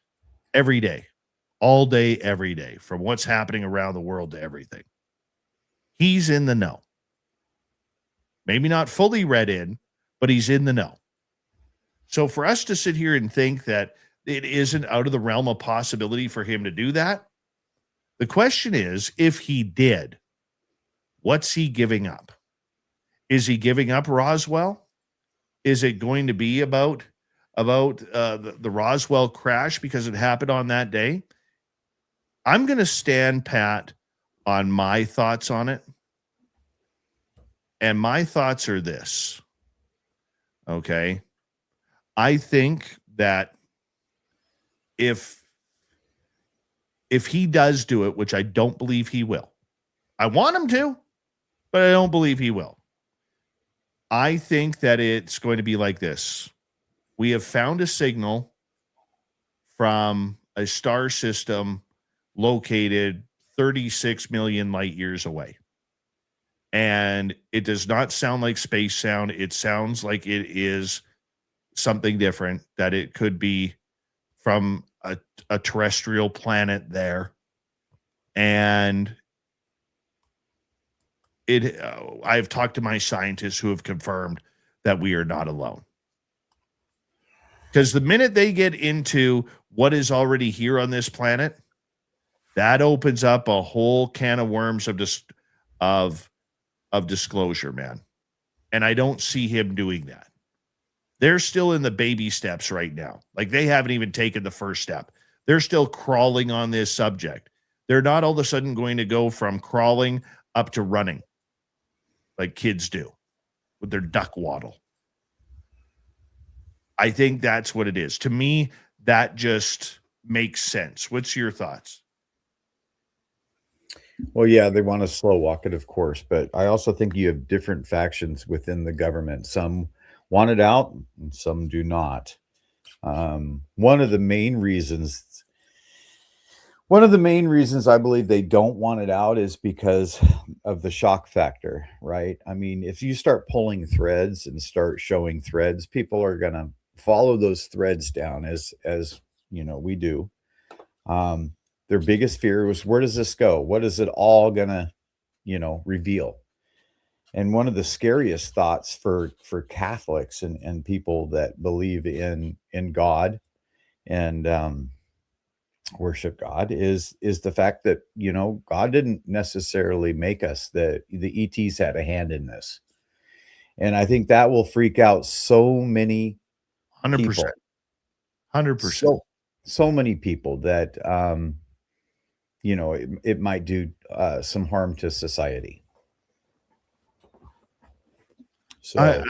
every day, all day, every day, from what's happening around the world to everything. He's in the know. Maybe not fully read in, but he's in the know. So for us to sit here and think that it isn't out of the realm of possibility for him to do that, the question is, if he did, what's he giving up? Is he giving up Roswell? Is it going to be about the Roswell crash because it happened on that day? I'm going to stand pat on my thoughts on it. And my thoughts are this. Okay. I think that if he does do it, which I don't believe he will, I want him to, but I don't believe he will. I think that it's going to be like this. We have found a signal from a star system located 36 million light years away. And it does not sound like space sound. It sounds like it is something different, that it could be from a terrestrial planet there. And I've talked to my scientists who have confirmed that we are not alone. Because the minute they get into what is already here on this planet, that opens up a whole can of worms of disclosure, man. And I don't see him doing that. They're still in the baby steps right now. Like, they haven't even taken the first step. They're still crawling on this subject. They're not all of a sudden going to go from crawling up to running like kids do with their duck waddle. I think that's what it is. To me, that just makes sense. What's your thoughts? Well, yeah, they want to slow walk it, of course, but I also think you have different factions within the government. Some want it out and some do not. One of the main reasons I believe they don't want it out is because of the shock factor, right? I mean, if you start pulling threads and start showing threads, people are going to follow those threads down as you know, we do. Their biggest fear was, where does this go? What is it all going to, reveal? And one of the scariest thoughts for Catholics and people that believe in God and worship God is the fact that, God didn't necessarily make us. The ETs had a hand in this. And I think that will freak out so many 100%. people. 100%. So many people that, it might do some harm to society. So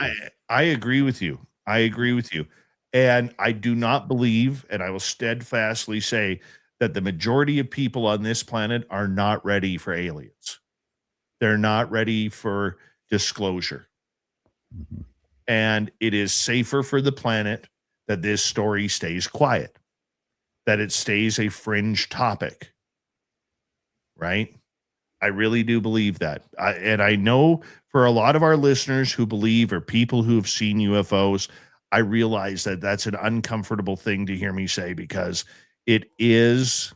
I agree with you. I agree with you. And I do not believe, and I will steadfastly say, that the majority of people on this planet are not ready for aliens. They're not ready for disclosure. Mhm. And it is safer for the planet that this story stays quiet, that it stays a fringe topic, right? I really do believe that. And I know for a lot of our listeners who believe, or people who have seen UFOs, I realize that that's an uncomfortable thing to hear me say, because it is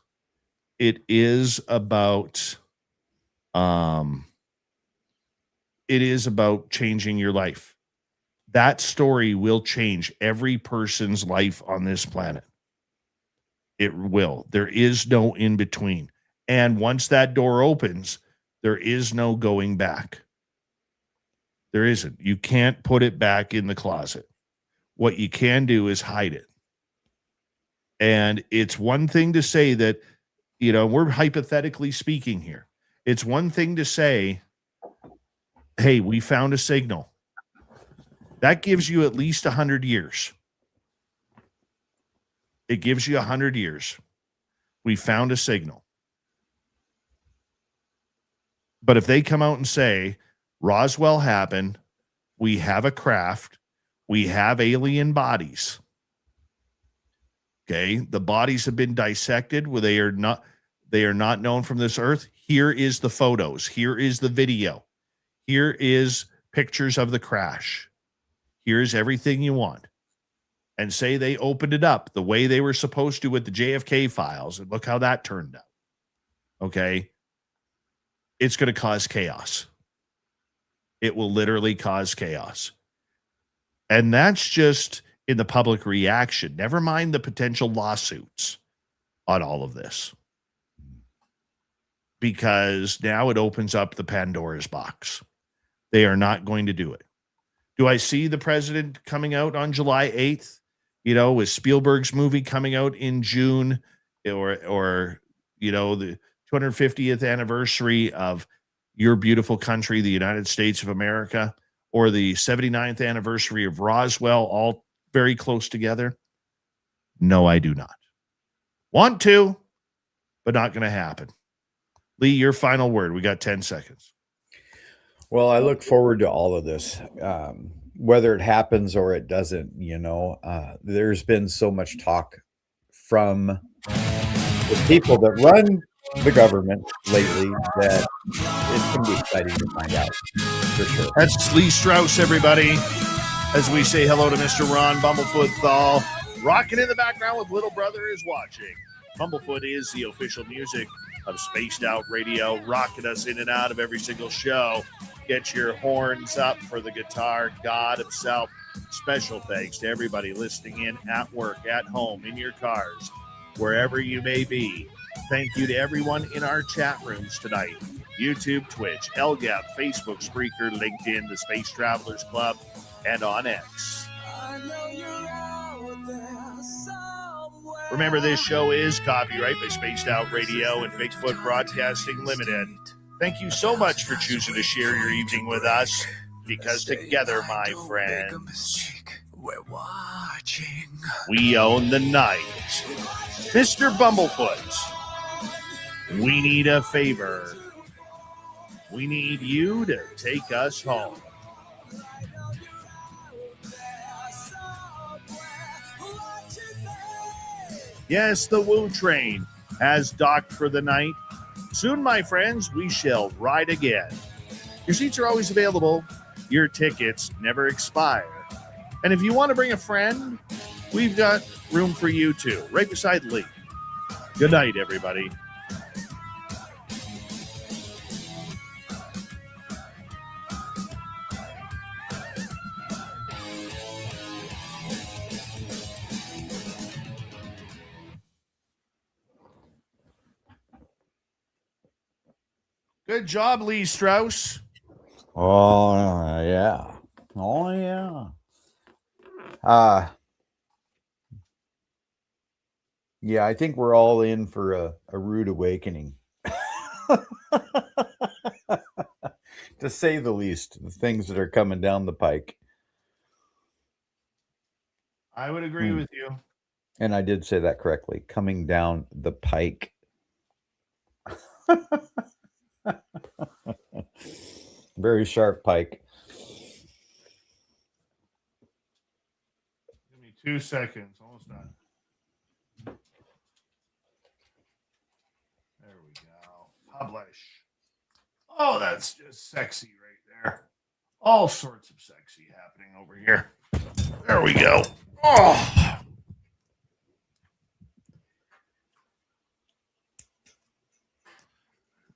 about changing your life. that story will change every person's life on this planet. It will. There is no in between. And once that door opens, there is no going back. There isn't. You can't put it back in the closet. What you can do is hide it. And it's one thing to say that, you know, we're hypothetically speaking here. It's one thing to say, hey, we found a signal. That gives you at least 100 years. It gives you 100 years. We found a signal. But if they come out and say, Roswell happened, we have a craft, we have alien bodies. Okay, the bodies have been dissected where they are not known from this earth. Here is the photos. Here is the video. Here is pictures of the crash. Here's everything you want. And say they opened it up the way they were supposed to with the JFK files, and look how that turned out. Okay, it's going to cause chaos. It will literally cause chaos. And that's just in the public reaction. Never mind the potential lawsuits on all of this. Because now it opens up the Pandora's box. They are not going to do it. Do I see the president coming out on July 8th? You know, with Spielberg's movie coming out in June, or you know, the 250th anniversary of Your Beautiful Country, the United States of America, or the 79th anniversary of Roswell, all very close together? No, I do not. Want to, but not going to happen. Lee, your final word. We got 10 seconds. Well, I look forward to all of this, whether it happens or it doesn't. You know, there's been so much talk from the people that run the government lately that it's going to be exciting to find out, for sure. That's Lee Strauss, everybody. As we say hello to Mr. Ron Bumblefoot Thal, rocking in the background with Little Brother is Watching. Bumblefoot is the official music of Spaced Out Radio, rocking us in and out of every single show. Get your horns up for the guitar god himself. Special thanks to everybody listening in at work, at home, in your cars, wherever you may be. Thank you to everyone in our chat rooms tonight. YouTube, Twitch, LGAP, Facebook, Spreaker, LinkedIn, the Space Travelers Club, and on X. Remember, this show is copyright by Spaced Out Radio and Bigfoot Broadcasting Limited. Thank you so much for choosing to share your evening with us, because together, my friends, we're watching. We own the night. Mr. Bumblefoot, we need a favor. We need you to take us home. Yes, the Woo Train has docked for the night. Soon, my friends, we shall ride again. Your seats are always available. Your tickets never expire. And if you want to bring a friend, we've got room for you too, right beside Lee. Good night, everybody. Good job, Lee Strauss. Oh, yeah. Oh, yeah. Yeah, I think we're all in for a rude awakening. To say the least, the things that are coming down the pike. I would agree with you. And I did say that correctly. Coming down the pike. Very sharp pike. Give me 2 seconds. Almost done. There we go. Publish. Oh, that's just sexy right there. All sorts of sexy happening over here. There we go. Oh.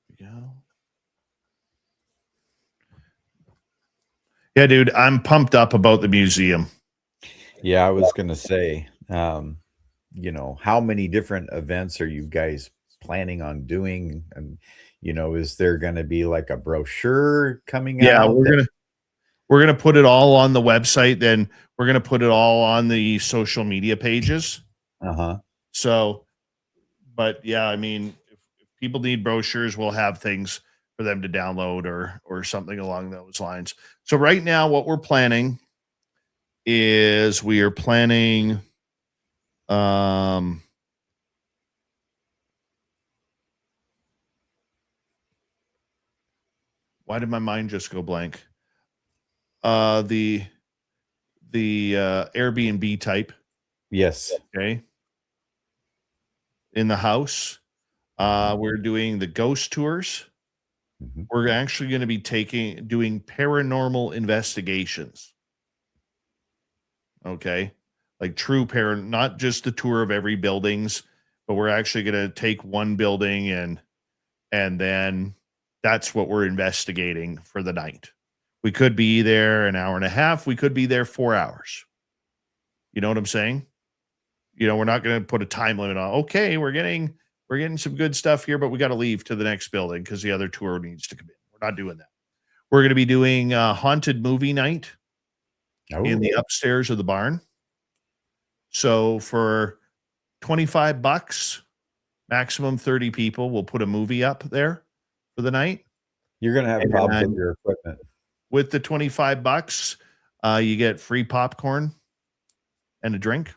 There we go. Yeah, dude, I'm pumped up about the museum. Yeah, I was gonna say, how many different events are you guys planning on doing? And is there gonna be like a brochure coming Yeah, out? we're gonna put it all on the website. Then we're gonna put it all on the social media pages. Uh-huh. So, but yeah, I mean, if people need brochures, we'll have things for them to download or something along those lines. So right now, what we're planning is we are planning. Why did my mind just go blank? The Airbnb type. Yes. Okay. In the house. We're doing the ghost tours. Mhm. We're actually going to be doing paranormal investigations. Okay. Like true not just the tour of every buildings, but we're actually going to take one building and then that's what we're investigating for the night. We could be there an hour and a half. We could be there 4 hours. You know what I'm saying? We're not going to put a time limit on. Okay, we're getting some good stuff here, but we got to leave to the next building because the other tour needs to come in. We're not doing that. We're going to be doing haunted movie night in the upstairs of the barn. So for $25, maximum 30 people, we'll put a movie up there for the night. You're gonna have problems with your equipment. With the $25, you get free popcorn and a drink.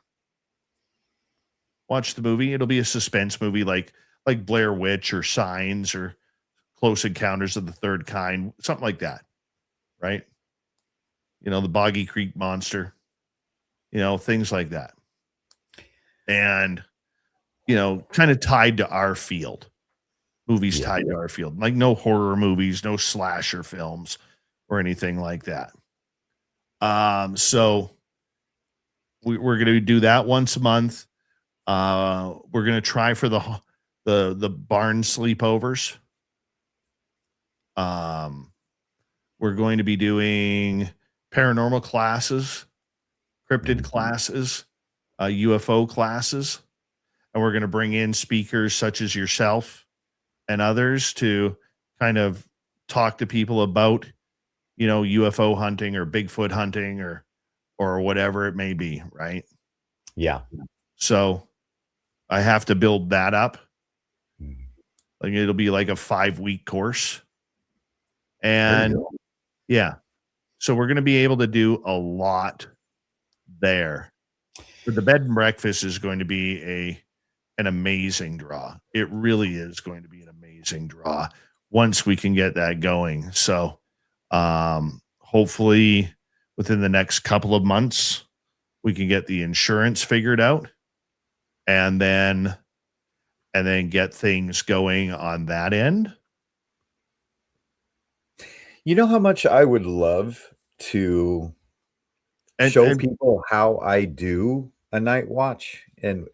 Watch the movie. It'll be a suspense movie like Blair Witch or Signs or Close Encounters of the Third Kind, something like that, right? The Boggy Creek Monster, things like that. And, kind of tied to our field. Movies tied to our field. Like no horror movies, no slasher films or anything like that. So we're going to do that once a month. We're going to try for the barn sleepovers. We're going to be doing paranormal classes, cryptid classes, UFO classes, and we're going to bring in speakers such as yourself and others to kind of talk to people about, UFO hunting or Bigfoot hunting or whatever it may be, right? Yeah. So I have to build that up. Like it'll be like a 5-week course. And yeah. So we're going to be able to do a lot there. But the bed and breakfast is going to be an amazing draw. It really is going to be an amazing draw once we can get that going. So hopefully within the next couple of months, we can get the insurance figured out and then get things going on that end. You know how much I would love to show people how I do a night watch and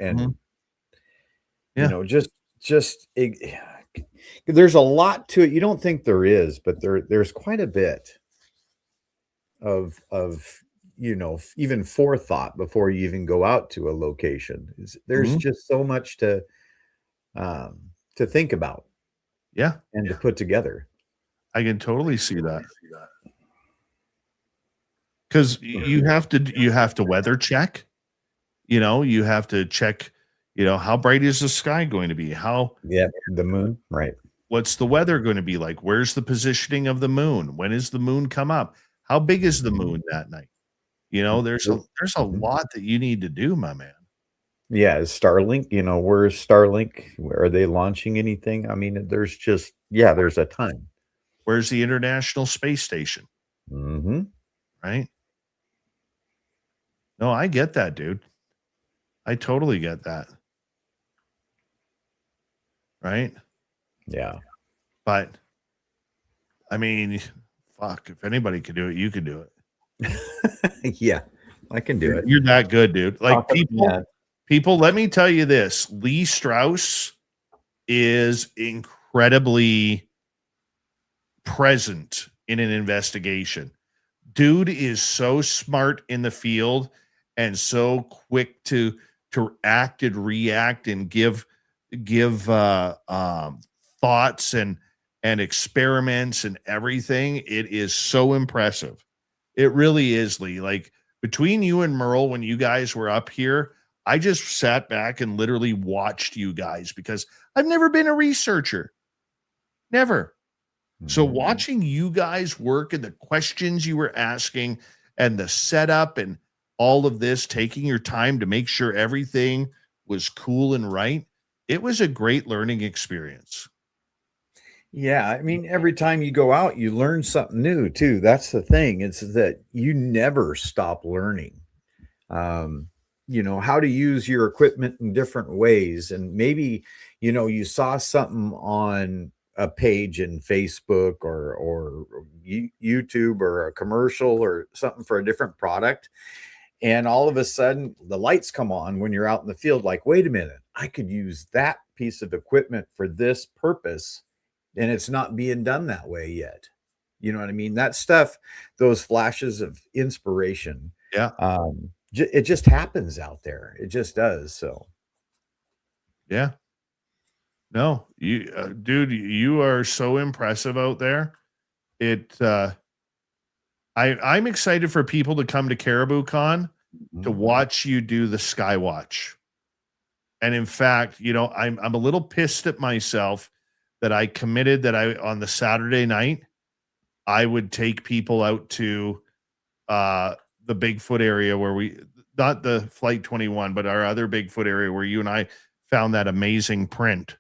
there's a lot to it. You don't think there is, but there's quite a bit of even forethought before you even go out to a location. There's just so much to think about. Yeah. And to put together. I can totally see that. Because you have to weather check. You have to check, how bright is the sky going to be? The moon, right? What's the weather going to be like? Where's the positioning of the moon? When is the moon come up? How big is the moon that night? There's a lot that you need to do, my man. Yeah, is Starlink, where's Starlink? Are they launching anything? I mean, there's a ton. Where's the International Space Station? Mm-hmm. Right? No, I get that, dude. I totally get that. Right? Yeah. But, I mean, fuck, if anybody could do it, you could do it. Yeah, I can do it. You're that good, dude. Like people, let me tell you this. Lee Strauss is incredibly present in an investigation. dude is so smart in the field and so quick to act and react and give thoughts and experiments and everything. It is so impressive. It really is, Lee. Like, between you and Merle, when you guys were up here, I just sat back and literally watched you guys, because I've never been a researcher. Never. So watching you guys work and the questions you were asking and the setup and all of this, taking your time to make sure everything was cool and right, it was a great learning experience. Yeah, I mean, every time you go out, you learn something new too. That's the thing. It's that you never stop learning. You know, how to use your equipment in different ways. And maybe, you know, you saw something on a page in Facebook or YouTube or a commercial or something for a different product. And all of a sudden the lights come on when you're out in the field, like, wait a minute, I could use that piece of equipment for this purpose. And it's not being done that way yet. You know what I mean? That stuff, those flashes of inspiration. Yeah. It just happens out there. It just does. So. Yeah. No, you, dude, you are so impressive out there. I'm excited for people to come to Caribou Con to watch you do the Skywatch. And in fact, you know, I'm a little pissed at myself that I committed that on the Saturday night, I would take people out to the Bigfoot area where not the Flight 21, but our other Bigfoot area where you and I found that amazing print.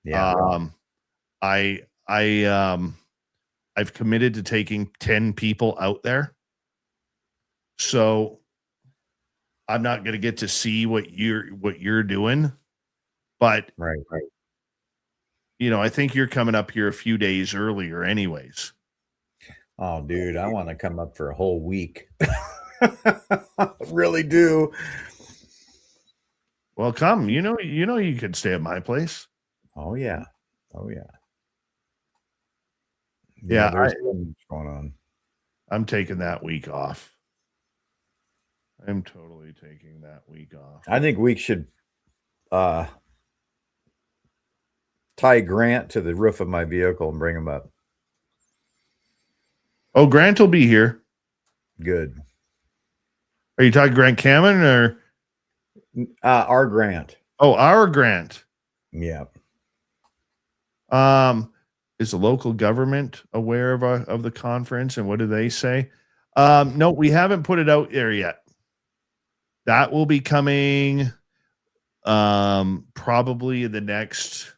Yeah. I've committed to taking 10 people out there. So I'm not going to get to see what you're doing, but right. You know, I think you're coming up here a few days earlier anyways. Oh, dude, I want to come up for a whole week. I really do. Well, come, you know, you could stay at my place. Oh yeah. Yeah, there's so much going on. I'm taking that week off. I'm totally taking that week off. I think we should tie Grant to the roof of my vehicle and bring him up. Oh, Grant will be here. Good. Are you talking Grant Cameron or our Grant? Oh, our Grant. Yeah. Is the local government aware of the conference, and what do they say? No, we haven't put it out there yet. That will be coming probably in the next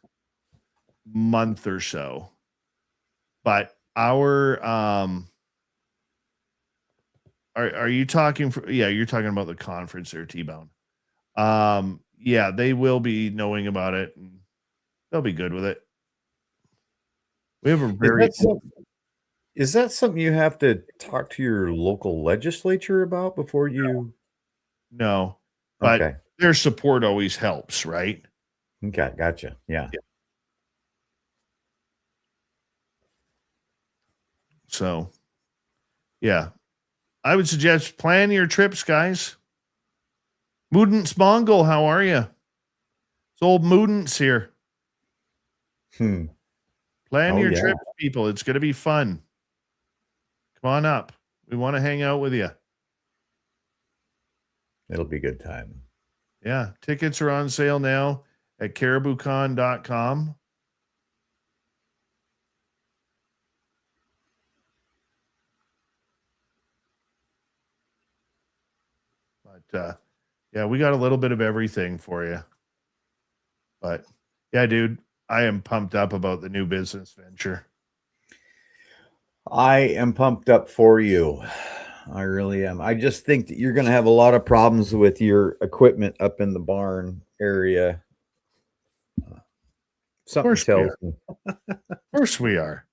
month or so. But our are you talking for, yeah, you're talking about the conference there, T-Bone. Yeah, they will be knowing about it and they'll be good with it. We have a very is that something you have to talk to your local legislature about before you? No, but okay. Their support always helps, right? Okay, gotcha. Yeah. So, yeah, I would suggest plan your trips, guys. Moodance Mongol, how are you? It's old Moodance here. Plan your trips, people. It's going to be fun. Come on up. We want to hang out with you. It'll be a good time. Yeah. Tickets are on sale now at cariboucon.com. But, yeah, we got a little bit of everything for you. But, yeah, dude, I am pumped up about the new business venture. I am pumped up for you. I really am. I just think that you're going to have a lot of problems with your equipment up in the barn area. Something tells me. Of course we are.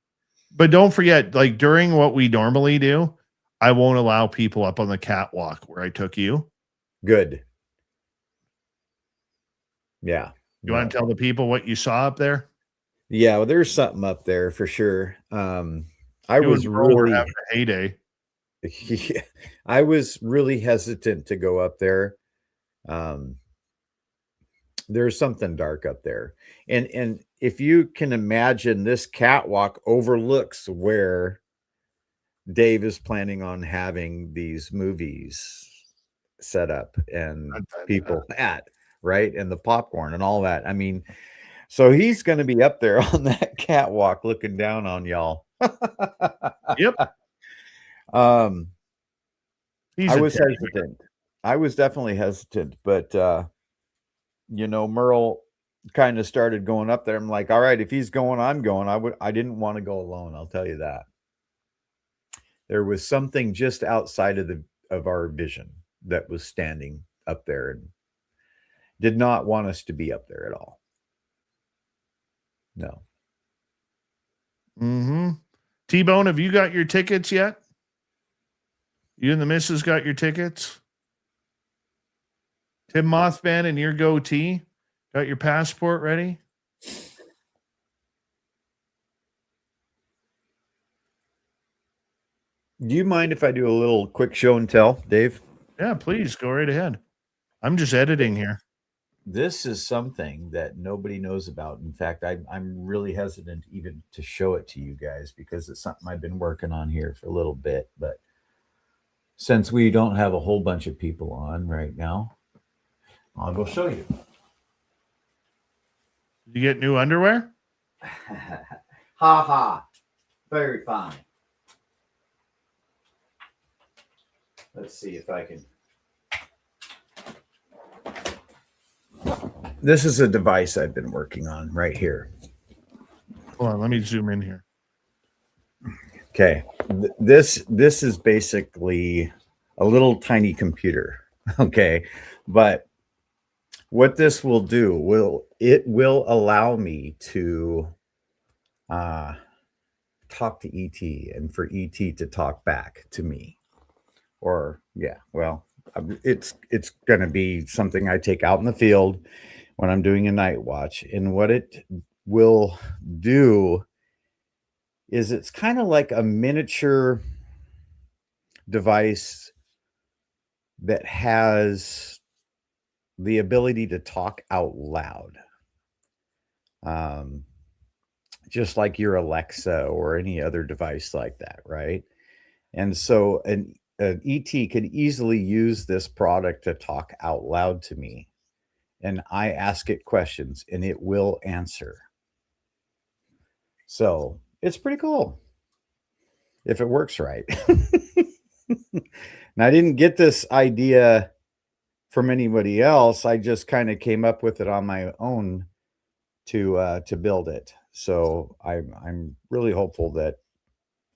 But don't forget, like during what we normally do, I won't allow people up on the catwalk where I took you. Good. Yeah. You want to tell the people what you saw up there? Yeah, well, there's something up there for sure. I was really having a heyday. I was really hesitant to go up there. Um, there's something dark up there. And if you can imagine, this catwalk overlooks where Dave is planning on having these movies set up and people at, right? And the popcorn and all that. I mean, so he's going to be up there on that catwalk looking down on y'all. Yep. I was hesitant. I was definitely hesitant, but Merle kind of started going up there. I'm like, all right, if he's going, I'm going. I didn't want to go alone, I'll tell you that. There was something just outside of our vision that was standing up there and did not want us to be up there at all. No. Mm-hmm. T-Bone, have you got your tickets yet? You and the missus got your tickets? Tim Mothman and your goatee, got your passport ready? Do you mind if I do a little quick show and tell, Dave? Yeah, please go right ahead. I'm just editing here. This is something that nobody knows about. In fact, I'm really hesitant even to show it to you guys because it's something I've been working on here for a little bit. But since we don't have a whole bunch of people on right now, I'll go show you. Did you get new underwear? Ha ha. Very fine. Let's see if I can. This is a device I've been working on right here. Hold on, let me zoom in here. Okay. This is basically a little tiny computer. Okay. But what this will do, will allow me to talk to ET and for ET to talk back to me. Or it's going to be something I take out in the field when I'm doing a night watch. And what it will do is it's kind of like a miniature device that has the ability to talk out loud. Just like your Alexa or any other device like that, right? And so an ET could easily use this product to talk out loud to me. And I ask it questions and it will answer. So it's pretty cool if it works right. And I didn't get this idea from anybody else. I just kind of came up with it on my own to build it. So I'm really hopeful that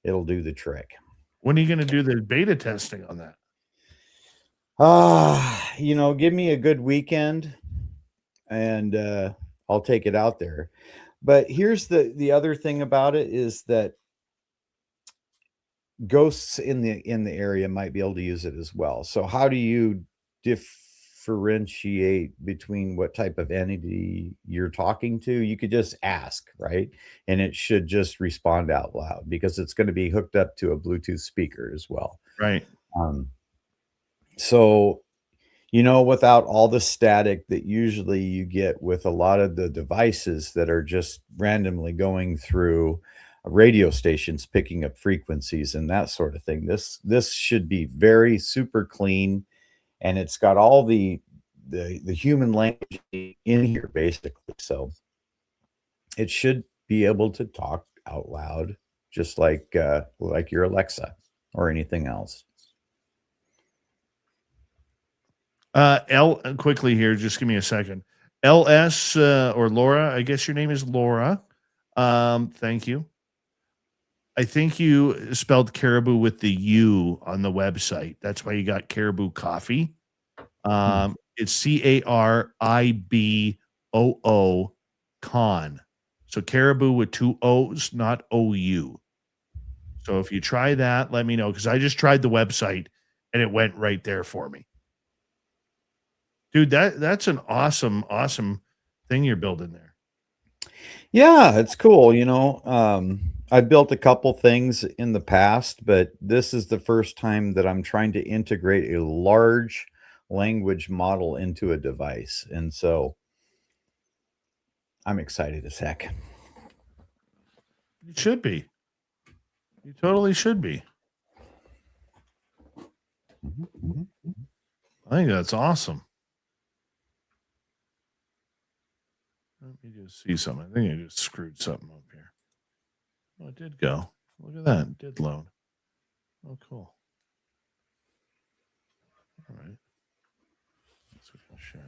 it'll do the trick. When are you going to do the beta testing on that? Give me a good weekend and I'll take it out there. But here's the other thing about it is that ghosts in the area might be able to use it as well. So how do you differentiate between what type of entity you're talking to? You could just ask, right? And it should just respond out loud because it's going to be hooked up to a Bluetooth speaker as well. Right. So, without all the static that usually you get with a lot of the devices that are just randomly going through radio stations, picking up frequencies and that sort of thing. This should be very super clean. And it's got all the human language in here, basically. So it should be able to talk out loud, just like your Alexa or anything else. Quickly here, just give me a second. LS or Laura, I guess your name is Laura. Thank you. I think you spelled caribou with the U on the website. That's why you got Caribou Coffee. It's CARIBOO con. So caribou with 2 O's, not OU. So if you try that, let me know because I just tried the website and it went right there for me. Dude, that's an awesome thing you're building there. Yeah, it's cool. I've built a couple things in the past, but this is the first time that I'm trying to integrate a large language model into a device. And so I'm excited as heck. You should be. You totally should be. I think that's awesome. Let me just see something. I think I just screwed something up here. Oh, it did go. Look at that. It did load. Oh, cool. All right. Let's share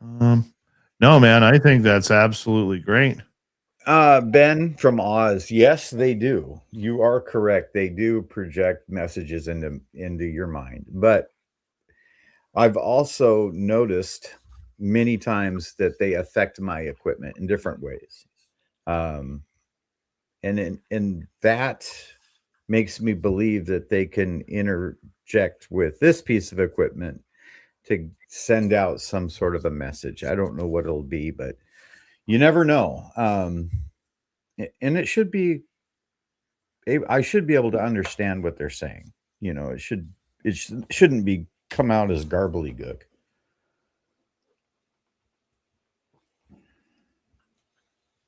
that. No, man, I think that's absolutely great. Ben from Oz, yes, they do. You are correct. They do project messages into your mind. But I've also noticed many times that they affect my equipment in different ways. And that makes me believe that they can interject with this piece of equipment to send out some sort of a message. I don't know what it'll be, but you never know. And it should be, I should be able to understand what they're saying. You know, it shouldn't be come out as garbly-gook.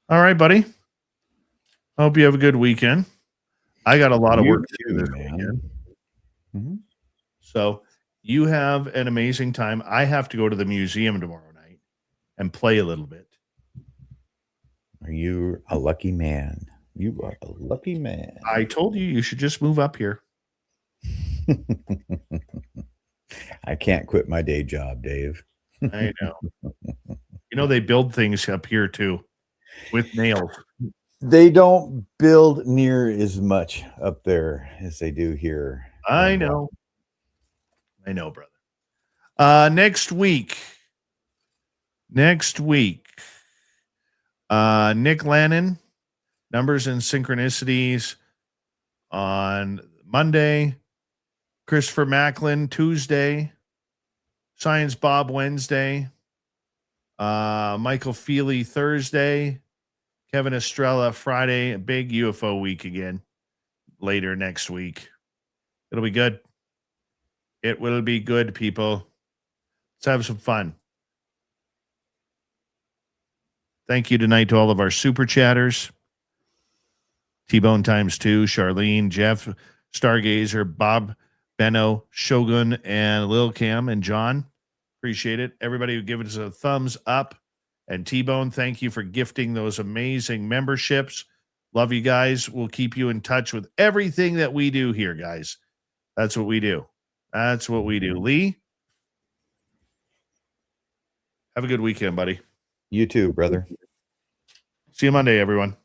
All right, buddy. I hope you have a good weekend. I got a lot of work to do this weekend. Mm-hmm. So you have an amazing time. I have to go to the museum tomorrow night and play a little bit. Are you a lucky man? You are a lucky man. I told you should just move up here. I can't quit my day job, Dave. I know. You know, they build things up here too with nails. They don't build near as much up there as they do here. I know. I know, brother. Next week, Nick Lannon, Numbers and Synchronicities on Monday, Christopher Macklin Tuesday, Science Bob Wednesday, Michael Feely Thursday, Kevin Estrella Friday, a big UFO week again later next week. It'll be good. It will be good, people. Let's have some fun. Thank you tonight to all of our super chatters. T-Bone times 2, Charlene, Jeff, Stargazer, Bob, Benno, Shogun, and Lil Cam and John. Appreciate it. Everybody who gave us a thumbs up. And T-Bone, thank you for gifting those amazing memberships. Love you guys. We'll keep you in touch with everything that we do here, guys. That's what we do. That's what we do. Lee, have a good weekend, buddy. You too, brother. See you Monday, everyone.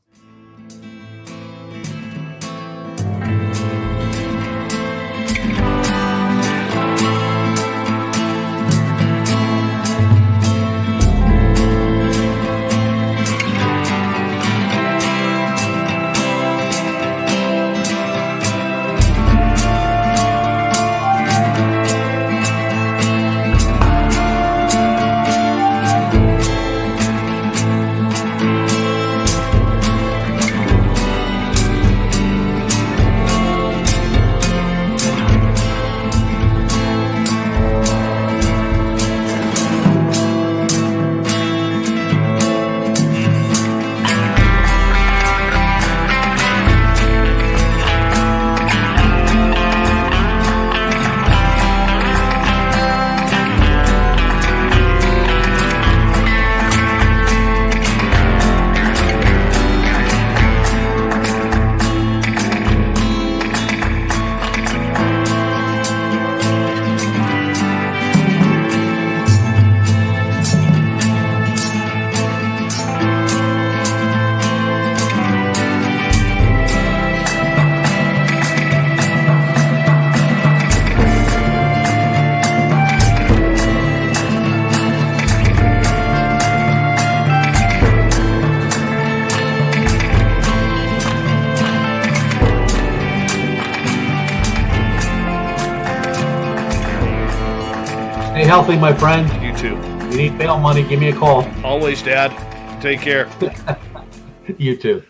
Stay healthy, my friend. You too. you need bail money, give me a call. Always, Dad. Take care. You too.